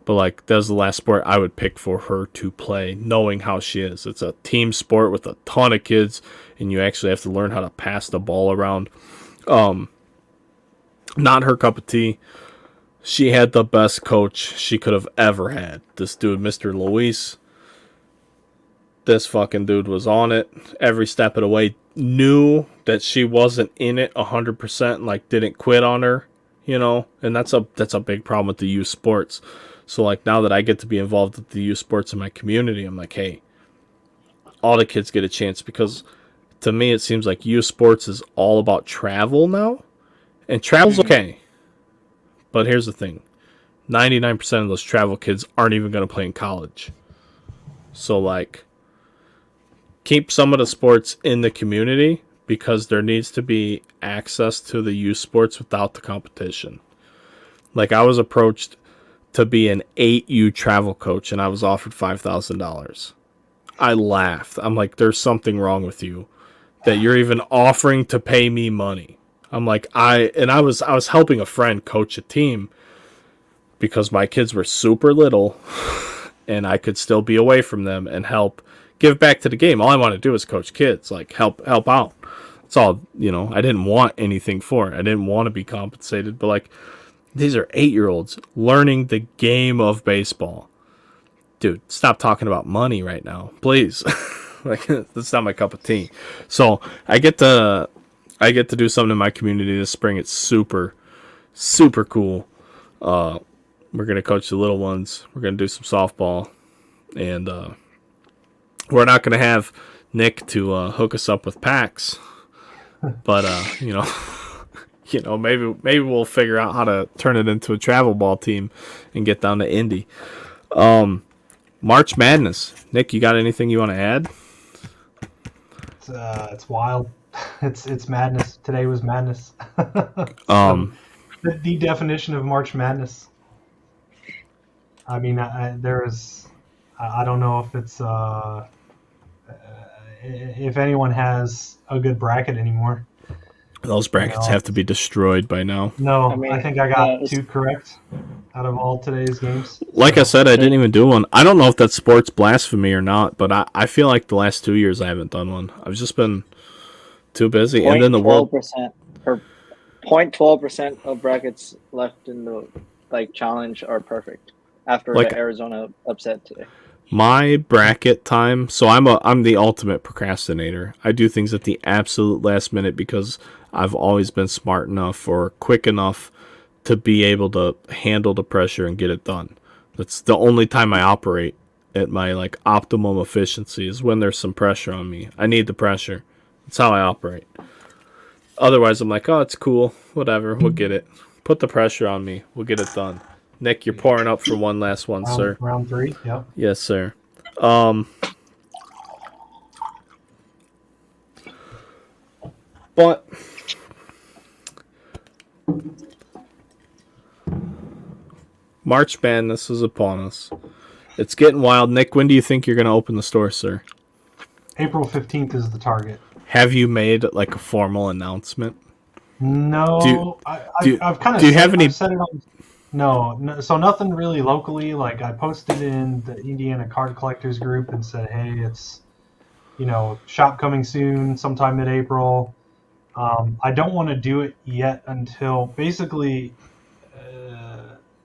But like, that was the last sport I would pick for her to play, knowing how she is. It's a team sport with a ton of kids, and you actually have to learn how to pass the ball around. Not her cup of tea. She had the best coach she could have ever had. This dude, Mr. Luis. This fucking dude was on it every step of the way. Knew that she wasn't in it 100%, like didn't quit on her, and that's a big problem with the youth sports. So like now that I get to be involved with the youth sports in my community, I'm like, hey, all the kids get a chance, because to me it seems like youth sports is all about travel now, and travel's okay. But here's the thing, 99% of those travel kids aren't even going to play in college. So like, keep some of the sports in the community, because there needs to be access to the youth sports without the competition. Like, I was approached to be an 8U travel coach, and I was offered $5,000. I laughed. I'm like, there's something wrong with you that you're even offering to pay me money. I'm like, I was helping a friend coach a team because my kids were super little and I could still be away from them and help give back to the game. All I want to do is coach kids, like help out. It's all, I didn't want anything for it. I didn't want to be compensated, but like, these are 8-year-olds learning the game of baseball. Dude, stop talking about money right now, please. Like, that's not my cup of tea. So I get to do something in my community this spring. It's super, super cool. We're gonna coach the little ones. We're gonna do some softball, and we're not gonna have Nick to hook us up with packs, but maybe we'll figure out how to turn it into a travel ball team and get down to Indy. March Madness. Nick, you got anything you want to add? It's wild. It's madness. Today was madness. The definition of March Madness. I mean, I don't know if it's if anyone has a good bracket anymore. Those brackets have to be destroyed by now. No, I think I got 2 correct out of all today's games. Like I said, I didn't even do one. I don't know if that's sports blasphemy or not, but I feel like the last 2 years I haven't done one. I've just been too busy. And then the world 0.12% of brackets left in the challenge are perfect after the Arizona upset today. My bracket time, so I'm the ultimate procrastinator. I do things at the absolute last minute because I've always been smart enough or quick enough to be able to handle the pressure and get it done. That's the only time I operate at my optimum efficiency is when there's some pressure on me. I need the pressure. That's how I operate. Otherwise, I'm like, oh, it's cool. Whatever, we'll get it. Put the pressure on me. We'll get it done. Nick, you're pouring up for one last one, sir. Round 3, yep. Yes, sir. But March Madness is upon us. It's getting wild. Nick, when do you think you're going to open the store, sir? April 15th is the target. Have you made a formal announcement? No. I've kind of do you have any? Said it on, no, so nothing really locally. I posted in the Indiana Card Collectors group and said, hey, it's shop coming soon, sometime mid-April. I don't want to do it yet until basically.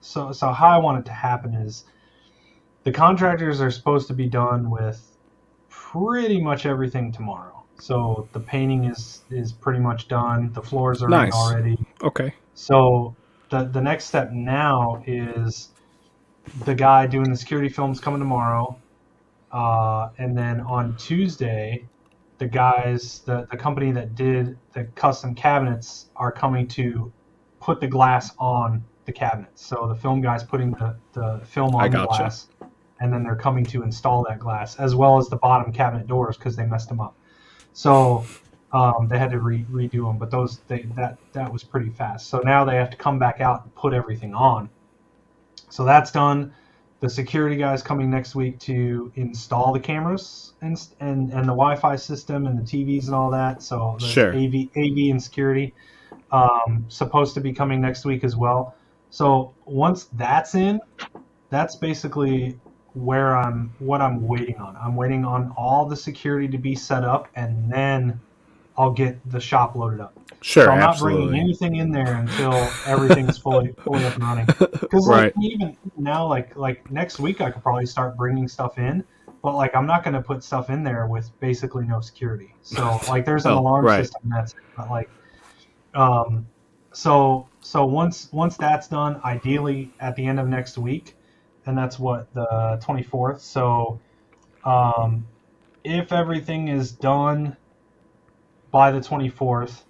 So how I want it to happen is the contractors are supposed to be done with pretty much everything tomorrow. So the painting is pretty much done. The floors are in already. Okay. So the next step now is the guy doing the security films coming tomorrow. And then on Tuesday, the guys, the company that did the custom cabinets are coming to put the glass on the cabinets. So the film guy's putting the film on the glass, and then they're coming to install that glass, as well as the bottom cabinet doors because they messed them up. So they had to redo them, but that was pretty fast. So now they have to come back out and put everything on. So that's done. The security guy's coming next week to install the cameras and the Wi-Fi system and the TVs and all that. So the AV and security supposed to be coming next week as well. So once that's in, that's basically what I'm waiting on. I'm waiting on all the security to be set up, and then I'll get the shop loaded up. Sure, so I'm not absolutely. bringing anything in there until everything's fully up and running. Because even now, like next week, I could probably start bringing stuff in, but I'm not going to put stuff in there with basically no security. So there's an alarm system that's but So once that's done, ideally at the end of next week, and that's what, the 24th. So if everything is done by the 24th,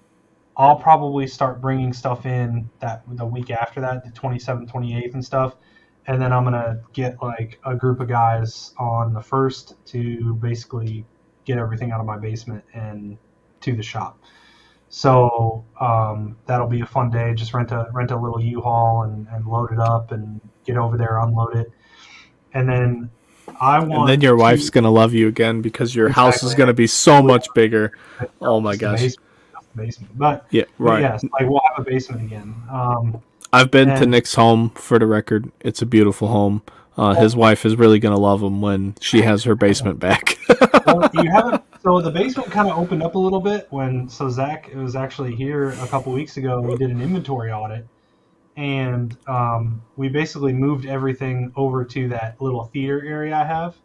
I'll probably start bringing stuff in the week after that, the 27th, 28th and stuff. And then I'm going to get a group of guys on the 1st to basically get everything out of my basement and to the shop. So that'll be a fun day. Just rent a little U-Haul and load it up and get over there, unload it, and then And then your wife's gonna love you again because your house is gonna be so much bigger. Oh my gosh! Basement. But yeah, right. Yes, we'll have a basement again. I've been to Nick's home, for the record. It's a beautiful home. His wife is really gonna love him when she has her basement back. Well, you haven't. So the basement kind of opened up a little bit Zach was actually here a couple weeks ago. We did an inventory audit, and we basically moved everything over to that little theater area I have.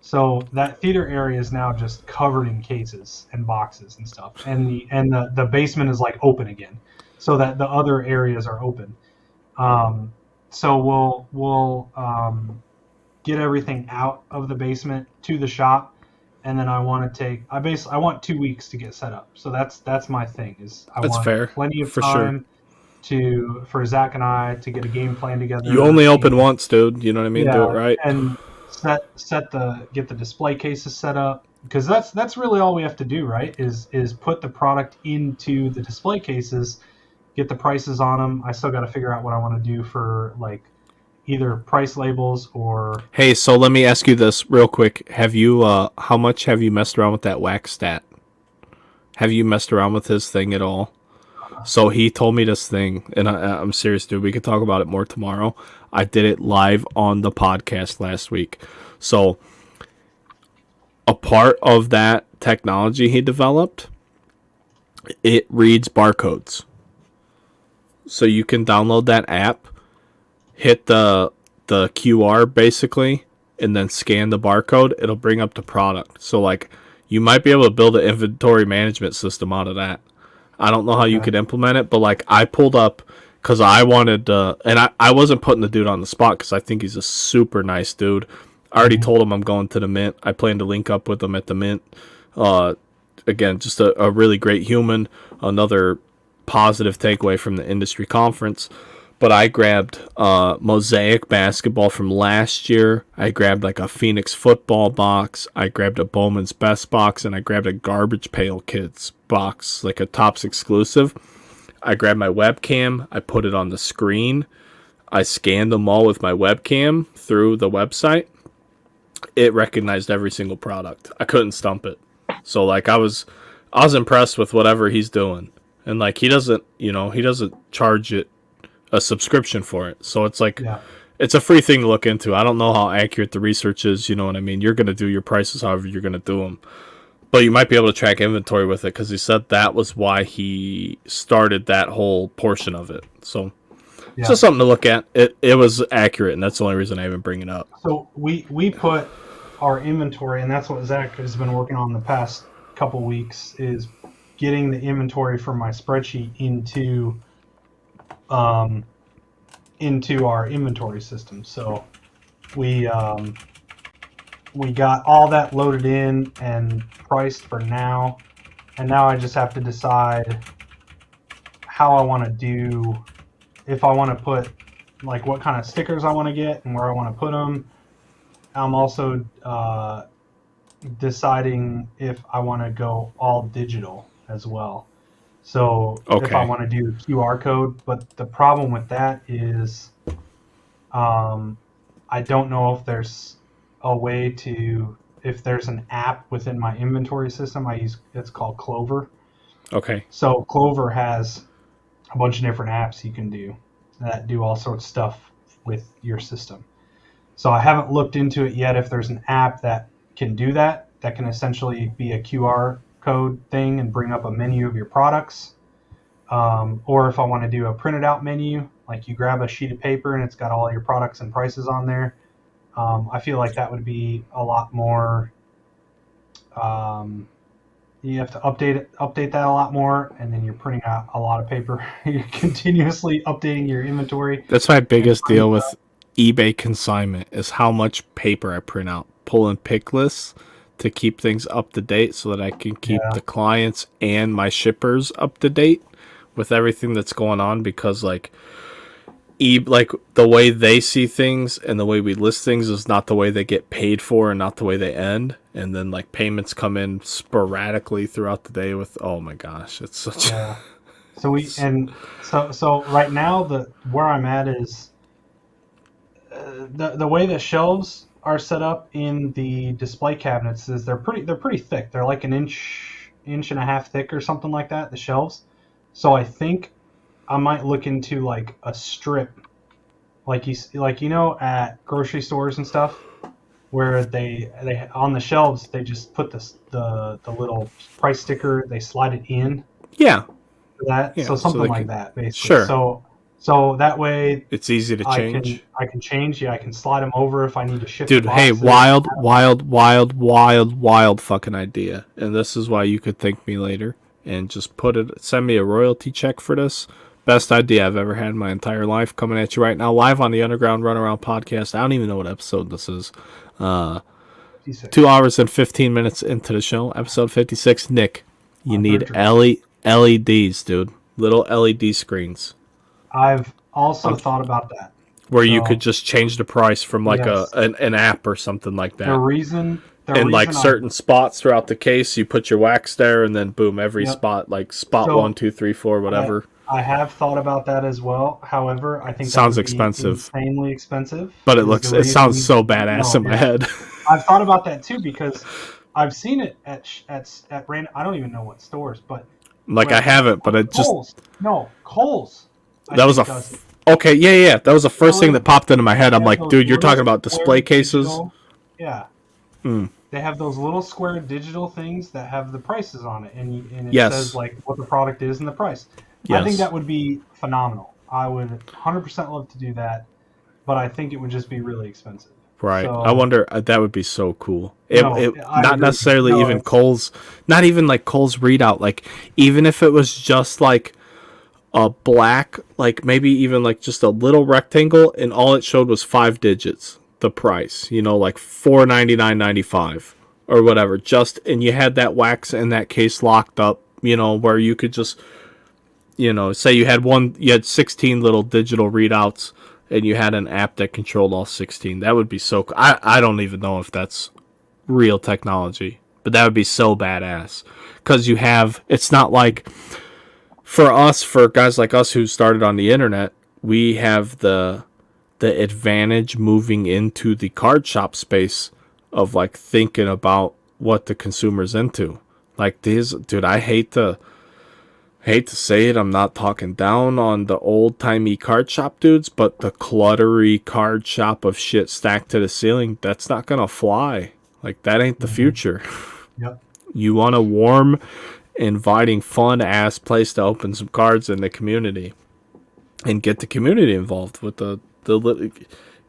So that theater area is now just covered in cases and boxes and stuff, and the basement is like open again, so that the other areas are open. So we'll get everything out of the basement to the shop, and then I want 2 weeks to get set up. So that's my thing. I want fair. Plenty of time for Zach and I to get a game plan together. You only open once, dude. You know what I mean? Yeah, do it right. And get the display cases set up, because that's really all we have to do, right? Is put the product into the display cases, get the prices on them. I still got to figure out what I want to do for like either price labels or. Hey, so let me ask you this real quick. Have you how much have you messed around with that wax stat? Have you messed around with his thing at all? So he told me this thing, and I'm serious, dude. We could talk about it more tomorrow. I did it live on the podcast last week. So a part of that technology he developed, it reads barcodes. So you can download that app, hit the QR basically, and then scan the barcode. It'll bring up the product. So like you might be able to build an inventory management system out of that. I don't know how you could implement it, but like I pulled up because I wanted and I wasn't putting the dude on the spot because I think he's a super nice dude. I already told him I'm going to the Mint. I plan to link up with him at the Mint. Again, just a really great human. Another positive takeaway from the industry conference. But I grabbed Mosaic basketball from last year. I grabbed like a Phoenix football box. I grabbed a Bowman's Best box, and I grabbed a Garbage Pail Kids box, like a Topps exclusive. I grabbed my webcam. I put it on the screen. I scanned them all with my webcam through the website. It recognized every single product. I couldn't stump it. So like I was impressed with whatever he's doing. And like he doesn't charge it a subscription for it. So it's like it's a free thing to look into. I don't know how accurate the research is, you know what I mean? You're going to do your prices however you're going to do them. But you might be able to track inventory with it because he said that was why he started that whole portion of it. So it's just something to look at. It was accurate, and that's the only reason I even bring it up. So we put our inventory, and that's what Zach has been working on the past couple weeks, is getting the inventory from my spreadsheet into our inventory system. So we got all that loaded in and priced for now, and now I just have to decide how I want to do, if I want to put like what kind of stickers I want to get and where I want to put them. I'm also deciding if I want to go all digital as well. So if I want to do QR code, but the problem with that is I don't know if there's a way to, if there's an app within my inventory system. It's called Clover. Okay. So Clover has a bunch of different apps you can do that do all sorts of stuff with your system. So I haven't looked into it yet if there's an app that can do that can essentially be a QR code thing and bring up a menu of your products. Or if I want to do a printed out menu, like you grab a sheet of paper and it's got all your products and prices on there. I feel like that would be a lot more. You have to update that a lot more, and then you're printing out a lot of paper. You're continuously updating your inventory. That's my biggest deal with eBay consignment is how much paper I print out. Pulling pick lists to keep things up to date so that I can keep the clients and my shippers up to date with everything that's going on, because like the way they see things and the way we list things is not the way they get paid for and not the way they end. And then like payments come in sporadically throughout the day with, oh my gosh, it's such So right now where I'm at is the way the shelves are set up in the display cabinets is they're pretty thick. They're like an inch and a half thick or something like that, the shelves. So I think I might look into like a strip at grocery stores and stuff, where they on the shelves they just put the little price sticker, they slide it in. Yeah. For that. Yeah, so something like that, basically. Sure. So that way it's easy to change. I can change. Yeah, I can slide them over if I need to shift. Dude, hey, wild fucking idea. And this is why you could thank me later and just send me a royalty check for this. Best idea I've ever had in my entire life. Coming at you right now, live on the Underground Runaround podcast. I don't even know what episode this is. 2 hours and 15 minutes into the show, episode 56. Nick, you need LEDs, dude. Little LED screens. I've also thought about that. Where you could just change the price from like an app or something like that. The reason certain spots throughout the case, you put your wax there, and then boom, every spot, like spot 1, 2, 3, 4, whatever. I have thought about that as well. However, I think sounds expensive, insanely expensive. But it sounds so badass in my head. I've thought about that too because I've seen it at random. I don't even know what stores, but I haven't. But it Kohl's. Kohl's. That was okay. Yeah. That was the first thing that popped into my head. I'm like, dude, you're talking about display cases. Yeah. They have those little square digital things that have the prices on it, and it says like what the product is and the price. Yes. I think that would be phenomenal. I would 100% love to do that, but I think it would just be really expensive. Right. So, I wonder, that would be so cool. Not necessarily even Kohl's, not even like Kohl's readout. Like, even if it was just like a black, like maybe even like just a little rectangle, and all it showed was 5 digits, the price, like $499.95 or whatever. And you had that wax in that case locked up, where you could just, say you had 16 little digital readouts, and you had an app that controlled all 16. That would be so cool. I don't even know if that's real technology, but that would be so badass. Because it's not like, for guys like us who started on the internet, we have the advantage moving into the card shop space of like thinking about what the consumer's into. Like dude, I hate to say it, I'm not talking down on the old-timey card shop dudes, but the cluttery card shop of shit stacked to the ceiling, that's not gonna fly. Like, that ain't the future. Yep. You want a warm, inviting, fun-ass place to open some cards in the community. And get the community involved with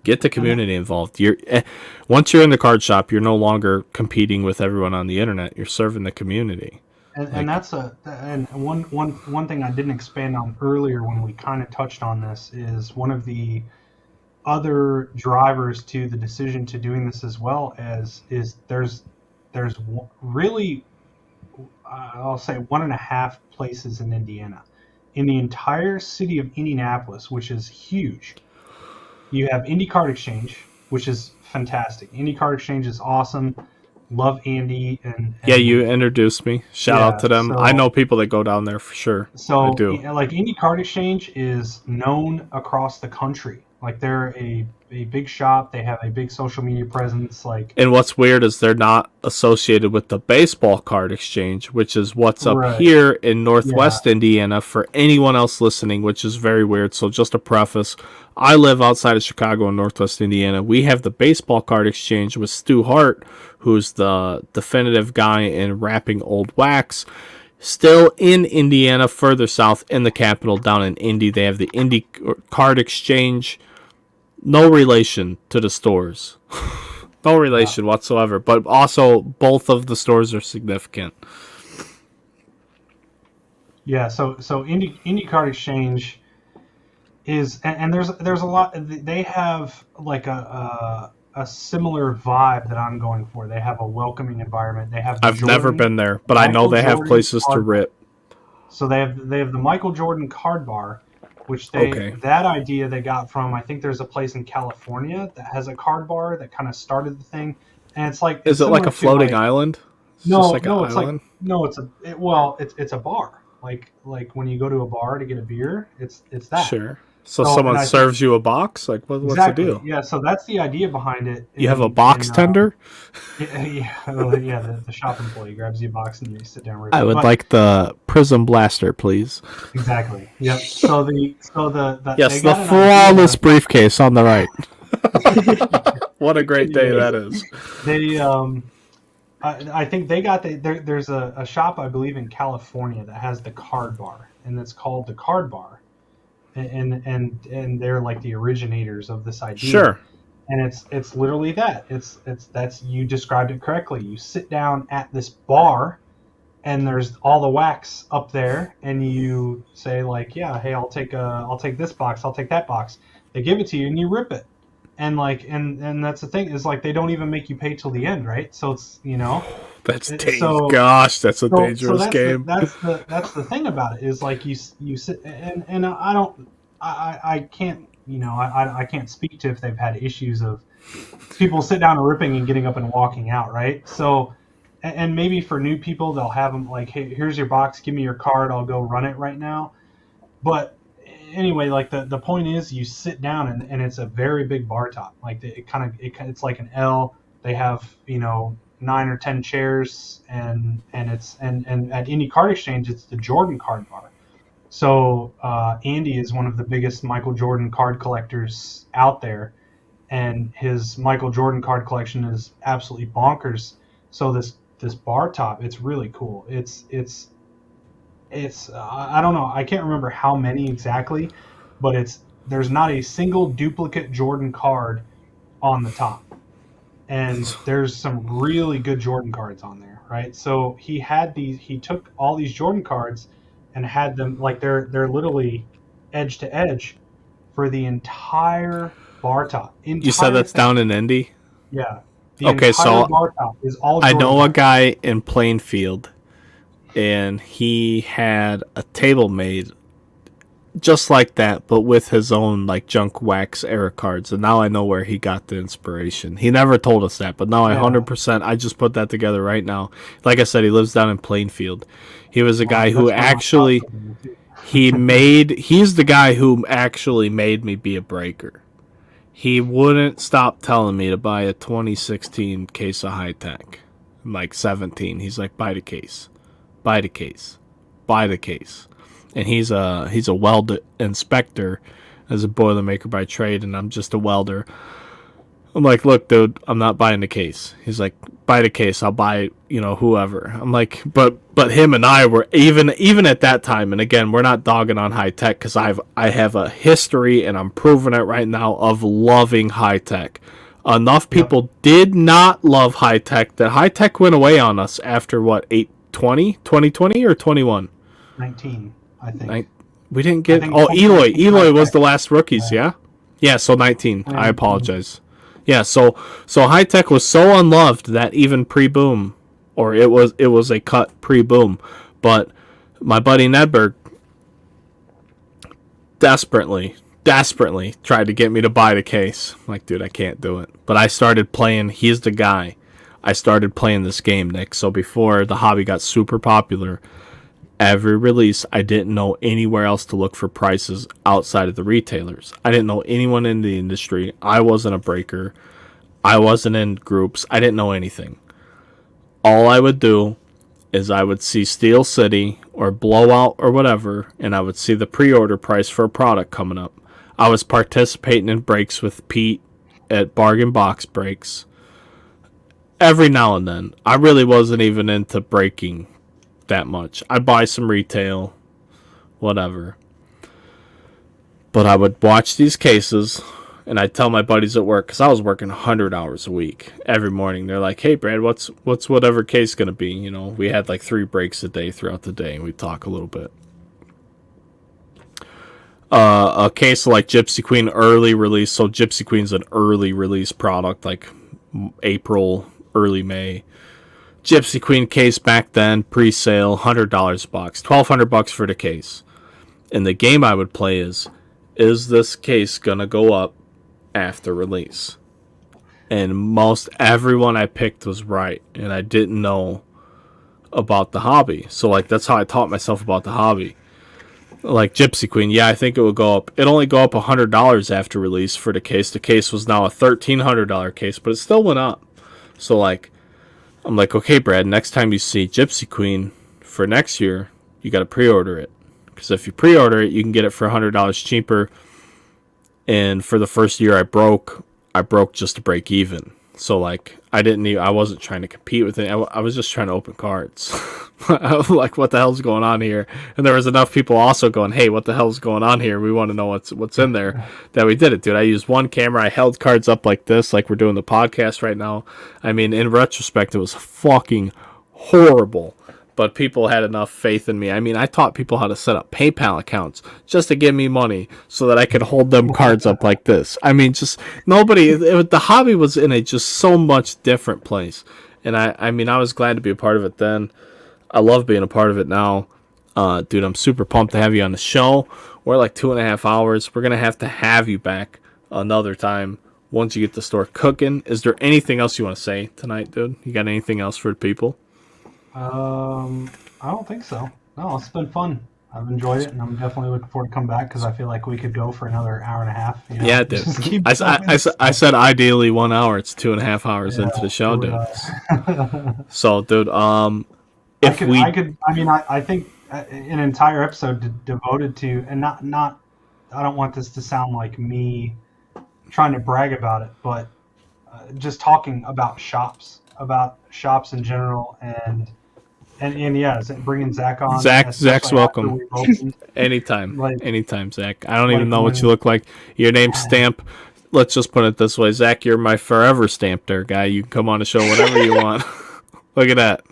get the community involved. Once you're in the card shop, you're no longer competing with everyone on the internet. You're serving the community. And that's one thing I didn't expand on earlier when we kind of touched on this is one of the other drivers to the decision to doing this as well is there's really I'll say 1.5 places in Indiana. In the entire city of Indianapolis, which is huge, you have Indy Card Exchange, which is fantastic. Indy Card Exchange is awesome. Love Andy and yeah, you introduced me. Shout out to them. I know people that go down there for sure. So I do. Like Indy Card Exchange is known across the country. Like they're a big shop. They have a big social media presence. And what's weird is they're not associated with the baseball card exchange, which is what's up here in Northwest Indiana for anyone else listening, which is very weird. So just a preface, I live outside of Chicago in Northwest Indiana. We have the baseball card exchange with Stu Hart, who's the definitive guy in wrapping old wax. Still in Indiana, further south in the capital, down in Indy, they have the Indy Card Exchange. No relation to the stores. No relation whatsoever. But also, both of the stores are significant. Yeah, so Indy Card Exchange is, and there's a lot. They have like a similar vibe that I'm going for. They have a welcoming environment. They have. I've never been there, but I know they have places to rip. So they have the Michael Jordan card bar, which that idea they got from, I think there's a place in California that has a card bar that kind of started the thing, and it's like. Is it like a floating island? It's a bar. Like when you go to a bar to get a beer, it's that. Sure. So someone serves you a box? Like, what's the deal? Yeah, so that's the idea behind it. You have a box tender? The shop employee grabs you a box and you sit down. I would like the Prism Blaster, please. Exactly. Yep. So the yes, the flawless briefcase on the right. What a great day that is. They I think they got there's a shop, I believe, in California that has the card bar, and it's called the Card Bar, and they're like the originators of this idea. Sure. And it's literally that. That's you described it correctly. You sit down at this bar, and there's all the wax up there, and you say like, yeah, hey, I'll take this box, I'll take that box. They give it to you, and you rip it. And like, and that's the thing is like they don't even make you pay till the end, right? So it's that's gosh, that's a dangerous game. That's the thing about it is like you sit and I can't I can't speak to if they've had issues of people sit down and ripping and getting up and walking out, right? So and maybe for new people they'll have them like, hey, here's your box, give me your card, I'll go run it right now. But anyway, like the point is you sit down and it's a very big bar top. Like it's like an L. They have 9 or 10 chairs and it's and at Indie Card Exchange it's the Jordan card bar. So Andy is one of the biggest Michael Jordan card collectors out there, and his Michael Jordan card collection is absolutely bonkers. So this bar top, it's really cool. It's I don't know, I can't remember how many exactly, but there's not a single duplicate Jordan card on the top, and there's some really good Jordan cards on there, right? So he took all these Jordan cards and had them like they're literally edge to edge for the entire bar top. You said that's down in Indy? Yeah. Okay, so bar top is all Jordan I know cards. a guy in Plainfield, and he had a table made just like that, but with his own like junk wax era cards. And now I know where he got the inspiration. He never told us that, but now 100%, I just put that together right now. Like I said, he lives down in Plainfield. He was a guy who actually he's the guy who actually made me be a breaker. He wouldn't stop telling me to buy a 2016 case of high tech. I'm like 17. He's like, buy the case. Buy the case. Buy the case. And he's a weld inspector as a Boilermaker by trade, and I'm just a welder. I'm like, look, dude, I'm not buying the case. He's like, buy the case. I'll buy, whoever. I'm like, but him and I were even at that time. And again, we're not dogging on high tech because I have a history, and I'm proving it right now, of loving high tech. Enough people did not love high tech that high tech went away on us after what, 2020 or 21? 19, I think. We didn't get. Eloy was the last rookies. Yeah. So 19. I apologize. Yeah, so high tech was so unloved that even pre-boom, or it was a cut pre-boom, but my buddy Nedberg desperately tried to get me to buy the case. I'm like, dude, I can't do it. But I started playing. He's the guy. I started playing this game, Nick. So before the hobby got super popular, every release, I didn't know anywhere else to look for prices outside of the retailers. I didn't know anyone in the industry. I wasn't a breaker. I wasn't in groups. I didn't know anything. All I would do is I would see Steel City or Blowout or whatever, and I would see the pre-order price for a product coming up. I was participating in breaks with Pete at Bargain Box breaks. Every now and then. I really wasn't even into breaking that much. I'd buy some retail, whatever. But I would watch these cases, and I'd tell my buddies at work, because I was working 100 hours a week every morning. They're like, hey, Brad, what's whatever case going to be? We had like 3 breaks a day throughout the day, and we'd talk a little bit. A case like Gypsy Queen early release. So Gypsy Queen's an early release product, like April, early May. Gypsy Queen case back then, pre-sale, $100 a box, $1,200 for the case. And the game I would play is this case gonna go up after release? And most everyone I picked was right, and I didn't know about the hobby. So like that's how I taught myself about the hobby. Like Gypsy Queen, yeah, I think it would go up. It only go up $100 after release for the case. The case was now a $1,300 case, but it still went up. So like, I'm like, okay, Brad, next time you see Gypsy Queen for next year, you got to pre-order it, because if you pre-order it, you can get it for $100 cheaper. And for the first year, I broke just to break even. So like, I wasn't trying to compete with it. I was just trying to open cards. I was like, what the hell's going on here? And there was enough people also going, hey, what the hell's going on here? We want to know what's in there, that we did it, dude. I used one camera. I held cards up like this, like we're doing the podcast right now. I mean, in retrospect, it was fucking horrible. But people had enough faith in me. I mean, I taught people how to set up PayPal accounts just to give me money so that I could hold them cards up like this. I mean, just nobody. The hobby was in a just so much different place. And I mean, I was glad to be a part of it then. I love being a part of it now. Dude, I'm super pumped to have you on the show. We're like 2.5 hours. We're going to have you back another time once you get the store cooking. Is there anything else you want to say tonight, dude? You got anything else for the people? I don't think so. No, it's been fun. I've enjoyed it, and I'm definitely looking forward to come back, because I feel like we could go for another hour and a half. You know? Yeah, dude. I said ideally 1 hour. It's 2.5 hours into the show, dude. So, dude, I think an entire episode devoted to, and not. I don't want this to sound like me trying to brag about it, but just talking about shops in general, and yeah, bringing Zach on. Zach's welcome. Anytime. Anytime, Zach. I don't even know what you look like. Your name's Stamp. Let's just put it this way. Zach, you're my forever Stamp there, guy. You can come on the show whenever you want. Look at that.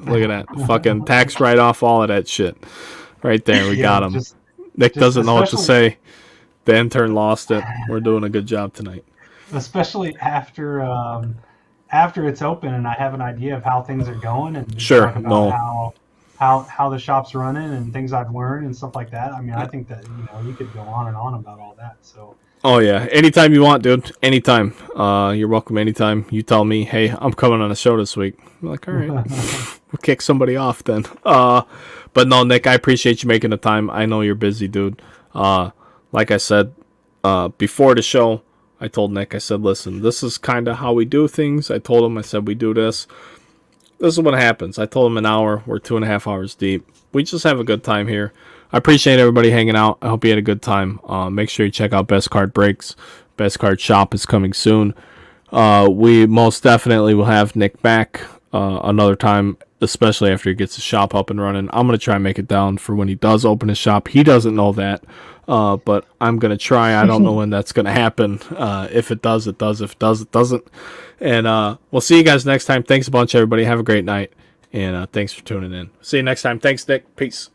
Fucking tax write-off, all of that shit. Right there. We got him. Nick doesn't know what to say. The intern lost it. We're doing a good job tonight. Especially after it's open and I have an idea of how things are going, and talk about how the shop's running and things I've learned and stuff like that. I mean, I think that you could go on and on about all that. So. Oh yeah, anytime you want, dude. Anytime. You're welcome anytime. You tell me, hey, I'm coming on a show this week. I'm like, all right, we'll kick somebody off then. But no, Nick, I appreciate you making the time. I know you're busy, dude. Like I said, before the show, I told Nick, I said, listen, this is kind of how we do things. I told him, I said, we do this. This is what happens. I told him an hour. We're 2.5 hours deep. We just have a good time here. I appreciate everybody hanging out. I hope you had a good time. Make sure you check out Best Card Breaks. Best Card Shop is coming soon. We most definitely will have Nick back another time, especially after he gets his shop up and running. I'm going to try and make it down for when he does open his shop. He doesn't know that. But I'm going to try. I don't know when that's going to happen. If it does, it does. If it does, it doesn't. And we'll see you guys next time. Thanks a bunch, everybody. Have a great night. And thanks for tuning in. See you next time. Thanks, Nick. Peace.